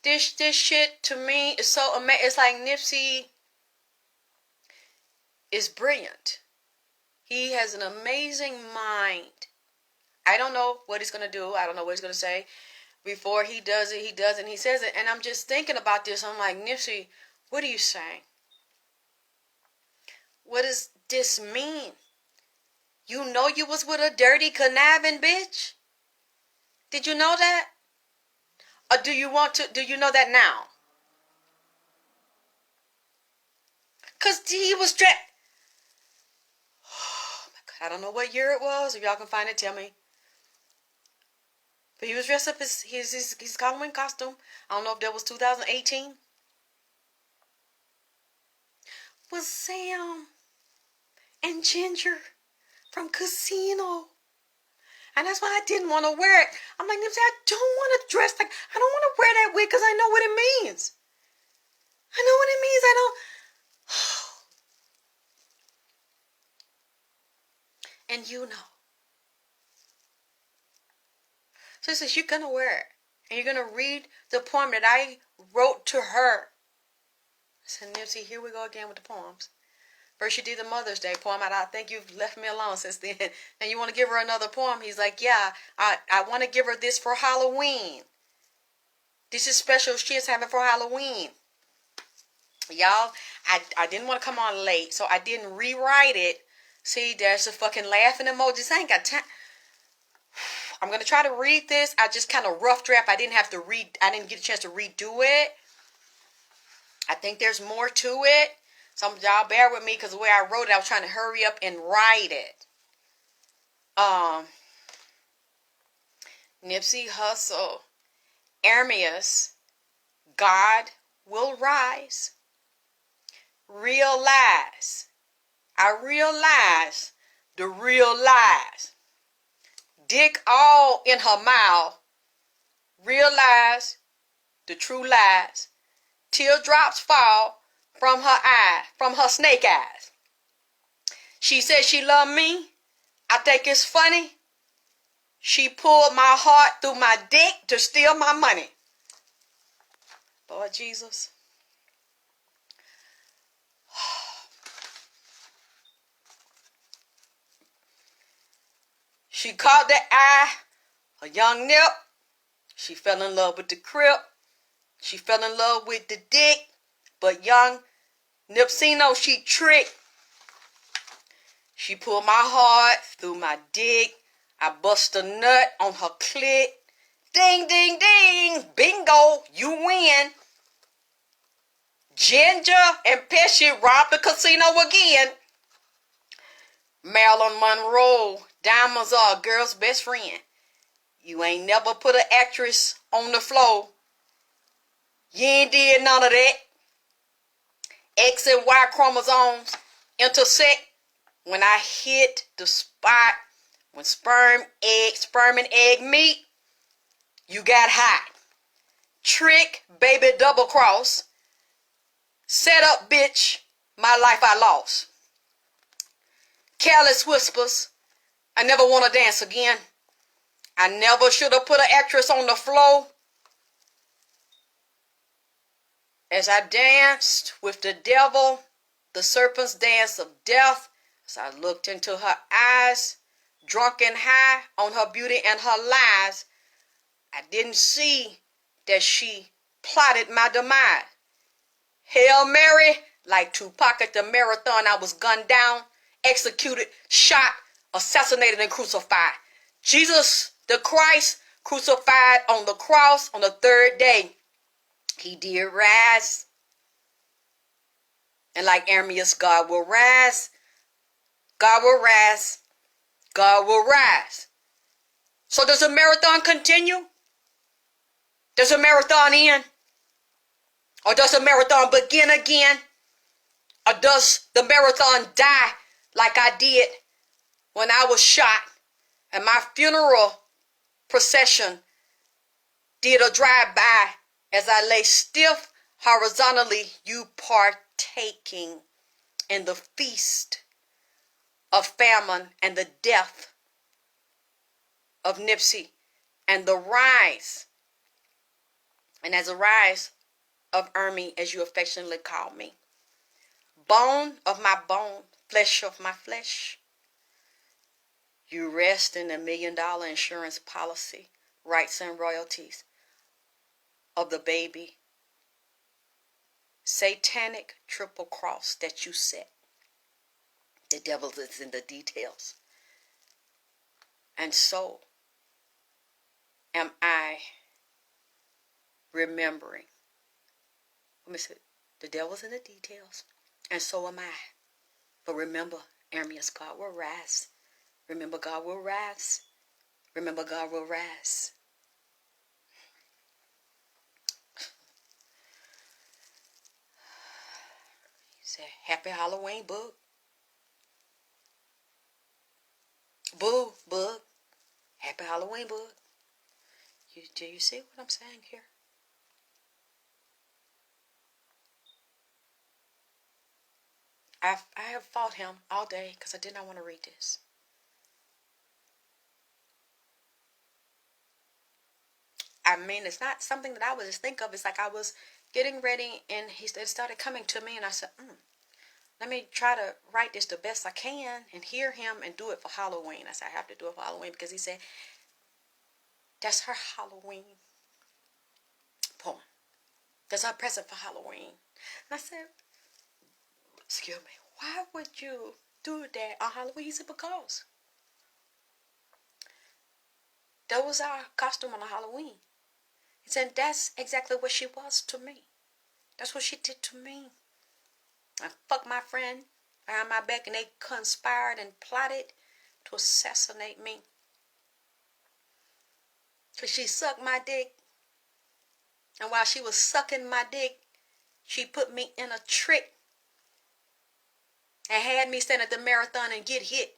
This shit to me is so amazing. It's like Nipsey is brilliant. He has an amazing mind. I don't know what he's going to do. I don't know what he's going to say. Before he does it, and he says it. And I'm just thinking about this. I'm like, Nipsey, what are you saying? What does this mean? You know you was with a dirty, conniving bitch? Did you know that? Or do you know that now? Because he was dressed. Oh my God, I don't know what year it was. If y'all can find it, tell me. But he was dressed up his Halloween costume. I don't know if that was 2018. Was Sam and Ginger from Casino. And that's why I didn't want to wear it. I'm like, Nipsey, I don't want to dress like, I don't want to wear that wig because I know what it means. I know what it means. I don't. And you know. So he says, you're going to wear it. And you're going to read the poem that I wrote to her. I said, Nipsey, here we go again with the poems. First you did the Mother's Day poem, and I think you've left me alone since then. And you want to give her another poem? He's like, yeah, I want to give her this for Halloween. This is special she's having for Halloween. Y'all, I didn't want to come on late, so I didn't rewrite it. See, there's the fucking laughing emojis. I ain't got time. I'm going to try to read this. I just kind of rough draft. I didn't get a chance to redo it. I think there's more to it. So y'all bear with me because the way I wrote it, I was trying to hurry up and write it. Nipsey Hussle, Ermias, God will rise. Realize. I realize the real lies. Dick all in her mouth. Realize the true lies. Teardrops fall from her eye, from her snake eyes. She said she loved me. I think it's funny. She pulled my heart through my dick to steal my money. Lord Jesus. She caught the eye, a young Nip. She fell in love with the crib. She fell in love with the dick. But young Nipsino, she tricked. She pulled my heart through my dick. I bust a nut on her clit. Ding, ding, ding. Bingo, you win. Ginger and Pesci robbed the casino again. Marilyn Monroe, diamonds are a girl's best friend. You ain't never put an actress on the floor. You ain't did none of that. X and Y chromosomes intersect. When I hit the spot, when sperm and egg meet, you got hot. Trick, baby, double cross. Set up, bitch, my life I lost. Careless whispers, I never want to dance again. I never should have put an actress on the floor. As I danced with the devil, the serpent's dance of death, as I looked into her eyes, drunk and high on her beauty and her lies, I didn't see that she plotted my demise. Hail Mary, like Tupac at the marathon, I was gunned down, executed, shot, assassinated, and crucified. Jesus the Christ, crucified on the cross on the third day. He did rise. And like Armias, God will rise. God will rise. God will rise. So does the marathon continue? Does the marathon end? Or does the marathon begin again? Or does the marathon die like I did when I was shot and my funeral procession did a drive-by as I lay stiff horizontally, you partaking in the feast of famine and the death of Nipsey and the rise, and as a rise of Ermi, as you affectionately call me. Bone of my bone, flesh of my flesh. You rest in $1 million insurance policy, rights and royalties of the baby. Satanic triple cross that you set. The devil is in the details. And so am I remembering. Let me say, the devil's in the details. And so am I. But remember, Armias, God will rise. Remember, God will rise. Remember, God will rise. He said, Happy Halloween, Boog. Boo, Boog. Happy Halloween, Boog. Do you see what I'm saying here? I have fought him all day because I did not want to read this. I mean, it's not something that I would just think of. It's like I was getting ready and it started coming to me and I said, let me try to write this the best I can and hear him and do it for Halloween. I said, I have to do it for Halloween because he said, that's her Halloween poem. That's her present for Halloween. And I said, excuse me, why would you do that on Halloween? He said, because that was our costume on Halloween. He said, that's exactly what she was to me. That's what she did to me. I fucked my friend behind my back and they conspired and plotted to assassinate me. Because she sucked my dick. And while she was sucking my dick, she put me in a trick and had me stand at the marathon and get hit.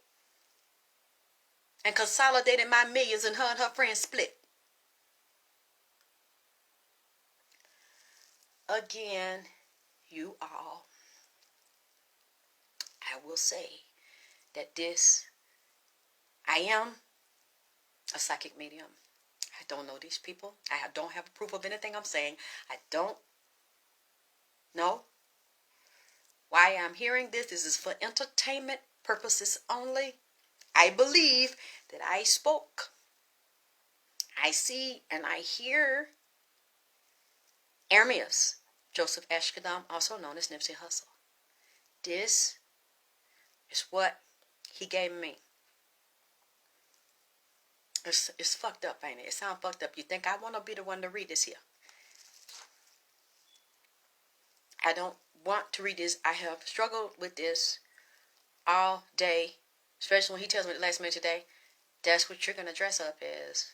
And consolidated my millions and her friends split. Again, you all, I will say that I am a psychic medium. I don't know these people. I don't have proof of anything I'm saying. I don't know why I'm hearing this. This is for entertainment purposes only. I believe that I spoke. I see and I hear Armias, Joseph Ashkadam, also known as Nipsey Hussle. This is what he gave me. It's fucked up, ain't it? It sounds fucked up. You think I want to be the one to read this here? I don't want to read this. I have struggled with this all day, especially when he tells me the last minute today, that's what you're going to dress up as.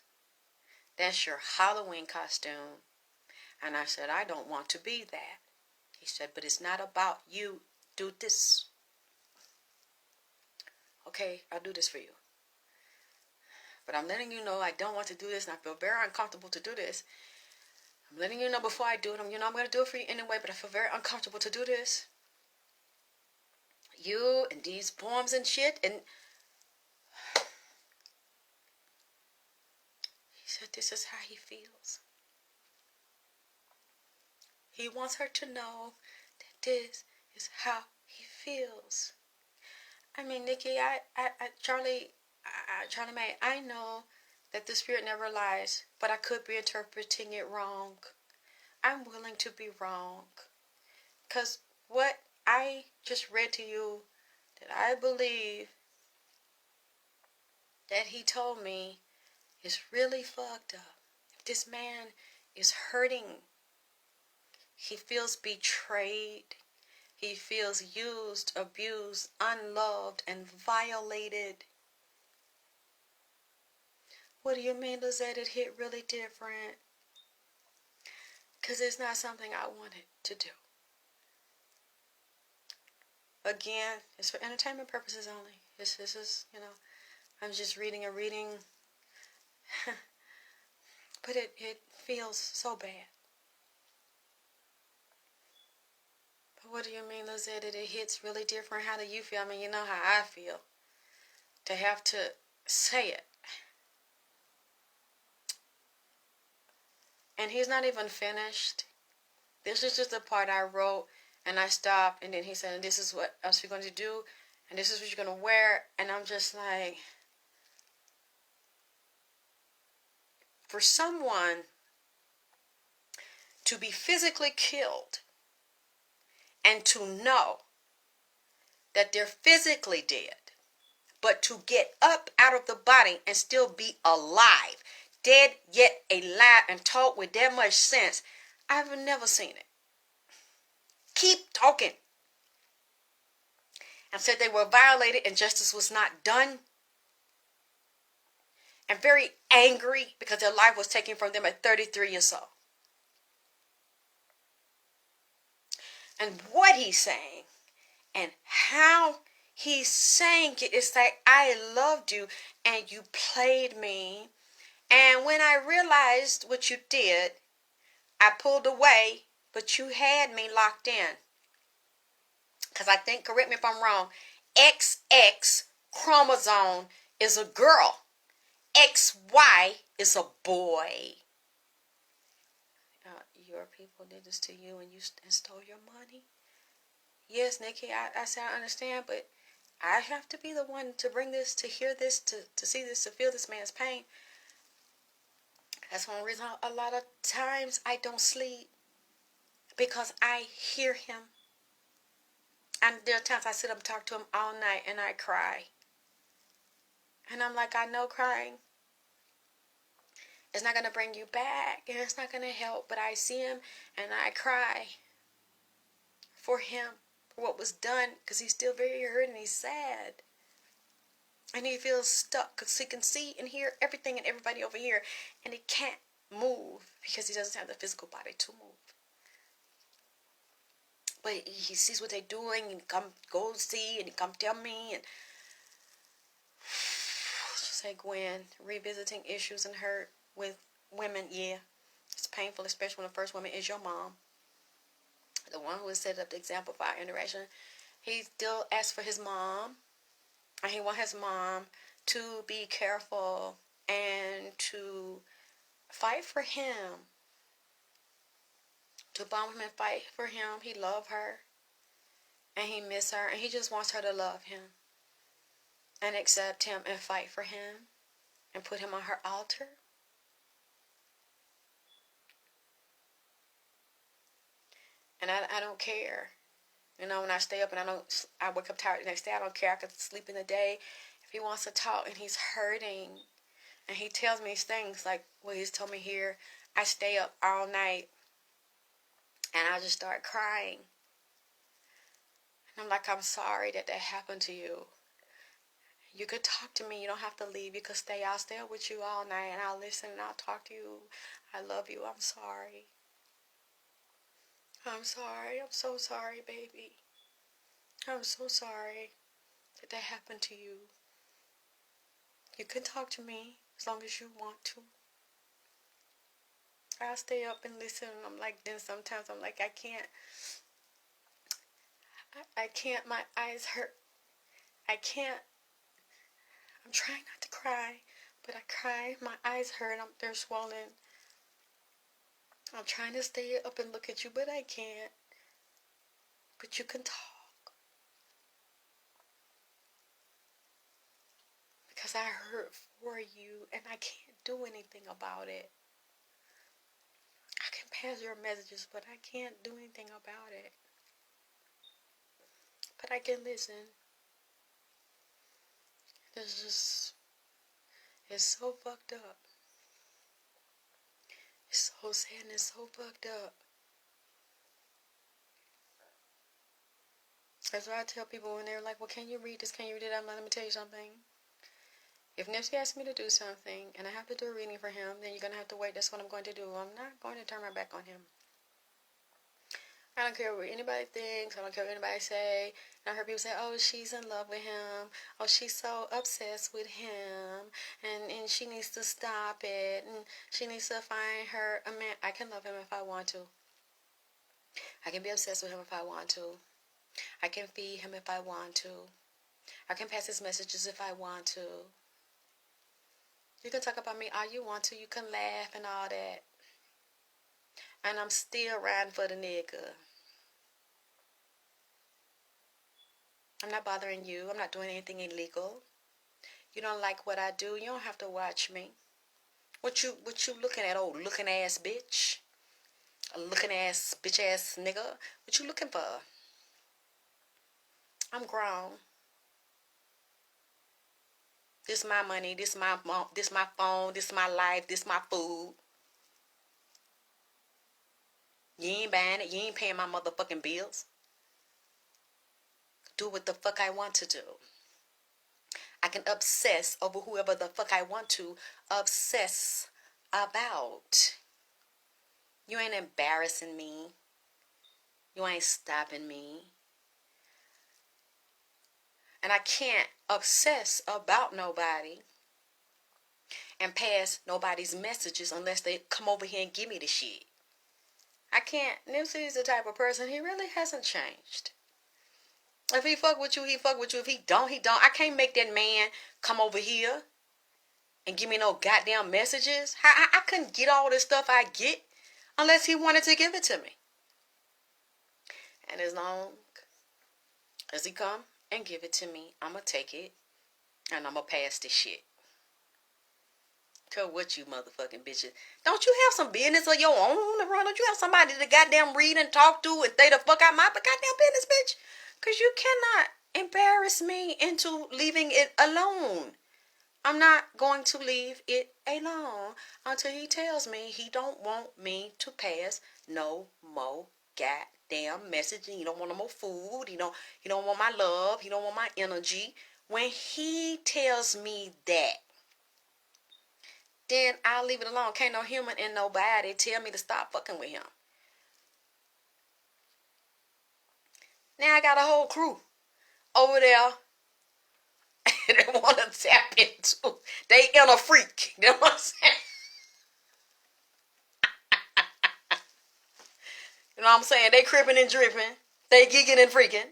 That's your Halloween costume. And I said, I don't want to be that. He said, but it's not about you. Do this. Okay, I'll do this for you. But I'm letting you know I don't want to do this and I feel very uncomfortable to do this. I'm letting you know before I do it. I'm going to do it for you anyway, but I feel very uncomfortable to do this. You and these poems and shit. And he said this is how he feels. He wants her to know that this is how he feels. I mean, Nikki, Charlie, Charlie May, I know that the Spirit never lies, but I could be interpreting it wrong. I'm willing to be wrong. Because what I just read to you, that I believe that he told me is really fucked up. If this man is hurting, he feels betrayed, he feels used, abused, unloved, and violated. What do you mean, Lizette? It hit really different. Because it's not something I wanted to do. Again, it's for entertainment purposes only. This is, I'm just reading a reading. But it feels so bad. But what do you mean, Lizette? It hits really different. How do you feel? I mean, you know how I feel. To have to say it. And he's not even finished. This is just the part I wrote, and I stopped, and then he said, this is what else you're going to do, and this is what you're going to wear. And I'm just like, for someone to be physically killed and to know that they're physically dead, but to get up out of the body and still be alive, dead yet alive, and talk with that much sense, I've never seen it. Keep talking. And said they were violated and justice was not done. And very angry because their life was taken from them at 33 years old. And what he's saying and how he's saying it is like, I loved you and you played me. And when I realized what you did, I pulled away, but you had me locked in. Because I think, correct me if I'm wrong, XX chromosome is a girl. XY is a boy. Your people did this to you and you stole your money? Yes, Nikki, I said I understand, but I have to be the one to bring this, to hear this, to see this, to feel this man's pain. That's one reason a lot of times I don't sleep. Because I hear him. And there are times I sit up and talk to him all night and I cry. And I'm like, I know crying it's not going to bring you back. And it's not going to help. But I see him and I cry for him, for what was done. Because he's still very hurt and he's sad. And he feels stuck because he can see and hear everything and everybody over here. And he can't move because he doesn't have the physical body to move. But he sees what they're doing and he come go see and he come tell me. And just like Gwen, revisiting issues and hurt with women, yeah. It's painful, especially when the first woman is your mom. The one who has set up the example for our interaction. He still asks for his mom. And he wants his mom to be careful and to fight for him. To bomb him and fight for him. He loves her. And he miss her. And he just wants her to love him. And accept him and fight for him. And put him on her altar. And I don't care. You know, when I stay up and I wake up tired the next day, I don't care. I could sleep in the day. If he wants to talk and he's hurting. And he tells me these things like what he's told me here. I stay up all night. And I just start crying. And I'm like, I'm sorry that happened to you. You could talk to me. You don't have to leave. You could stay. I'll stay up with you all night. And I'll listen and I'll talk to you. I love you. I'm sorry. I'm sorry. I'm so sorry, baby. I'm so sorry that happened to you. You can talk to me as long as you want to. I'll stay up and listen. And I'm like, then sometimes I'm like, I can't. I can't. My eyes hurt. I can't. I'm trying not to cry, but I cry. My eyes hurt. They're swollen. I'm trying to stay up and look at you, but I can't. But you can talk. Because because I hurt for you and I can't do anything about it. I can pass your messages, but I can't do anything about it. But I can listen. It's so fucked up. It's so sad and it's so fucked up. That's why I tell people when they're like, well, can you read this? Can you read it? I'm like, let me tell you something. If Nipsey asks me to do something and I have to do a reading for him, then you're going to have to wait. That's what I'm going to do. I'm not going to turn my back on him. I don't care what anybody thinks. I don't care what anybody say. And I heard people say, oh, she's in love with him. Oh, she's so obsessed with him. And she needs to stop it. And she needs to find her a man. I can love him if I want to. I can be obsessed with him if I want to. I can feed him if I want to. I can pass his messages if I want to. You can talk about me all you want to. You can laugh and all that. And I'm still riding for the nigga. I'm not bothering you. I'm not doing anything illegal. You don't like what I do. You don't have to watch me. What you looking at, old looking ass bitch? A looking ass bitch ass nigga? What you looking for? I'm grown. This my money. This my phone. This my life. This my food. You ain't buying it. You ain't paying my motherfucking bills. Do what the fuck I want to do. I can obsess over whoever the fuck I want to obsess about. You ain't embarrassing me. You ain't stopping me. And I can't obsess about nobody and pass nobody's messages unless they come over here and give me the shit. I can't. Nipsey's the type of person, he really hasn't changed. If he fuck with you, he fuck with you. If he don't, he don't. I can't make that man come over here and give me no goddamn messages. I couldn't get all this stuff I get unless he wanted to give it to me. And as long as he come and give it to me, I'm going to take it and I'm going to pass this shit. Cause what you motherfucking bitches. Don't you have some business of your own to run? Don't you have somebody to goddamn read and talk to and stay the fuck out my goddamn business, bitch? Cause you cannot embarrass me into leaving it alone. I'm not going to leave it alone until he tells me he don't want me to pass no more goddamn message. He don't want no more food. He don't want my love. He don't want my energy. When he tells me that, then I'll leave it alone. Can't no human and nobody tell me to stop fucking with him. Now I got a whole crew over there they want to tap into. They inner freak. You know what I'm saying? You know what I'm saying? They cripping and dripping. They gigging and freaking.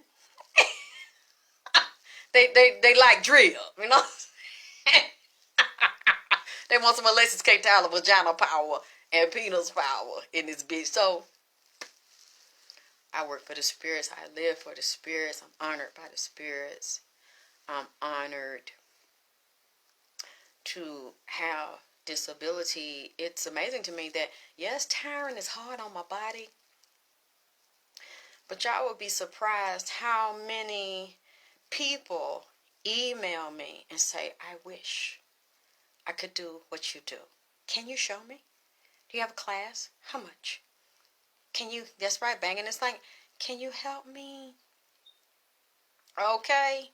they like drill. You know what I'm saying? They want some ALEXYSSKTYLOR vagina power and penis power in this bitch. So I work for the spirits. I live for the spirits. I'm honored by the spirits. I'm honored to have this ability. It's amazing to me that, yes, tiring is hard on my body. But y'all would be surprised how many people email me and say, I wish I could do what you do. Can you show me? Do you have a class? How much? Can you, that's right, banging this thing. Can you help me? Okay.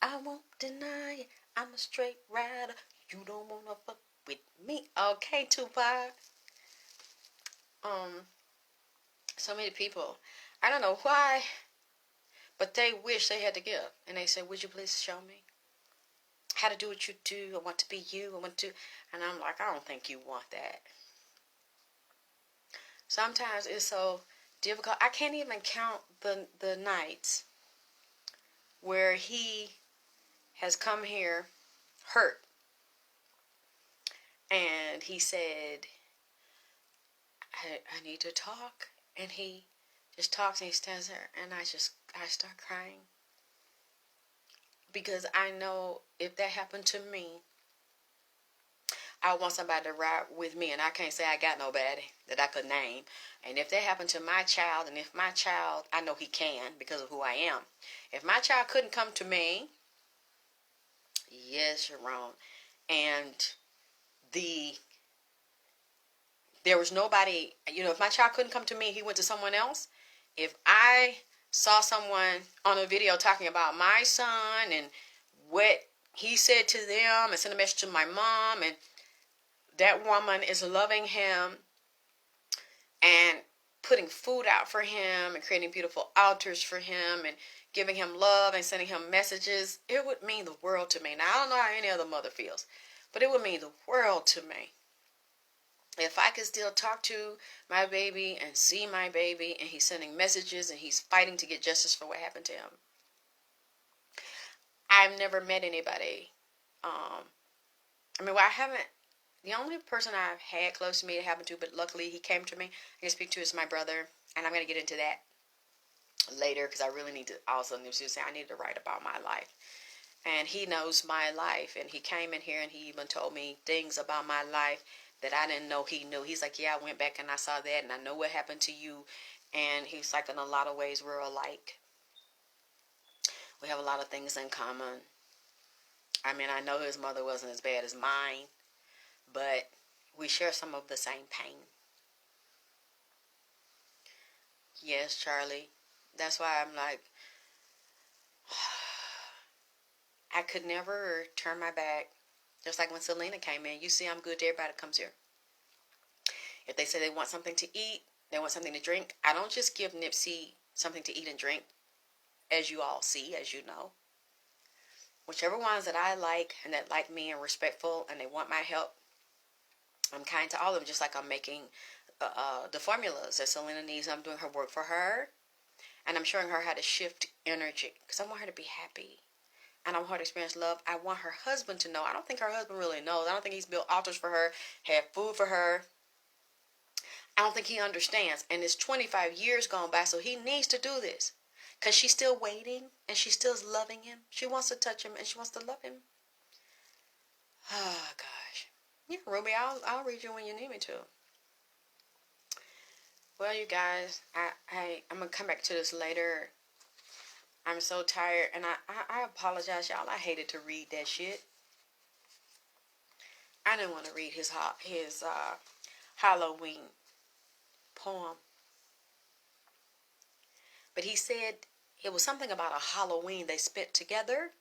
I won't deny it. I'm a straight rider. You don't want to fuck with me. Okay, Tupac. So many people, I don't know why, but they wish they had the gift. And they say, would you please show me how to do what you do? I want to be you. I want to. And I'm like, I don't think you want that. Sometimes it's so difficult. I can't even count the nights where he has come here hurt. And he said, I need to talk. And he just talks and he stands there. And I start crying. because I know if that happened to me, I want somebody to ride with me, and I can't say I got nobody that I could name. And if that happened to my child, and if my child, I know he can because of who I am. If my child couldn't come to me, yes, you're wrong. And there was nobody, if my child couldn't come to me, he went to someone else. If I saw someone on a video talking about my son and what he said to them and sent a message to my mom, and that woman is loving him and putting food out for him and creating beautiful altars for him and giving him love and sending him messages, it would mean the world to me. Now, I don't know how any other mother feels, but it would mean the world to me. If I could still talk to my baby and see my baby, and he's sending messages and he's fighting to get justice for what happened to him. I've never met anybody. The only person I've had close to me that happened to, but luckily he came to me, I can speak to, is my brother. And I'm going to get into that later because I really need to also, Nipsey was saying, I need to write about my life. And he knows my life. And he came in here and he even told me things about my life that I didn't know he knew. He's like, yeah, I went back and I saw that and I know what happened to you. And he's like, in a lot of ways, we're alike. We have a lot of things in common. I mean, I know his mother wasn't as bad as mine, but we share some of the same pain. Yes, Charlie. That's why I'm like, I could never turn my back. Just like when Selena came in, you see I'm good to everybody that comes here. If they say they want something to eat, they want something to drink, I don't just give Nipsey something to eat and drink, as you all see, as you know. Whichever ones that I like and that like me and respectful and they want my help, I'm kind to all of them, just like I'm making the formulas that Selena needs. I'm doing her work for her, and I'm showing her how to shift energy because I want her to be happy. And I want her to experience love. I want her husband to know. I don't think her husband really knows. I don't think he's built altars for her, had food for her. I don't think he understands. And it's 25 years gone by, so he needs to do this. Because she's still waiting, and she still is loving him. She wants to touch him, and she wants to love him. Oh, gosh. Yeah, Ruby, I'll read you when you need me to. Well, you guys, I'm going to come back to this later. I'm so tired, and I apologize, y'all. I hated to read that shit. I didn't want to read his Halloween poem. But he said it was something about a Halloween they spent together.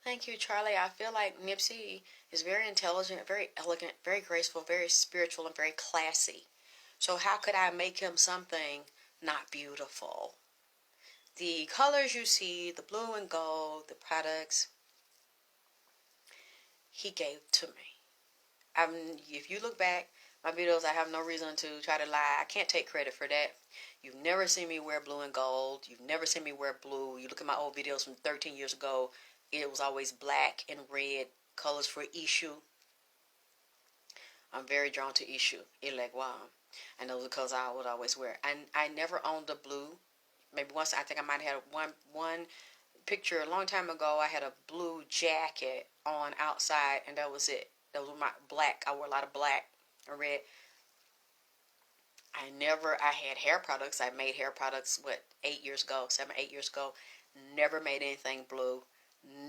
Thank you, Charlie. I feel like Nipsey is very intelligent, very elegant, very graceful, very spiritual, and very classy. So how could I make him something not beautiful? The colors you see, the blue and gold, the products, he gave to me. If you look back, my videos, I have no reason to try to lie. I can't take credit for that. You've never seen me wear blue and gold. You've never seen me wear blue. You look at my old videos from 13 years ago, it was always black and red, colors for issue. I'm very drawn to issue, Elegwa. And those are the colors I would always wear. I never owned a blue. Maybe once, I think I might have had one picture a long time ago. I had a blue jacket on outside, and that was it. That was my black. I wore a lot of black and red. I had hair products. I made hair products, 8 years ago, 8 years ago. Never made anything blue.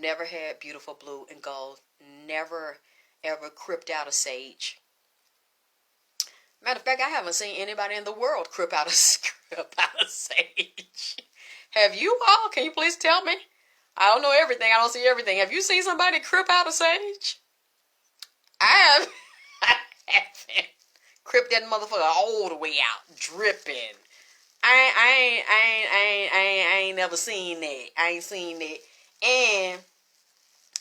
Never had beautiful blue and gold. Never, ever cripped out a sage. Matter of fact, I haven't seen anybody in the world crip out a sage. Have you all? Can you please tell me? I don't know everything. I don't see everything. Have you seen somebody crip out a sage? I have. I haven't. Crip that motherfucker all the way out, dripping. I ain't never seen that. I ain't seen that. And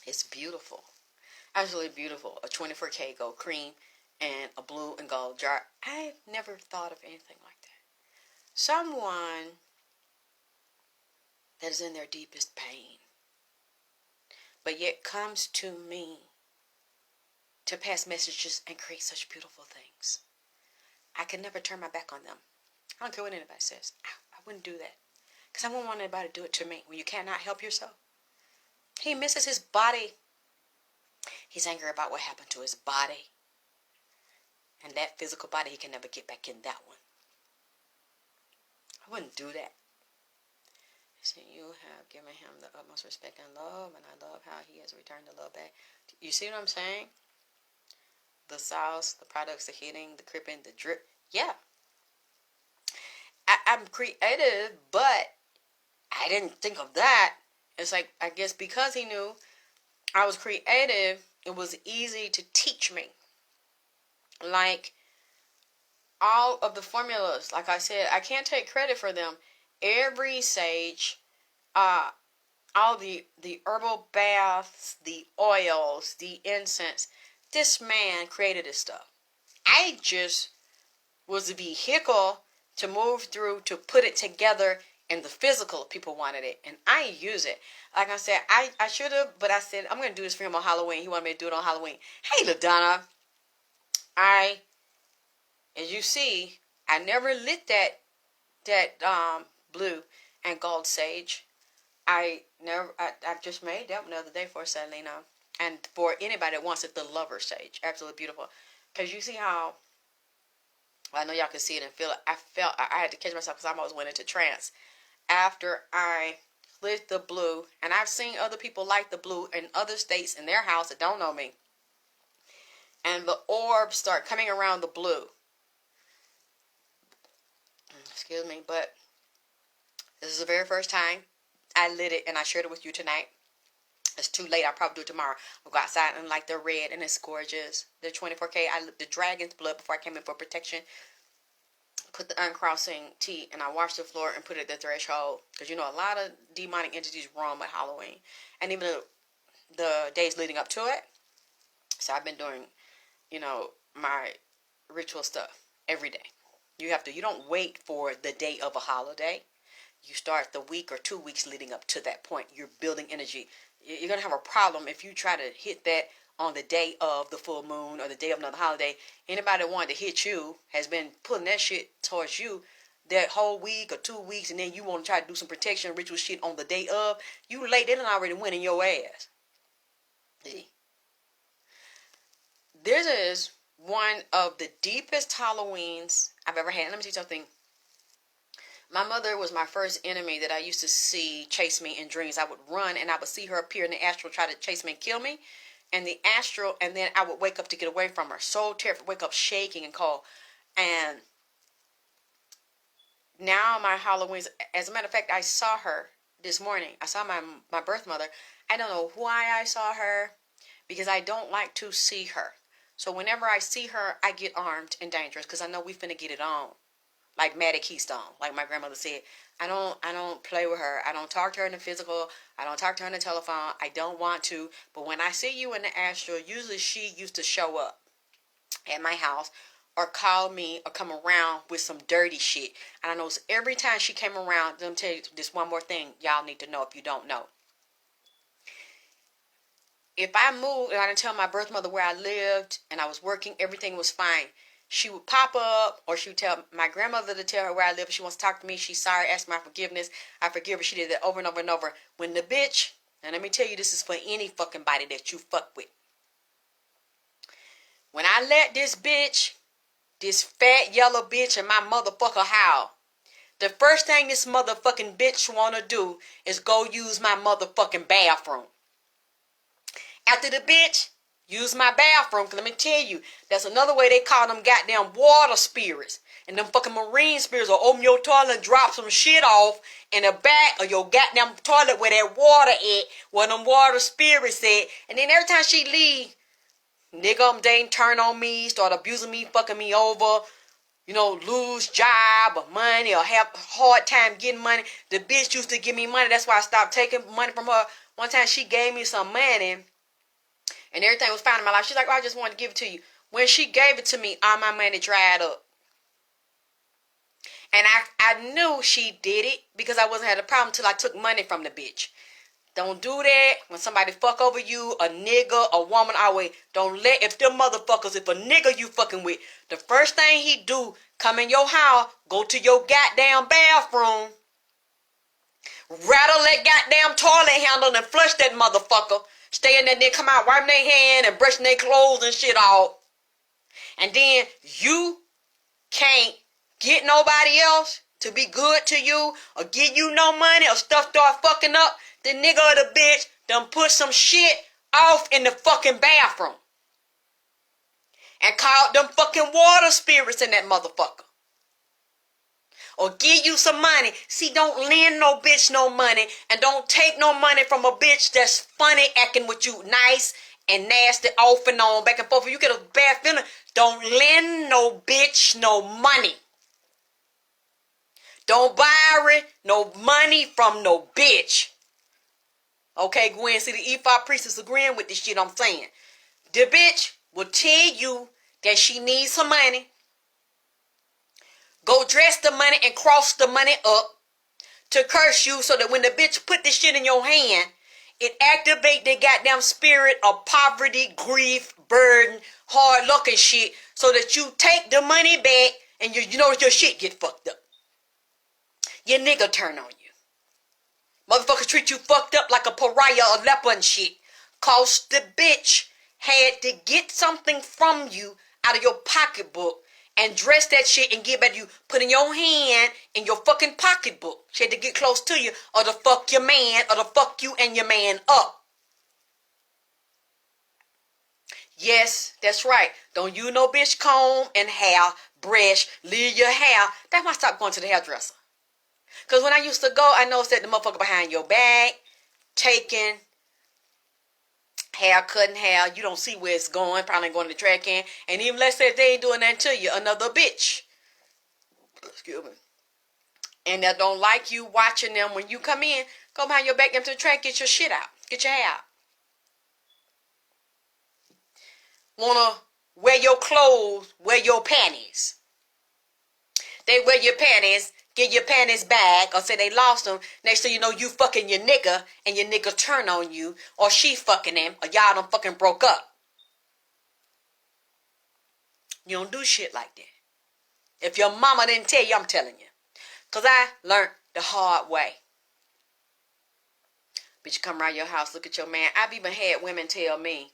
it's beautiful. Absolutely beautiful. A 24K gold cream and a blue and gold jar. I've never thought of anything like that. Someone that is in their deepest pain, but yet comes to me to pass messages and create such beautiful things. I can never turn my back on them. I don't care what anybody says. I wouldn't do that. Because I won't want anybody to do it to me when you cannot help yourself. He misses his body. He's angry about what happened to his body. And that physical body, he can never get back in that one. I wouldn't do that. So you have given him the utmost respect and love, and I love how he has returned the love back. You see what I'm saying? The sauce, the products, the hitting, the cripping, the drip. Yeah. I'm creative, but I didn't think of that. It's like, I guess because he knew I was creative, it was easy to teach me. Like, all of the formulas, like I said, I can't take credit for them. Every sage, all the herbal baths, the oils, the incense, this man created this stuff. I just was a vehicle to move through, to put it together in the physical if people wanted it. And I use it. Like I said, I should have, but I said, I'm going to do this for him on Halloween. He wanted me to do it on Halloween. Hey, LaDonna, as you see, I never lit that blue and gold sage. I just made that one the other day for Selena. And for anybody that wants it, the lover sage. Absolutely beautiful. Because you see how, I know y'all can see it and feel it. I had to catch myself because I almost went into trance. After I lit the blue, and I've seen other people light the blue in other states in their house that don't know me. And the orbs start coming around the blue. Excuse me, but this is the very first time I lit it, and I shared it with you tonight. It's too late. I'll probably do it tomorrow. I'll go outside and light the red, and it's gorgeous. The 24K, I lit the dragon's blood before I came in for protection. Put the uncrossing tea, and I washed the floor and put it at the threshold. Because, you know, a lot of demonic entities roam at Halloween. And even the days leading up to it. So I've been doing, you know, my ritual stuff every day. You don't wait for the day of a holiday. You start the week or 2 weeks leading up to that point. You're building energy. You're going to have a problem if you try to hit that on the day of the full moon or the day of another holiday. Anybody that wanted to hit you has been pulling that shit towards you that whole week or 2 weeks, and then you want to try to do some protection ritual shit on the day of. You late. They done already winning your ass. See? This is one of the deepest Halloweens I've ever had. Let me tell you something. My mother was my first enemy that I used to see chase me in dreams. I would run and I would see her appear in the astral, try to chase me and kill me. And the astral, and then I would wake up to get away from her. So terrified, wake up shaking and cold. And now my Halloweens, as a matter of fact, I saw her this morning. I saw my birth mother. I don't know why I saw her, because I don't like to see her. So whenever I see her, I get armed and dangerous, because I know we finna get it on. Like Maddie Keystone, like my grandmother said. I don't play with her. I don't talk to her in the physical. I don't talk to her on the telephone. I don't want to. But when I see you in the astral, usually she used to show up at my house or call me or come around with some dirty shit. And I know every time she came around, let me tell you this one more thing y'all need to know if you don't know. If I moved and I didn't tell my birth mother where I lived and I was working, everything was fine. She would pop up, or she would tell my grandmother to tell her where I live. If she wants to talk to me, she's sorry, ask my forgiveness. I forgive her. She did that over and over and over. When the bitch, and let me tell you, this is for any fucking body that you fuck with. When I let this bitch, this fat yellow bitch and my motherfucker howl, the first thing this motherfucking bitch want to do is go use my motherfucking bathroom. After the bitch use my bathroom, because let me tell you, that's another way they call them goddamn water spirits. And them fucking marine spirits will open your toilet and drop some shit off in the back of your goddamn toilet where that water at, where them water spirits at. And then every time she leave, nigga, they turn on me, start abusing me, fucking me over, you know, lose job or money or have a hard time getting money. The bitch used to give me money. That's why I stopped taking money from her. One time she gave me some money. And everything was fine in my life. She's like, oh, I just wanted to give it to you. When she gave it to me, all my money dried up. And I knew she did it because I wasn't had a problem until I took money from the bitch. Don't do that. When somebody fuck over you, a nigga, a woman, always, don't let, if them motherfuckers, if a nigga you fucking with, the first thing he do, come in your house, go to your goddamn bathroom, rattle that goddamn toilet handle and flush that motherfucker. Stay in there, then come out, wiping their hand and brushing their clothes and shit off. And then you can't get nobody else to be good to you or give you no money or stuff start fucking up. The nigga or the bitch done put some shit off in the fucking bathroom. And called them fucking water spirits in that motherfucker. Or give you some money. See, don't lend no bitch no money. And don't take no money from a bitch that's funny acting with you nice and nasty off and on back and forth. If you get a bad feeling, don't lend no bitch no money. Don't borrow no money from no bitch. Okay, Gwen, see the E5 priestess agreeing with this shit I'm saying. The bitch will tell you that she needs some money. Go dress the money and cross the money up to curse you so that when the bitch put this shit in your hand, it activate the goddamn spirit of poverty, grief, burden, hard luck and shit so that you take the money back and you know your shit get fucked up. Your nigga turn on you. Motherfuckers treat you fucked up like a pariah or leper and shit. Cause the bitch had to get something from you out of your pocketbook and dress that shit and give it to you. Put in your hand in your fucking pocketbook. She had to get close to you or to fuck your man or to fuck you and your man up. Yes, that's right. Don't you no bitch comb and hair, brush, leave your hair. That's why I stopped going to the hairdresser. Because when I used to go, I noticed that the motherfucker behind your back, taking hair, cutting hair, you don't see where it's going, probably going to the track can. And even let's say if they ain't doing that to you, another bitch. Excuse me. And that don't like you watching them when you come in, go behind your back, get to the track, get your shit out. Get your hair out. Wanna wear your clothes, wear your panties. They wear your panties, get your panties back, or say they lost them. Next thing you know, you fucking your nigga, and your nigga turn on you, or she fucking him, or y'all done fucking broke up. You don't do shit like that. If your mama didn't tell you, I'm telling you. Because I learned the hard way. Bitch, you come around your house, look at your man. I've even had women tell me,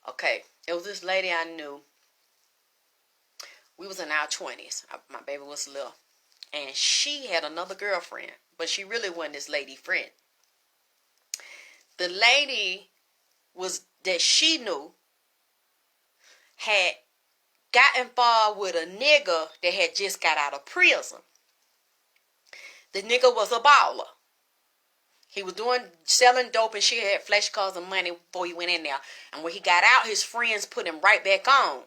okay, it was this lady I knew. We was in our 20s. My baby was little. And she had another girlfriend. But she really wasn't this lady friend. The lady that she knew had got involved with a nigga that had just got out of prison. The nigga was a baller. He was selling dope and she had flash cards and money before he went in there. And when he got out, his friends put him right back on.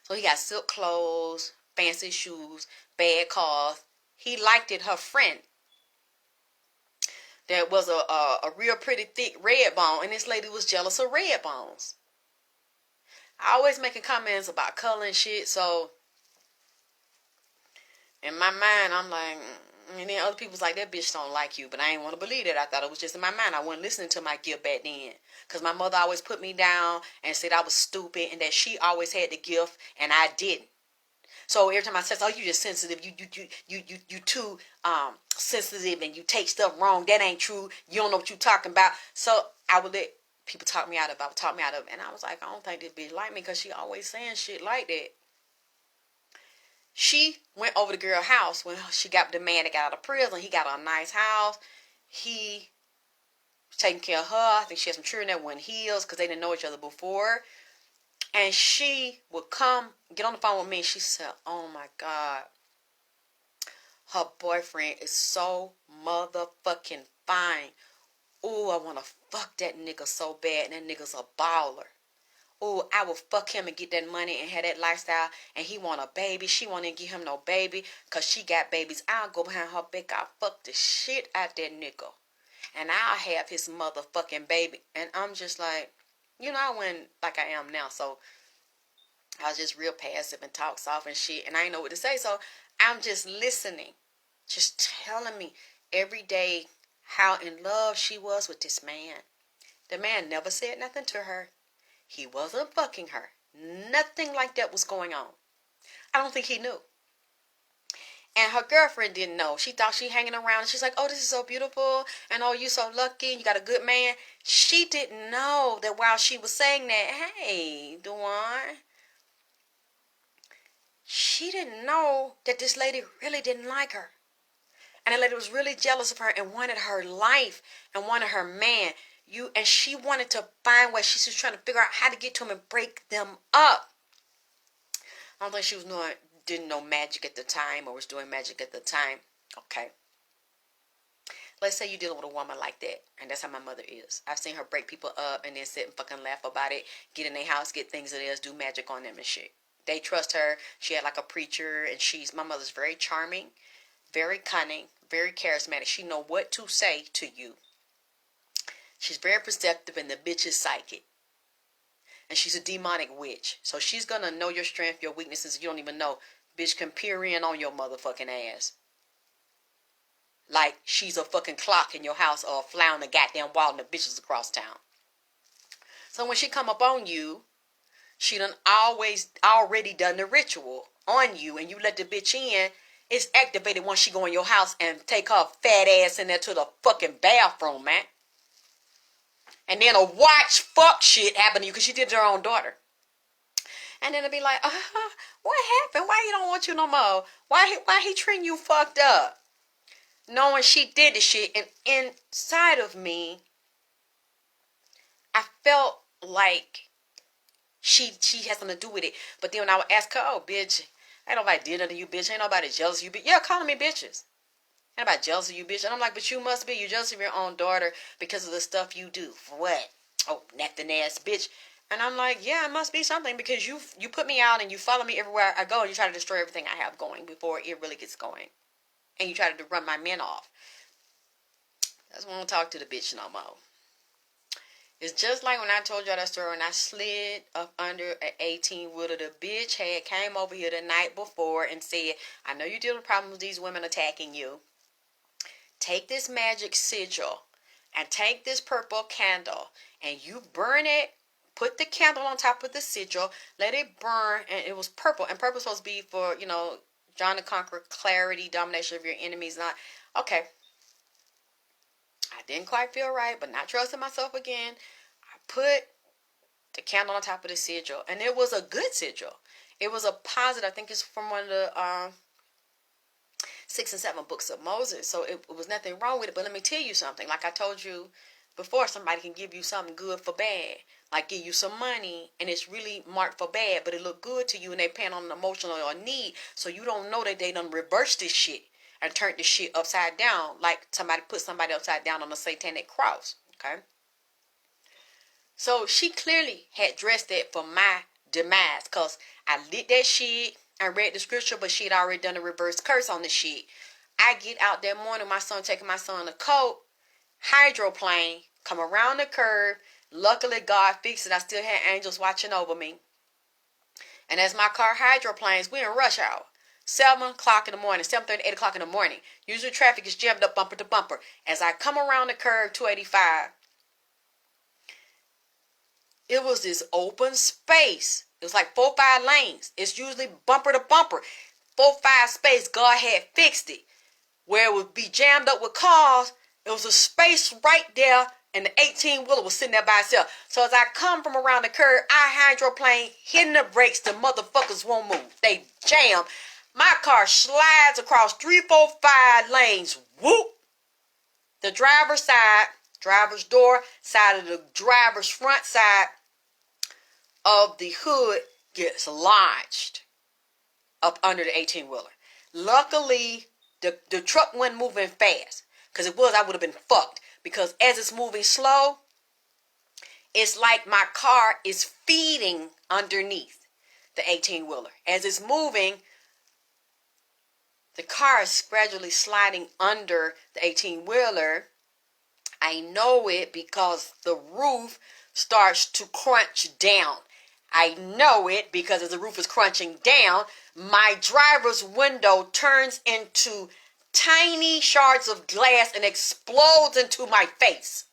So he got silk clothes, fancy shoes, bad cars. He liked it, her friend. There was a real pretty thick red bone. And this lady was jealous of red bones. I always making comments about color and shit. So in my mind, I'm like, and then other people's like, that bitch don't like you. But I ain't want to believe it. I thought it was just in my mind. I wasn't listening to my gift back then. Because my mother always put me down and said I was stupid. And that she always had the gift and I didn't. So every time I said, oh, you just sensitive. You too sensitive and you take stuff wrong. That ain't true. You don't know what you talking about. So I would let people talk me out of it. And I was like, I don't think this bitch like me because she always saying shit like that. She went over to the girl's house when she got the man that got out of prison. He got a nice house. He was taking care of her. I think she had some children that went heels because they didn't know each other before. And she would come, get on the phone with me. And she said, oh my God. Her boyfriend is so motherfucking fine. Oh, I want to fuck that nigga so bad. And that nigga's a baller. Oh, I will fuck him and get that money and have that lifestyle. And he want a baby. She want to give him no baby because she got babies. I'll go behind her back. I'll fuck the shit out that nigga. And I'll have his motherfucking baby. And I'm just like, you know, I went like I am now. So I was just real passive and talk soft and shit. And I didn't know what to say. So I'm just listening. Just telling me every day how in love she was with this man. The man never said nothing to her. He wasn't fucking her. Nothing like that was going on. I don't think he knew. And her girlfriend didn't know. She thought she hanging around. And she's like, oh, this is so beautiful. And oh, you so lucky. You got a good man. She didn't know that while she was saying that, hey, Duane, she didn't know that this lady really didn't like her. And the lady was really jealous of her and wanted her life and wanted her man. And she wanted to find ways. She's just trying to figure out how to get to him and break them up. I don't think she was didn't know magic at the time or was doing magic at the time. Okay. Let's say you're dealing with a woman like that. And that's how my mother is. I've seen her break people up and then sit and fucking laugh about it. Get in their house, get things of theirs, do magic on them and shit. They trust her. She had like a preacher. And my mother's very charming, very cunning, very charismatic. She know what to say to you. She's very perceptive and the bitch is psychic. And she's a demonic witch. So she's going to know your strength, your weaknesses. You don't even know. Bitch can peer in on your motherfucking ass. Like she's a fucking clock in your house or a fly on the goddamn wall and the bitches across town. So when she come up on you, she done already done the ritual on you and you let the bitch in. It's activated once she go in your house and take her fat ass in there to the fucking bathroom, man. And then a watch fuck shit happen to you because she did it to her own daughter. And then it'll be like, what happened? Why he don't want you no more? Why he treating you fucked up? Knowing she did the shit. And inside of me, I felt like she has something to do with it. But then when I would ask her, oh, bitch, ain't nobody did nothing to you, bitch. Ain't nobody jealous of you, bitch. Yeah, calling me bitches. Ain't nobody jealous of you, bitch. And I'm like, but you must be. You're jealous of your own daughter because of the stuff you do. For what? Oh, nothing ass bitch. And I'm like, yeah, it must be something because you put me out and you follow me everywhere I go and you try to destroy everything I have going before it really gets going. And you try to run my men off. That's why I don't talk to the bitch no more. It's just like when I told y'all that story when I slid up under an 18-wheeler. The bitch had came over here the night before and said, I know you're dealing with problems with these women attacking you. Take this magic sigil and take this purple candle and you burn it. Put the candle on top of the sigil. Let it burn. And it was purple. And purple is supposed to be for, John the Conqueror, clarity, domination of your enemies. Not okay. I didn't quite feel right, but not trusting myself again. I put the candle on top of the sigil. And it was a good sigil. It was a positive. I think it's from one of the 6 and 7 books of Moses. So it was nothing wrong with it. But let me tell you something. Like I told you before, somebody can give you something good for bad. Like give you some money and it's really marked for bad, but it look good to you and they paying on an emotional or need. So you don't know that they done reversed this shit and turned this shit upside down. Like somebody put somebody upside down on a satanic cross. Okay. So she clearly had dressed that for my demise. Because I lit that shit. I read the scripture, but she had already done a reverse curse on the shit. I get out that morning, my son taking my son a coat, hydroplane, come around the curve. Luckily, God fixed it. I still had angels watching over me. And as my car hydroplanes, we're in rush hour. 7 o'clock in the morning, 7:30, 8 o'clock in the morning. Usually traffic is jammed up bumper to bumper. As I come around the curve, 285, it was this open space. It was like 4, 5 lanes. It's usually bumper to bumper. 4, 5 space. God had fixed it. Where it would be jammed up with cars, there was a space right there. And the 18-wheeler was sitting there by itself. So as I come from around the curve, I hydroplane, hitting the brakes, the motherfuckers won't move. They jam. My car slides across 3, 4, 5 lanes. Whoop. The driver's side, driver's door, side of the driver's front side of the hood gets lodged up under the 18-wheeler. Luckily, the truck wasn't moving fast. Because it was, I would have been fucked. Because as it's moving slow, it's like my car is feeding underneath the 18-wheeler. As it's moving, the car is gradually sliding under the 18-wheeler. I know it because the roof starts to crunch down. I know it because as the roof is crunching down, my driver's window turns into tiny shards of glass and explodes into my face.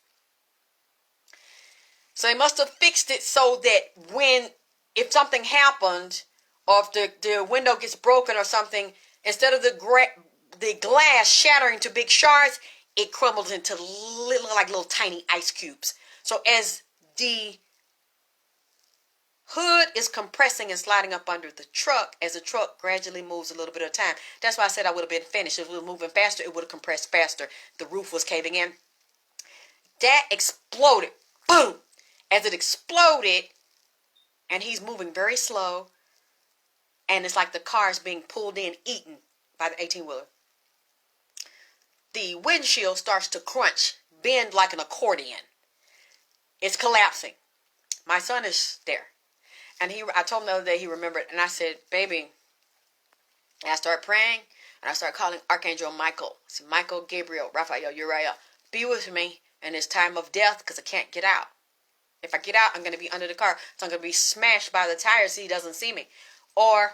So they must have fixed it so that if something happened or if the window gets broken or something, Instead of the glass shattering to big shards, it crumbles into little tiny ice cubes. So as the hood is compressing and sliding up under the truck, as the truck gradually moves a little bit at a time. That's why I said I would have been finished. If it was moving faster, it would have compressed faster. The roof was caving in. That exploded. Boom! As it exploded, and he's moving very slow, and it's like the car is being pulled in, eaten by the 18-wheeler. The windshield starts to crunch, bend like an accordion. It's collapsing. My son is there. And I told him the other day, he remembered, and I said, baby, and I started praying, and I started calling Archangel Michael. I said, Michael, Gabriel, Raphael, Uriel, be with me in this time of death, because I can't get out. If I get out, I'm going to be under the car, so I'm going to be smashed by the tires so he doesn't see me. Or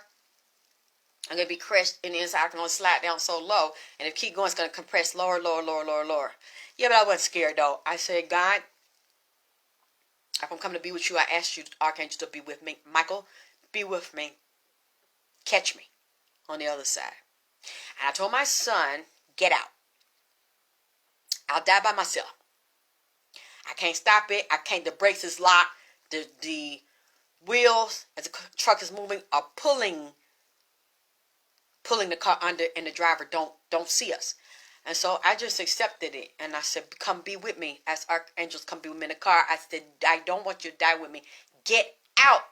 I'm going to be crushed in the inside. I can only slide down so low, and if I keep going, it's going to compress lower, lower, lower, lower, lower. Yeah, but I wasn't scared, though. I said, God, if I'm coming to be with you, I ask you, Archangel, to be with me. Michael, be with me. Catch me on the other side. And I told my son, get out. I'll die by myself. I can't stop it. I can't. The brakes is locked. The wheels, as the truck is moving, are pulling the car under, and the driver don't see us. And so I just accepted it. And I said, come be with me. As archangels, come be with me in the car. I said, I don't want you to die with me. Get out.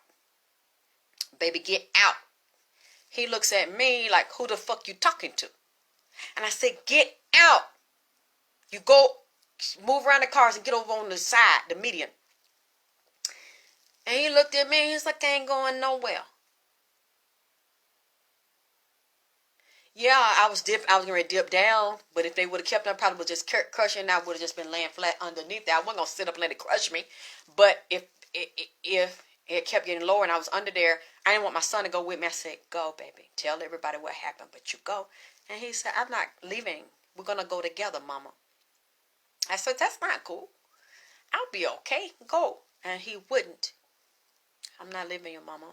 Baby, get out. He looks at me like, who the fuck you talking to? And I said, get out. You go, move around the cars and get over on the side, the median. And he looked at me. He's like, I ain't going nowhere. Yeah, I was going to dip down, but if they would have kept on, I probably would have just crushed, and I would have just been laying flat underneath there. I wasn't going to sit up and let it crush me. But if it kept getting lower and I was under there, I didn't want my son to go with me. I said, go, baby. Tell everybody what happened, but you go. And he said, I'm not leaving. We're going to go together, Mama. I said, that's not cool. I'll be okay. Go. And he wouldn't. I'm not leaving you, Mama.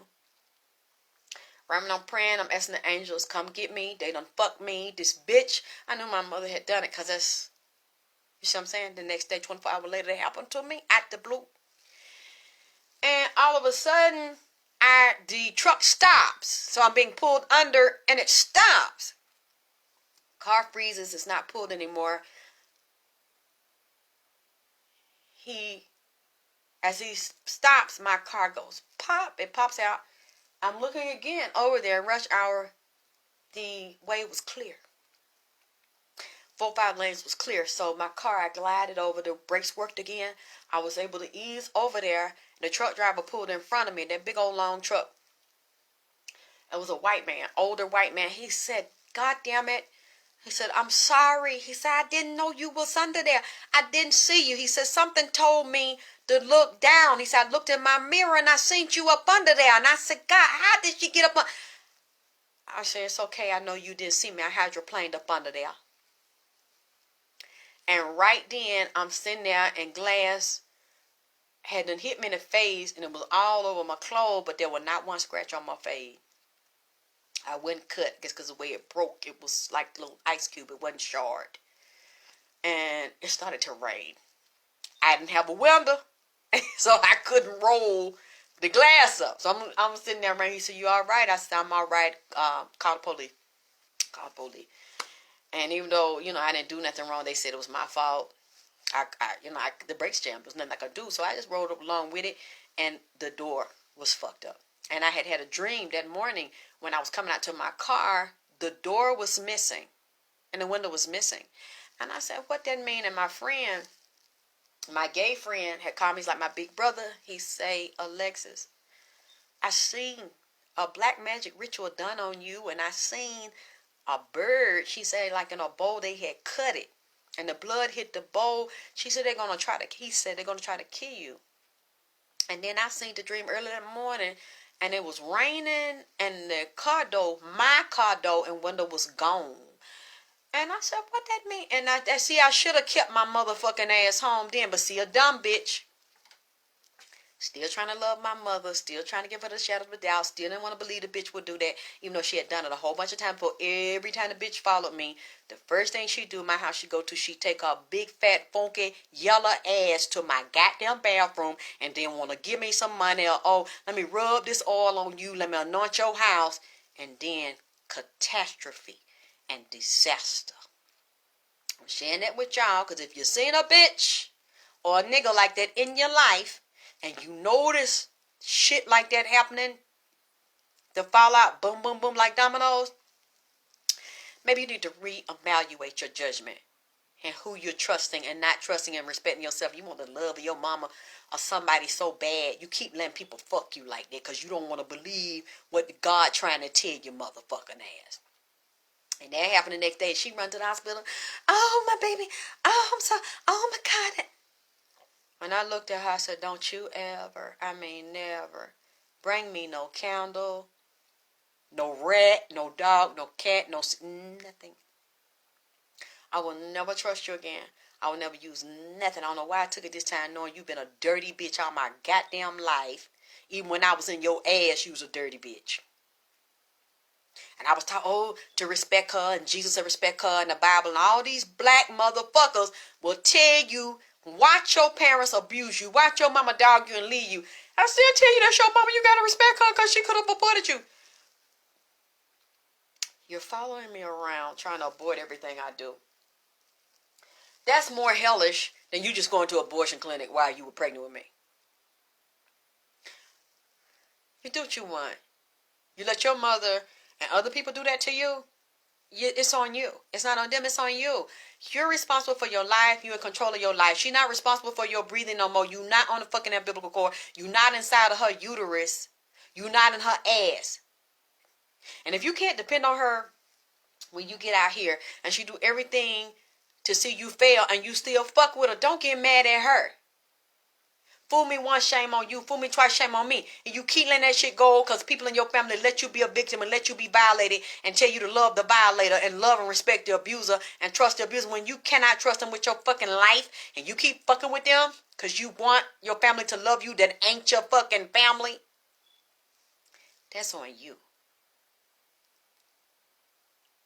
I'm praying, I'm asking the angels, come get me. They done fuck me. This bitch. I knew my mother had done it, because that's, you see what I'm saying? The next day, 24 hours later, it happened to me at the blue. And all of a sudden, the truck stops. So I'm being pulled under, and it stops. Car freezes. It's not pulled anymore. As he stops, my car goes pop. It pops out. I'm looking again over there, rush hour, the way was clear. 4-5 lanes was clear, so my car, I glided over, the brakes worked again. I was able to ease over there. The truck driver pulled in front of me, that big old long truck. It was a white man, older white man. He said, God damn it. He said, I'm sorry. He said, I didn't know you was under there. I didn't see you. He said, something told me to look down. He said, I looked in my mirror and I seen you up under there. And I said, God, how did she get up? I said, it's okay. I know you didn't see me. I hydroplaned up under there. And right then, I'm sitting there and glass had done hit me in the face, and it was all over my clothes, but there was not one scratch on my face. I wasn't cut, just because the way it broke, it was like a little ice cube. It wasn't shard. And it started to rain. I didn't have a window, so I couldn't roll the glass up. So I'm sitting there, and he said, you all right? I said, I'm all right. Call the police. Call the police. And even though, I didn't do nothing wrong, they said it was my fault. The brakes jammed. There was nothing I could do. So I just rolled up along with it, and the door was fucked up. And I had a dream that morning when I was coming out to my car, the door was missing and the window was missing. And I said, what that mean? And my friend, my gay friend, had called me. He's like my big brother. He say, Alexyss, I seen a black magic ritual done on you, and I seen a bird. She said, like in a bowl, they had cut it, and the blood hit the bowl. He said, they're going to try to kill you. And then I seen the dream early in the morning, and it was raining, and the car door, my car door and window was gone. And I said, what that mean? And I should have kept my motherfucking ass home then, but see, a dumb bitch, Still trying to love my mother. Still trying to give her the shadow of a doubt. Still didn't want to believe the bitch would do that. Even though she had done it a whole bunch of times before. Every time the bitch followed me, the first thing she do in my house, she go to, she take her big, fat, funky, yellow ass to my goddamn bathroom and then want to give me some money. Or, oh, let me rub this oil on you. Let me anoint your house. And then catastrophe and disaster. I'm sharing that with y'all because if you seen a bitch or a nigga like that in your life and you notice shit like that happening, the fallout, boom, boom, boom, like dominoes, maybe you need to reevaluate your judgment and who you're trusting and not trusting and respecting yourself. You want the love of your mama or somebody so bad, you keep letting people fuck you like that because you don't want to believe what God trying to tell your motherfucking ass. And that happened the next day. She run to the hospital. Oh, my baby. Oh, I'm so, oh, my God. When I looked at her, I said, don't you ever, I mean never, bring me no candle, no rat, no dog, no cat, no nothing. I will never trust you again. I will never use nothing. I don't know why I took it this time knowing you've been a dirty bitch all my goddamn life. Even when I was in your ass, you was a dirty bitch. And I was taught, oh, to respect her, and Jesus to respect her, and the Bible, and all these black motherfuckers will tell you, watch your parents abuse you, watch your mama dog you and leave you. I still tell you that's your mama, you gotta respect her because she could have aborted you. You're following me around trying to avoid everything I do. That's more hellish than you just going to an abortion clinic while you were pregnant with me. You do what you want. You let your mother and other people do that to you, it's on you. It's not on them, it's on you. You're responsible for your life. You're in control of your life. She's not responsible for your breathing no more. You're not on the fucking umbilical cord. You're not inside of her uterus. You're not in her ass. And if you can't depend on her when you get out here and she do everything to see you fail and you still fuck with her, don't get mad at her. Fool me once, shame on you. Fool me twice, shame on me. And you keep letting that shit go because people in your family let you be a victim and let you be violated and tell you to love the violator and love and respect the abuser and trust the abuser when you cannot trust them with your fucking life and you keep fucking with them because you want your family to love you that ain't your fucking family. That's on you.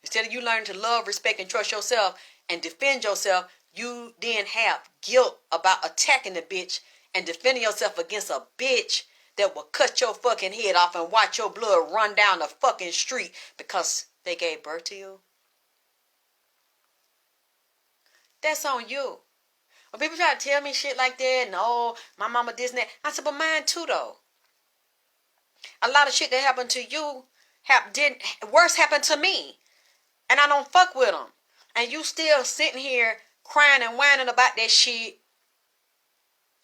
Instead of you learning to love, respect, and trust yourself and defend yourself, you then have guilt about attacking the bitch and defending yourself against a bitch that will cut your fucking head off and watch your blood run down the fucking street because they gave birth to you. That's on you. When people try to tell me shit like that and oh, my mama this and that, I said, but mine too though. A lot of shit that happened to you worse happened to me. And I don't fuck with them. And you still sitting here crying and whining about that shit.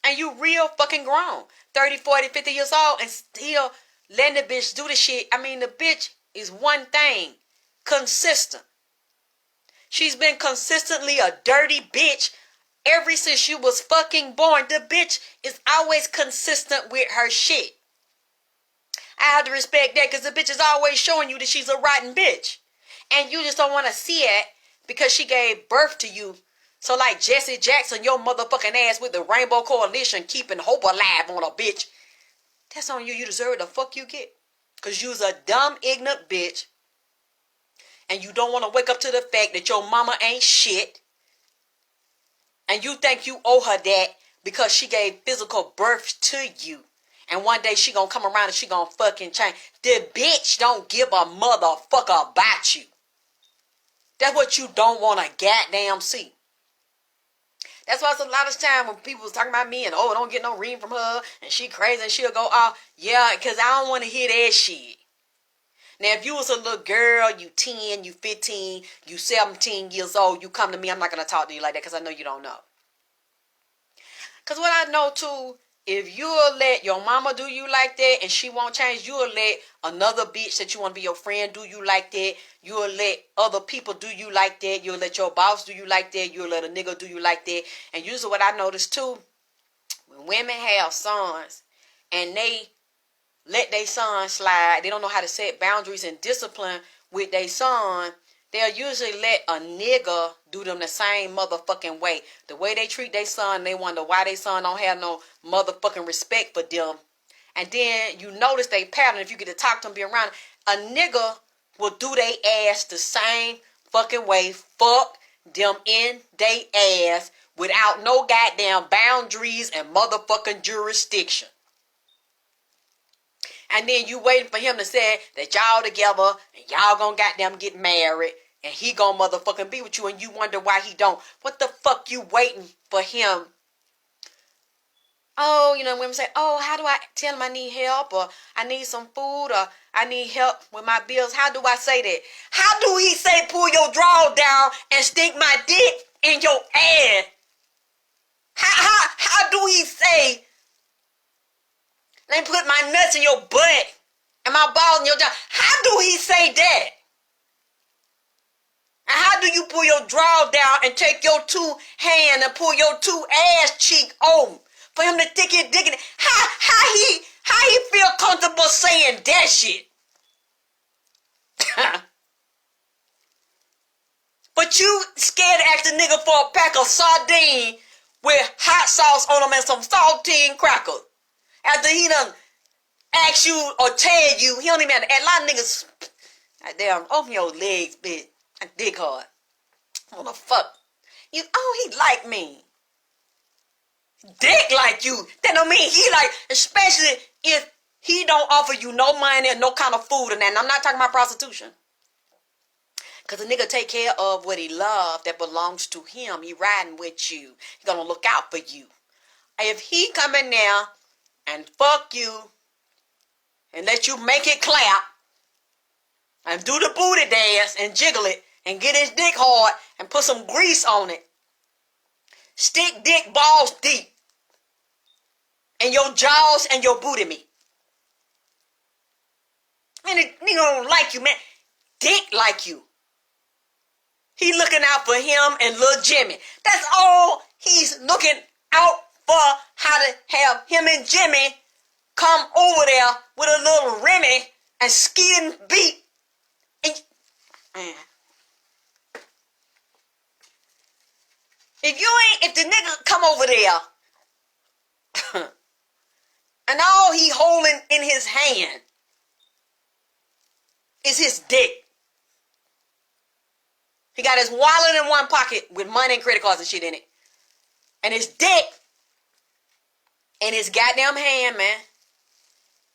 And you real fucking grown. 30, 40, 50 years old and still letting the bitch do the shit. I mean, the bitch is one thing. Consistent. She's been consistently a dirty bitch ever since she was fucking born. The bitch is always consistent with her shit. I have to respect that because the bitch is always showing you that she's a rotten bitch. And you just don't want to see it because she gave birth to you. So like Jesse Jackson, your motherfucking ass with the Rainbow Coalition keeping hope alive on a bitch. That's on you. You deserve the fuck you get. Because you's a dumb, ignorant bitch. And you don't want to wake up to the fact that your mama ain't shit. And you think you owe her that because she gave physical birth to you. And one day she gonna come around and she gonna fucking change. The bitch don't give a motherfucker about you. That's what you don't want to goddamn see. That's why it's a lot of time when people was talking about me and oh, don't get no reading from her and she crazy and she'll go, oh, yeah, because I don't want to hear that shit. Now, if you was a little girl, you 10, you 15, you 17 years old, you come to me, I'm not going to talk to you like that because I know you don't know. Because what I know too, if you'll let your mama do you like that and she won't change, you'll let another bitch that you want to be your friend do you like that. You'll let other people do you like that. You'll let your boss do you like that. You'll let a nigga do you like that. And usually what I notice too, when women have sons and they let their son slide, they don't know how to set boundaries and discipline with their son, they'll usually let a nigga do them the same motherfucking way. The way they treat their son, they wonder why their son don't have no motherfucking respect for them. And then you notice they pattern. If you get to talk to them, be around, a nigga will do they ass the same fucking way. Fuck them in they ass without no goddamn boundaries and motherfucking jurisdiction. And then you waiting for him to say that y'all together and y'all gonna goddamn get married and he gonna motherfucking be with you, and you wonder why he don't. What the fuck you waiting for him? Oh, you know, women say, oh, how do I tell him I need help, or I need some food, or I need help with my bills? How do I say that? How do he say pull your drawers down and stick my dick in your ass? How do he say, let me put my nuts in your butt and my balls in your jaw? How do he say that? And how do you pull your drawers down and take your two hands and pull your two ass cheek over for him to stick his dick in it? How he feel comfortable saying that shit? But you scared to ask the nigga for a pack of sardine with hot sauce on them and some saltine crackers. After he done ask you or tell you, he don't even have to. A lot of niggas, damn, open your legs, bitch. I dig hard. What the fuck? You, oh, he like me. Dick like you. That don't mean he like, especially if he don't offer you no money or no kind of food and that. And I'm not talking about prostitution. Because the nigga take care of what he love that belongs to him. He riding with you. He gonna look out for you. If he come in there and fuck you and let you make it clap and do the booty dance and jiggle it and get his dick hard and put some grease on it, stick dick balls deep in your jaws and your booty meat. Man, the nigga don't like you, man. Dick like you. He looking out for him and little Jimmy. That's all he's looking out for, how to have him and Jimmy come over there with a little Remy and skin beat. And, man. If the nigga come over there and all he holding in his hand is his dick. He got his wallet in one pocket with money and credit cards and shit in it. And his dick in his goddamn hand, man.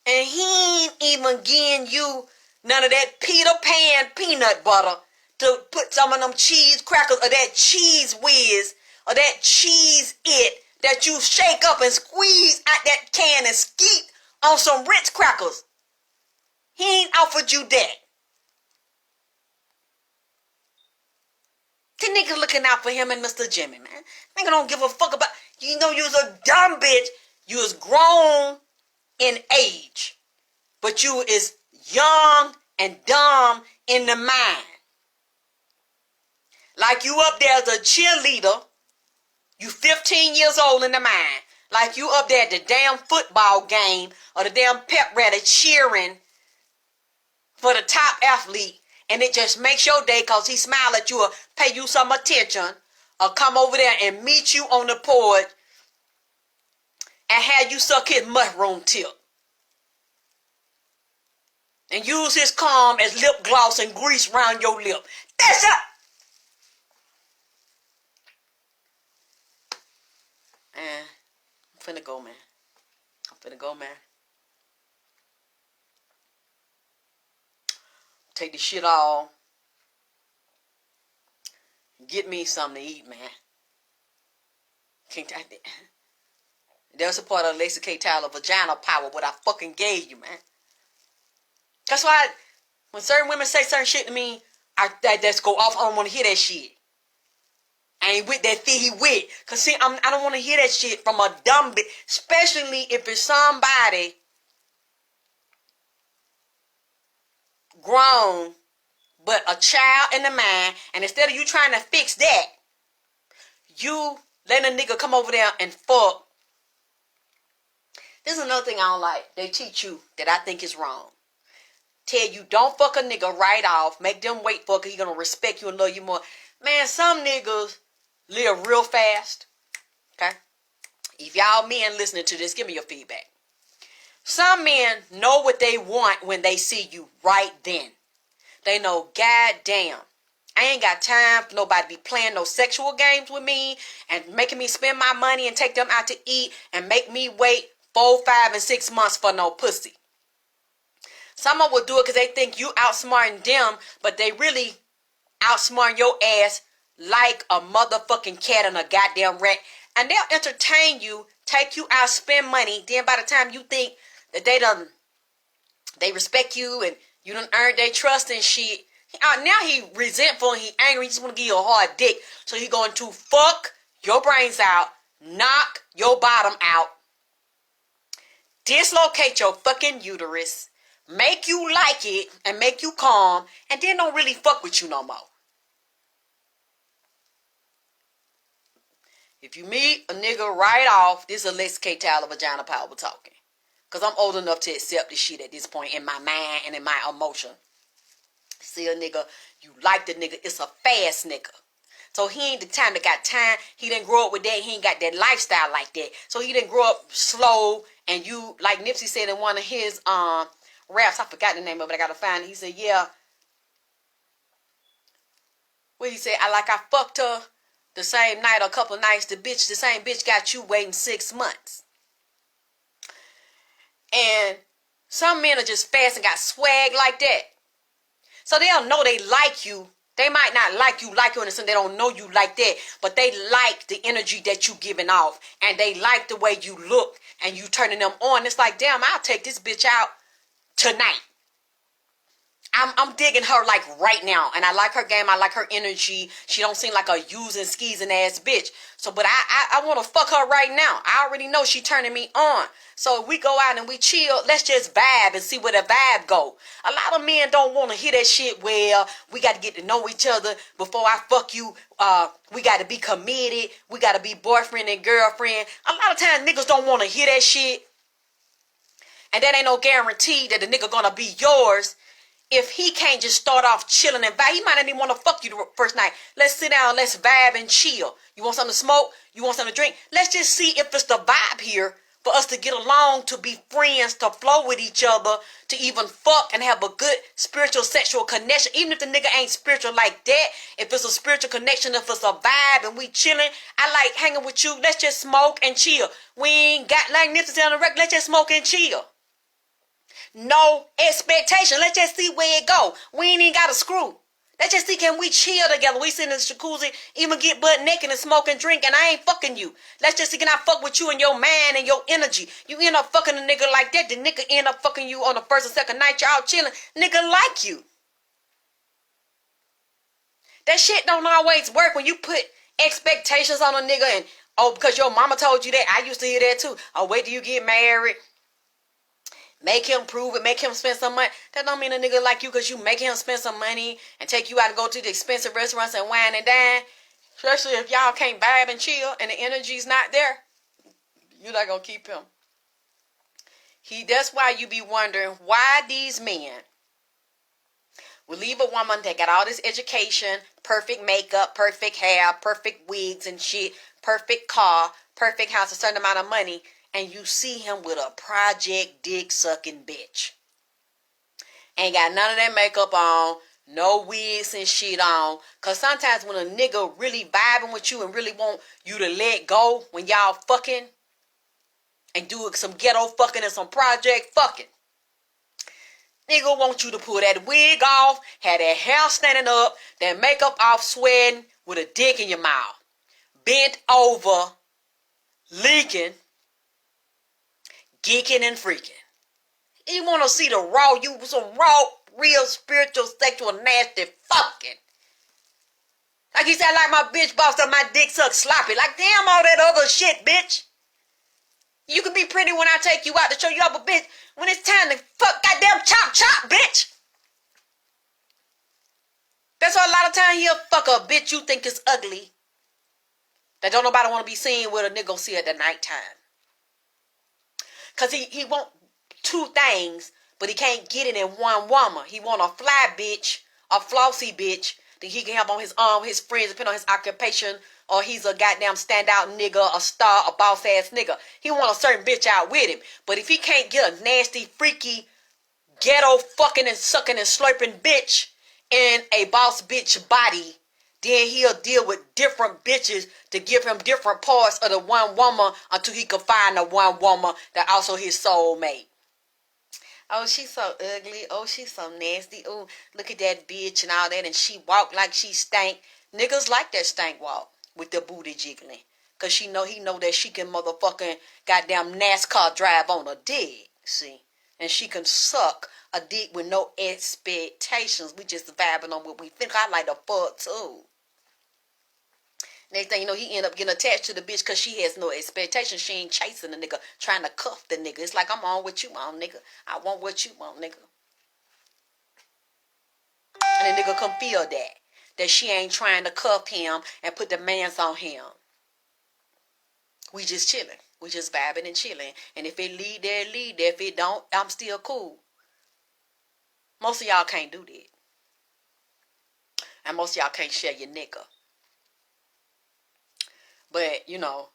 And he ain't even getting you none of that Peter Pan peanut butter to put some of them cheese crackers or that cheese whiz or that cheese it that you shake up and squeeze out that can and skeet on some Ritz crackers. He ain't offered you that. The nigga looking out for him and Mr. Jimmy, man. Nigga don't give a fuck about, you know, you was a dumb bitch. You was grown in age, but you is young and dumb in the mind. Like you up there as a cheerleader, you 15 years old in the mind. Like you up there at the damn football game or the damn pep rally cheering for the top athlete, and it just makes your day because he smile at you or pay you some attention or come over there and meet you on the porch and have you suck his mushroom tip and use his calm as lip gloss and grease around your lip. That's it. Man, I'm finna go, man. Take the shit off. Get me something to eat, man. There's a part of ALEXYSSKTYLOR vagina power, what I fucking gave you, man. That's why when certain women say certain shit to me, that's go off. I don't want to hear that shit. I ain't with that thing he with. Because see, I don't want to hear that shit from a dumb bitch. Especially if it's somebody grown, but a child in the mind. And instead of you trying to fix that, you let a nigga come over there and fuck. This is another thing I don't like. They teach you that I think is wrong. tell you don't fuck a nigga right off, make them wait for it, 'cause he gonna respect you and love you more. Man, some niggas live real fast. Okay? If y'all men listening to this, give me your feedback. Some men know what they want when they see you right then. They know, goddamn, I ain't got time for nobody to be playing no sexual games with me and making me spend my money and take them out to eat and make me wait 4, 5, and 6 months for no pussy. Someone will do it because they think you outsmarting them, but they really outsmarting your ass like a motherfucking cat and a goddamn rat. And they'll entertain you, take you out, spend money. Then by the time you think that they respect you and you done earned their trust and shit, now he resentful and he angry. He just want to give you a hard dick. So he going to fuck your brains out, knock your bottom out, dislocate your fucking uterus, make you like it and make you calm, and then don't really fuck with you no more. If you meet a nigga right off, this is Alexyss K. Tylor Vagina Power talking. Because I'm old enough to accept this shit at this point in my mind and in my emotion. See a nigga, you like the nigga, it's a fast nigga. So he ain't the time that got time. He didn't grow up with that. He ain't got that lifestyle like that. So he didn't grow up slow. And you, like Nipsey said in one of his raps, I forgot the name of it, I gotta find it. He said, yeah. What he said, I fucked her the same night or a couple of nights. The same bitch got you waiting 6 months. And some men are just fast and got swag like that. So they'll know they like you. They might not like you in the sense they don't know you like that, but they like the energy that you giving off, and they like the way you look, and you turning them on. It's like, damn, I'll take this bitch out tonight. I'm digging her like right now, and I like her game. I like her energy. She don't seem like a using, skeezing ass bitch. So, but I want to fuck her right now. I already know she turning me on. So if we go out and we chill, let's just vibe and see where the vibe go. A lot of men don't want to hear that shit. Well, we got to get to know each other before I fuck you. We got to be committed. We got to be boyfriend and girlfriend. A lot of times niggas don't want to hear that shit. And that ain't no guarantee that the nigga gonna be yours. If he can't just start off chilling and vibe, he might not even want to fuck you the first night. Let's sit down, let's vibe and chill. You want something to smoke? You want something to drink? Let's just see if it's the vibe here for us to get along, to be friends, to flow with each other, to even fuck and have a good spiritual sexual connection. Even if the nigga ain't spiritual like that, if it's a spiritual connection, if it's a vibe and we chilling, I like hanging with you. Let's just smoke and chill. We ain't got like Nipsey on the record. Let's just smoke and chill. No expectation. Let's just see where it go. We ain't even got a screw. Let's just see, can we chill together? We sit in the jacuzzi, even get butt naked and smoke and drink, and I ain't fucking you. Let's just see, can I fuck with you and your mind and your energy? You end up fucking a nigga like that, the nigga end up fucking you on the first or second night y'all chilling. Nigga like you. That shit don't always work when you put expectations on a nigga and, oh, because your mama told you that. I used to hear that too. Oh, wait till you get married. Make him prove it. Make him spend some money. That don't mean a nigga like you because you make him spend some money and take you out and go to the expensive restaurants and wine and dine. Especially if y'all can't vibe and chill and the energy's not there. You're not going to keep him. That's why you be wondering why these men will leave a woman that got all this education, perfect makeup, perfect hair, perfect wigs and shit, perfect car, perfect house, a certain amount of money, and you see him with a project dick sucking bitch. Ain't got none of that makeup on, no wigs and shit on. Cause sometimes when a nigga really vibing with you and really want you to let go when y'all fucking and do some ghetto fucking and some project fucking, nigga want you to pull that wig off, have that hair standing up, that makeup off sweating with a dick in your mouth, bent over, leaking, geeking and freaking. You want to see the raw, some raw, real, spiritual, sexual, nasty fucking. Like he said, like my bitch bossed up, my dick sucked sloppy. Like, damn all that other shit, bitch. You can be pretty when I take you out to show you up, a bitch. When it's time to fuck, goddamn chop, bitch. That's why a lot of times he'll fuck a bitch you think is ugly, that don't nobody want to be seen with a nigga go see at the nighttime. Because he want two things, But he can't get it in one woman. He want a fly bitch, a flossy bitch that he can have on his arm, his friends, depending on his occupation, or he's a goddamn standout nigga, a star, a boss ass nigga. He want a certain bitch out with him. But if he can't get a nasty, freaky, ghetto fucking and sucking and slurping bitch in a boss bitch body, then he'll deal with different bitches to give him different parts of the one woman until he can find the one woman that also his soulmate. Oh, she's so ugly. Oh, she's so nasty. Oh, look at that bitch and all that. And she walk like she stank. Niggas like that stank walk with the booty jiggling. Because he know that she can motherfucking goddamn NASCAR drive on a dick. See? And she can suck a dick with no expectations. We just vibing on what we think. I like the fuck too. Next thing you know, he end up getting attached to the bitch because she has no expectation. She ain't chasing the nigga, trying to cuff the nigga. It's like, I'm on what you want, nigga. I want what you want, nigga. And the nigga can feel that she ain't trying to cuff him and put demands on him. We just chilling. We just vibing and chilling. And if it lead there, lead there. If it don't, I'm still cool. Most of y'all can't do that. And most of y'all can't share your nigga. But, you know,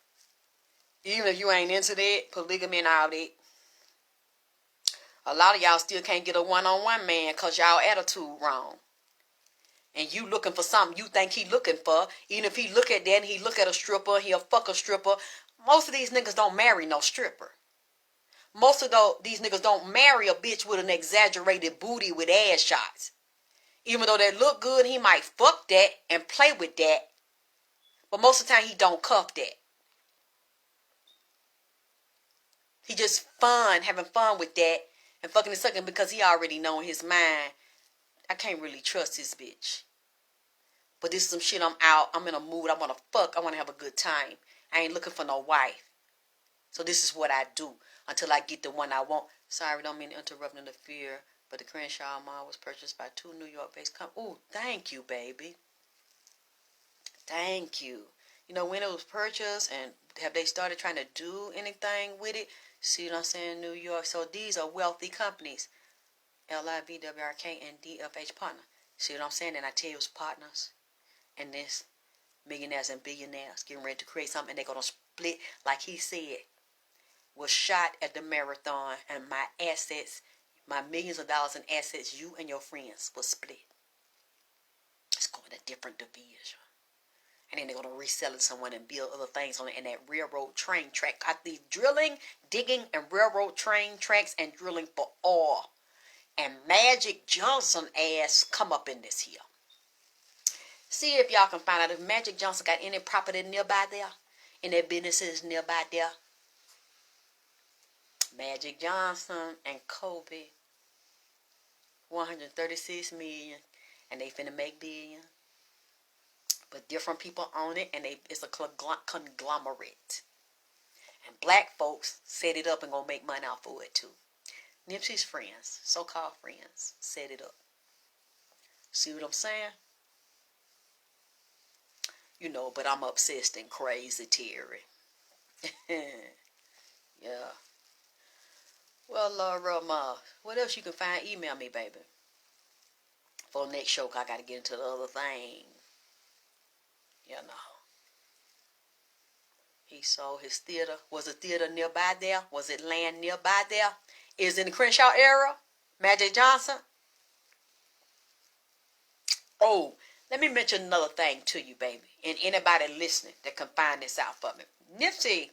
even if you ain't into that, polygamy and all that, a lot of y'all still can't get a one-on-one man because y'all attitude wrong. And you looking for something you think he looking for. Even if he look at that and he look at a stripper, he'll fuck a stripper. Most of these niggas don't marry no stripper. Most of these niggas don't marry a bitch with an exaggerated booty with ass shots. Even though that look good, he might fuck that and play with that. But most of the time, he don't cuff that. He just having fun with that and fucking and sucking because he already know in his mind, I can't really trust this bitch. But this is some shit, I'm out, I'm in a mood, I want to fuck, I want to have a good time. I ain't looking for no wife. So this is what I do until I get the one I want. Sorry, don't mean to interrupt and interfere, but the Crenshaw Mall was purchased by 2 New York-based companies. Ooh, thank you, baby. Thank you. You know, when it was purchased and have they started trying to do anything with it? See what I'm saying? New York. So these are wealthy companies. LIVWRK and DFH Partner. See what I'm saying? And I tell you it's partners. And this millionaires and billionaires getting ready to create something. And they're going to split, like he said, was shot at the marathon. And my assets, my millions of dollars in assets, you and your friends will split. It's going to different division. And then they're going to resell it to someone and build other things on it. And that railroad train track. Got these drilling, digging, and railroad train tracks and drilling for oil. And Magic Johnson ass come up in this here. See if y'all can find out if Magic Johnson got any property nearby there. Any businesses nearby there. Magic Johnson and Kobe. 136 million. And they finna make billion. But different people own it, and it's a conglomerate. And black folks set it up and gonna make money off of it too. Nipsey's friends, so-called friends, set it up. See what I'm saying? You know, but I'm obsessed and crazy, Terry. Yeah. Well, Laura, what else you can find? Email me, baby. For the next show, I gotta get into the other thing. You know. He sold his theater. Was the theater nearby there? Was it land nearby there? Is it in the Crenshaw era? Magic Johnson? Oh, let me mention another thing to you, baby. And anybody listening that can find this out for me. Nipsey,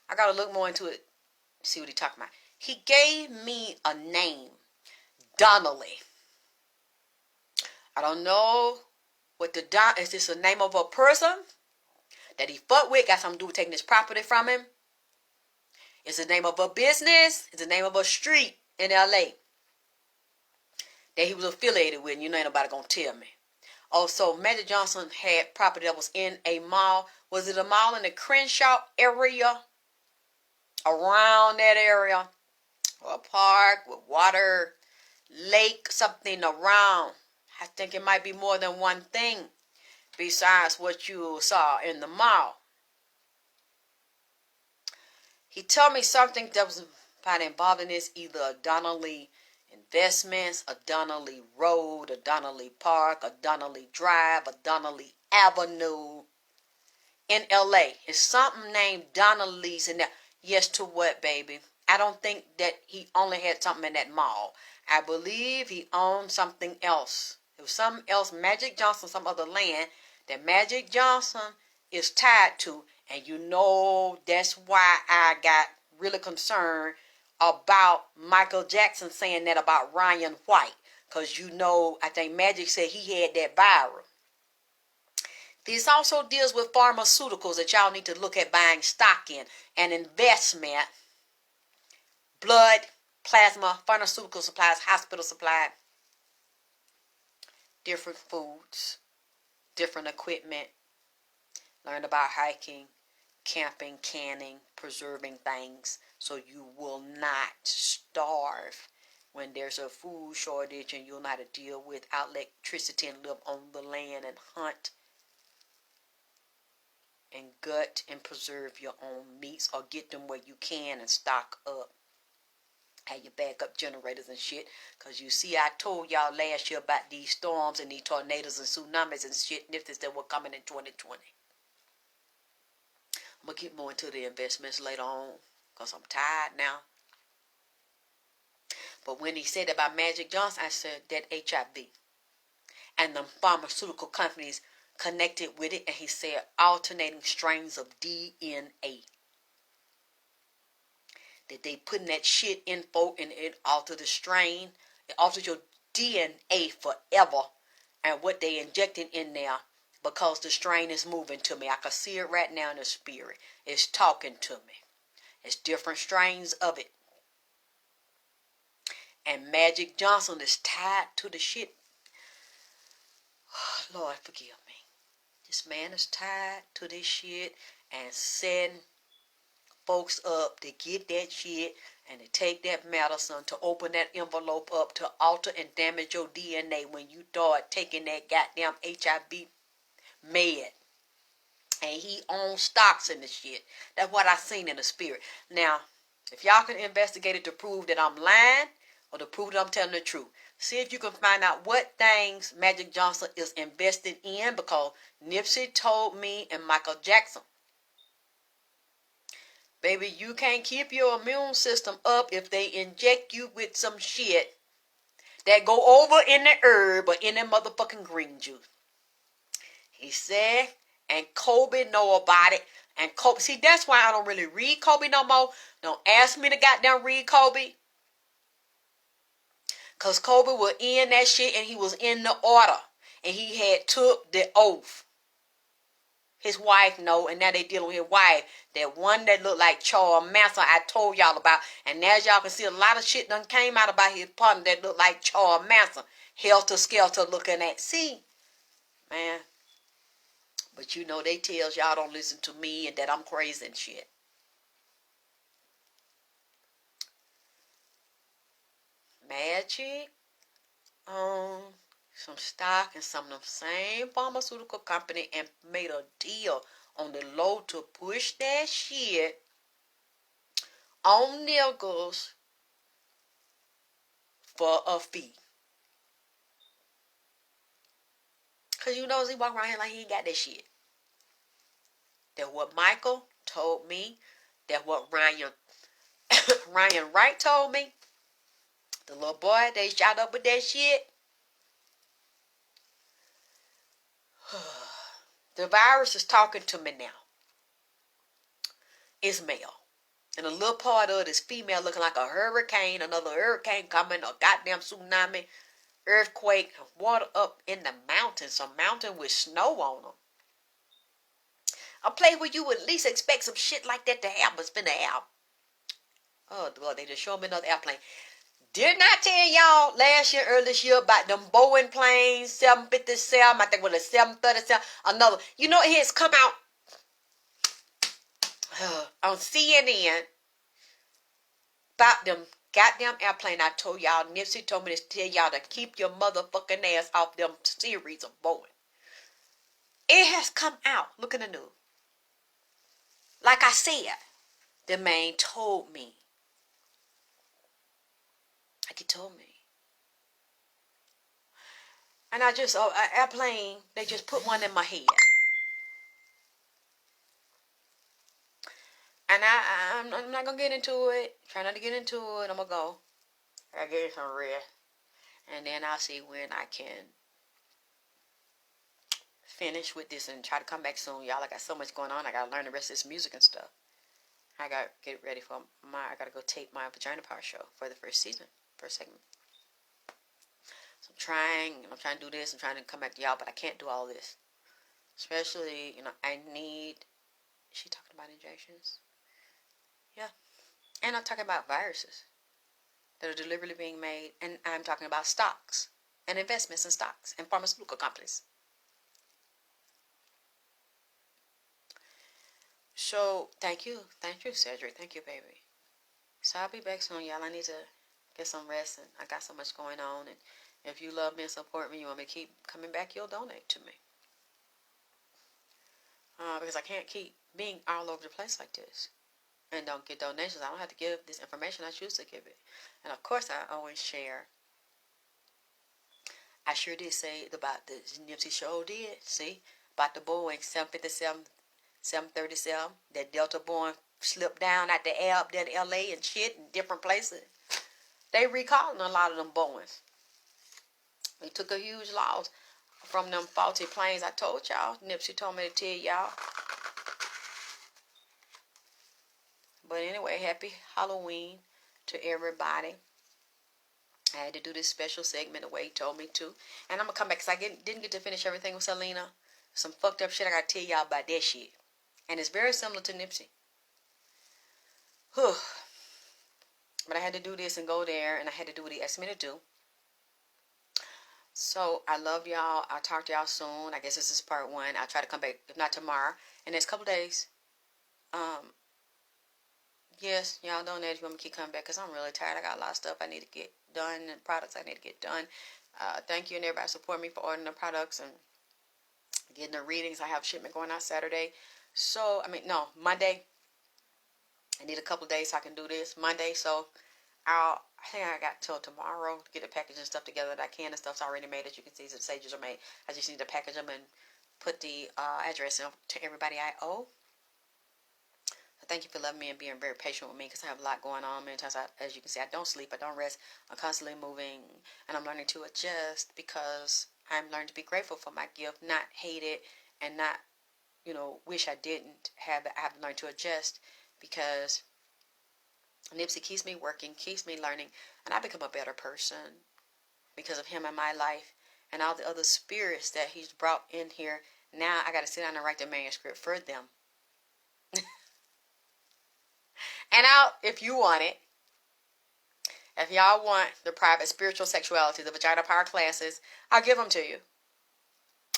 I got to look more into it. See what he talking about. He gave me a name. Donnelly. I don't know what is this the name of a person that he fucked with? Got something to do with taking his property from him? Is the name of a business? Is the name of a street in L.A. that he was affiliated with? And you know ain't nobody gonna tell me. Also, Magic Johnson had property that was in a mall. Was it a mall in the Crenshaw area? Around that area? Or a park with water, lake, something around. I think it might be more than one thing besides what you saw in the mall. He told me something that was Probably involved in this either a Donnelly Investments, a Donnelly Road, a Donnelly Park, a Donnelly Drive, a Donnelly Avenue in LA. It's something named Donnelly's in there. Yes, to what, baby? I don't think that he only had something in that mall. I believe he owned something else. It was something else, Magic Johnson, some other land that Magic Johnson is tied to. And you know that's why I got really concerned about Michael Jackson saying that about Ryan White. Because you know, I think Magic said he had that viral. This also deals with pharmaceuticals that y'all need to look at buying stock in. An investment, blood, plasma, pharmaceutical supplies, hospital supply, different foods, different equipment. Learn about hiking, camping, canning, preserving things so you will not starve when there's a food shortage and you'll know how to deal with electricity and live on the land and hunt and gut and preserve your own meats or get them where you can and stock up. Have your backup generators and shit. Because you see, I told y'all last year about these storms and these tornadoes and tsunamis and shit nifties that were coming in 2020. I'm going to get more into the investments later on because I'm tired now. But when he said about Magic Johnson, I said that HIV and the pharmaceutical companies connected with it, and he said alternating strains of DNA. That they putting that shit in folk and it altered the strain. It altered your DNA forever. And what they injecting in there because the strain is moving to me. I can see it right now in the spirit. It's talking to me. It's different strains of it. And Magic Johnson is tied to the shit. Oh, Lord, forgive me. This man is tied to this shit and setting folks up to get that shit and to take that medicine to open that envelope up to alter and damage your DNA when you start taking that goddamn HIV med. And he owns stocks in the shit. That's what I seen in the spirit. Now, if y'all can investigate it to prove that I'm lying or to prove that I'm telling the truth, see if you can find out what things Magic Johnson is invested in, because Nipsey told me and Michael Jackson, baby, you can't keep your immune system up if they inject you with some shit that go over in the herb or in that motherfucking green juice. He said, and Kobe know about it. And Kobe, see, that's why I don't really read Kobe no more. Don't ask me to goddamn read Kobe. Because Kobe was in that shit and he was in the order. And he had took the oath. His wife know, and now they dealing with his wife. That one that looked like Charles Manson I told y'all about. And as y'all can see, a lot of shit done came out about his partner that looked like Charles Manson. Helter Skelter looking at. See, man. But you know they tells y'all don't listen to me and that I'm crazy and shit. Magic some stock in some of them same pharmaceutical company and made a deal on the low to push that shit on niggas for a fee. Cause you know he walk around here like he ain't got that shit. That what Michael told me, that what Ryan Wright told me, the little boy they shot up with that shit. The virus is talking to me now. It's male. And a little part of it is female looking like a hurricane, another hurricane coming, a goddamn tsunami, earthquake, water up in the mountains, some mountain with snow on them. A place where you would at least expect some shit like that to happen. It's finna happen. Oh, Lord, they just showed me another airplane. Didn't I tell y'all last year, early this year, about them Boeing planes, 757, I think it was a 737, another. You know, it has come out on CNN about them goddamn airplane. I told y'all, Nipsey told me to tell y'all to keep your motherfucking ass off them series of Boeing. It has come out. Look in the news. Like I said, the man told me Like he told me. And I just, airplane, they just put one in my head. And I'm not going to get into it. Try not to get into it. I'm going to go. I get some rest. And then I'll see when I can finish with this and try to come back soon. Y'all, I got so much going on. I got to learn the rest of this music and stuff. I got to get ready for I got to go tape my Vagina Power show for the first segment. So I'm trying to do this. I'm trying to come back to y'all, but I can't do all this. Especially, I need, she talking about injections? Yeah. And I'm talking about viruses that are deliberately being made. And I'm talking about stocks and investments in stocks and pharmaceutical companies. So, thank you, Cedric. Thank you, baby. So, I'll be back soon, y'all. I need to get some rest, and I got so much going on. And if you love me and support me, you want me to keep coming back, you'll donate to me. Because I can't keep being all over the place like this and don't get donations. I don't have to give this information. I choose to give it. And, of course, I always share. I sure did say about the Nipsey show did. See? About the Boeing 757. 737, that Delta Boeing slipped down at the air up there in LA and shit and different places. They recalling a lot of them Boeings. They took a huge loss from them faulty planes. I told y'all. Nipsey told me to tell y'all. But anyway, happy Halloween to everybody. I had to do this special segment the way he told me to. And I'm going to come back because I didn't get to finish everything with Selena. Some fucked up shit I got to tell y'all about that shit. And it's very similar to Nipsey. Whew. But I had to do this and go there. And I had to do what he asked me to do. So, I love y'all. I'll talk to y'all soon. I guess this is part 1. I'll try to come back, if not tomorrow, in the next couple days. Yes, y'all donate if you want me to keep coming back. Because I'm really tired. I got a lot of stuff I need to get done. And products I need to get done. Thank you and everybody support me for ordering the products and getting the readings. I have shipment going out Saturday. So, Monday. I need a couple of days so I can do this. Monday, so I think I got till tomorrow to get the package and stuff together that I can. The stuff's already made, as you can see. The sages are made. I just need to package them and put the address in to everybody I owe. So thank you for loving me and being very patient with me because I have a lot going on. Many times, as you can see, I don't sleep. I don't rest. I'm constantly moving, and I'm learning to adjust because I'm learning to be grateful for my gift, not hate it, and not wish I didn't have it. I have to learn to adjust because Nipsey keeps me working, keeps me learning, and I become a better person because of him in my life and all the other spirits that he's brought in here. Now I got to sit down and write the manuscript for them. And if you want it, if y'all want the private spiritual sexuality, the Vagina Power classes, I'll give them to you.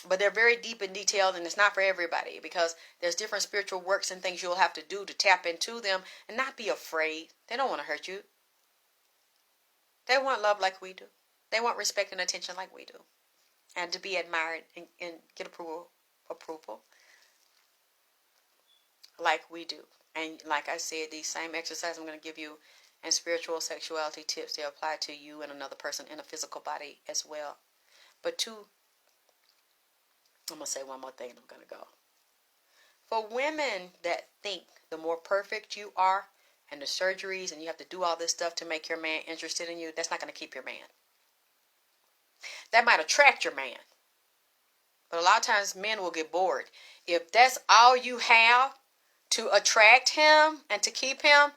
But they're very deep and detailed, and it's not for everybody because there's different spiritual works and things you'll have to do to tap into them and not be afraid. They don't want to hurt you. They want love like we do. They want respect and attention like we do. And to be admired and get approval like we do. And like I said, these same exercises I'm going to give you and spiritual sexuality tips, they apply to you and another person in a physical body as well. But I'm going to say one more thing and I'm going to go. For women that think the more perfect you are and the surgeries and you have to do all this stuff to make your man interested in you, that's not going to keep your man. That might attract your man. But a lot of times men will get bored. If that's all you have to attract him and to keep him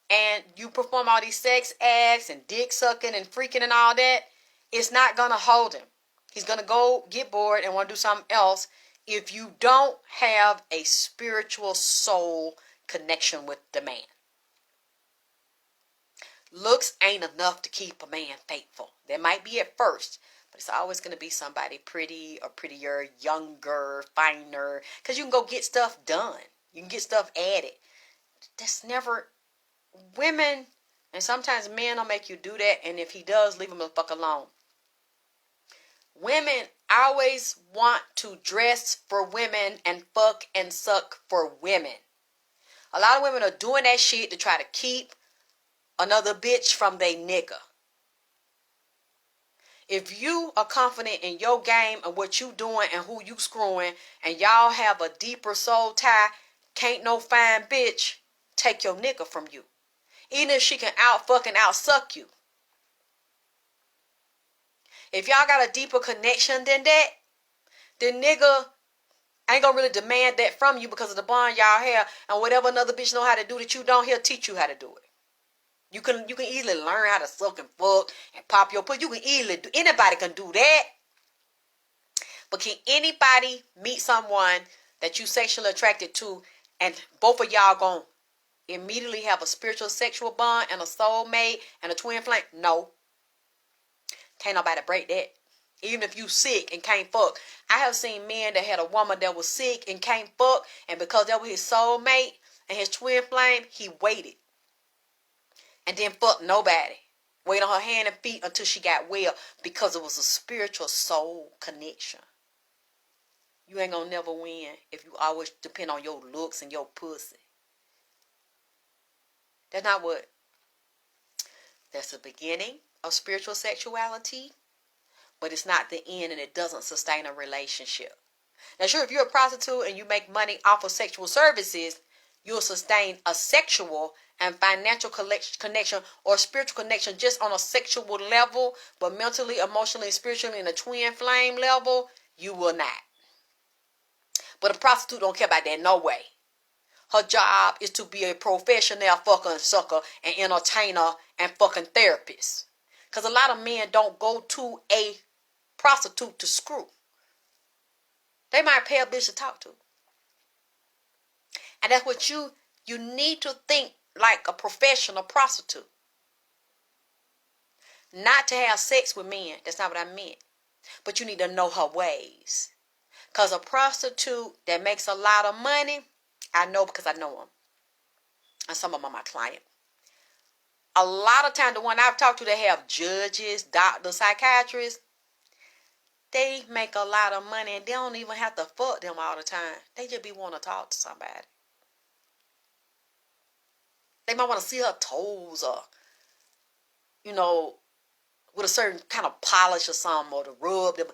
and you perform all these sex acts and dick sucking and freaking and all that, it's not going to hold him. He's going to go get bored and want to do something else if you don't have a spiritual soul connection with the man. Looks ain't enough to keep a man faithful. There might be at first, but it's always going to be somebody pretty or prettier, younger, finer, because you can go get stuff done. You can get stuff added. That's never women, and sometimes men will make you do that, and if he does, leave him the fuck alone. Women always want to dress for women and fuck and suck for women. A lot of women are doing that shit to try to keep another bitch from they nigga. If you are confident in your game and what you doing and who you screwing, and y'all have a deeper soul tie, can't no fine bitch take your nigga from you. Even if she can out suck you. If y'all got a deeper connection than that, the nigga ain't gonna really demand that from you because of the bond y'all have, and whatever another bitch know how to do that you don't, he'll teach you how to do it. You can easily learn how to suck and fuck and pop your pussy. You can easily do. Anybody can do that. But can anybody meet someone that you sexually attracted to, and both of y'all gonna immediately have a spiritual sexual bond and a soulmate and a twin flame? No. Can't nobody break that. Even if you sick and can't fuck. I have seen men that had a woman that was sick and can't fuck, and because that was his soulmate and his twin flame, he waited. And then fuck nobody. Wait on her hand and feet until she got well, because it was a spiritual soul connection. You ain't gonna never win if you always depend on your looks and your pussy. That's not what. That's the beginning of spiritual sexuality, but it's not the end, and it doesn't sustain a relationship. Now, sure, if you're a prostitute and you make money off of sexual services, you'll sustain a sexual and financial connection or spiritual connection just on a sexual level, but mentally, emotionally, and spiritually in a twin flame level, you will not. But a prostitute don't care about that no way. Her job is to be a professional fucking sucker and entertainer and fucking therapist. Because a lot of men don't go to a prostitute to screw. They might pay a bitch to talk to. And that's what you need to think like a professional prostitute. Not to have sex with men. That's not what I meant. But you need to know her ways. Because a prostitute that makes a lot of money, I know because I know them. And some of them are my client. A lot of times, the one I've talked to, they have judges, doctors, psychiatrists. They make a lot of money and they don't even have to fuck them all the time. They just be want to talk to somebody. They might want to see her toes or, with a certain kind of polish or something, or to rub them.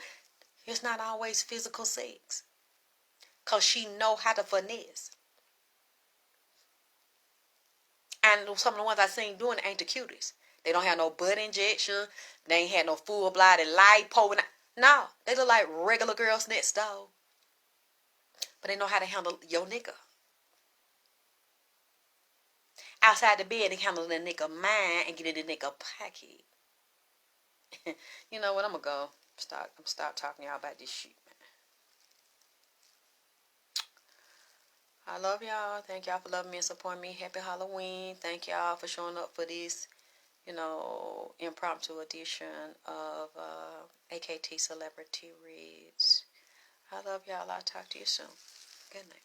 It's not always physical sex. Because she know how to finesse. And some of the ones I seen doing it ain't the cutest. They don't have no butt injection. They ain't had no full-blooded lipo. No, they look like regular girls next door. But they know how to handle your nigga. Outside the bed, they handle the nigga mind and get in the nigga pocket. You know what? I'm going to go. I'm stop talking to y'all about this shit, man. I love y'all. Thank y'all for loving me and supporting me. Happy Halloween. Thank y'all for showing up for this, impromptu edition of AKT Celebrity Reads. I love y'all. I'll talk to you soon. Good night.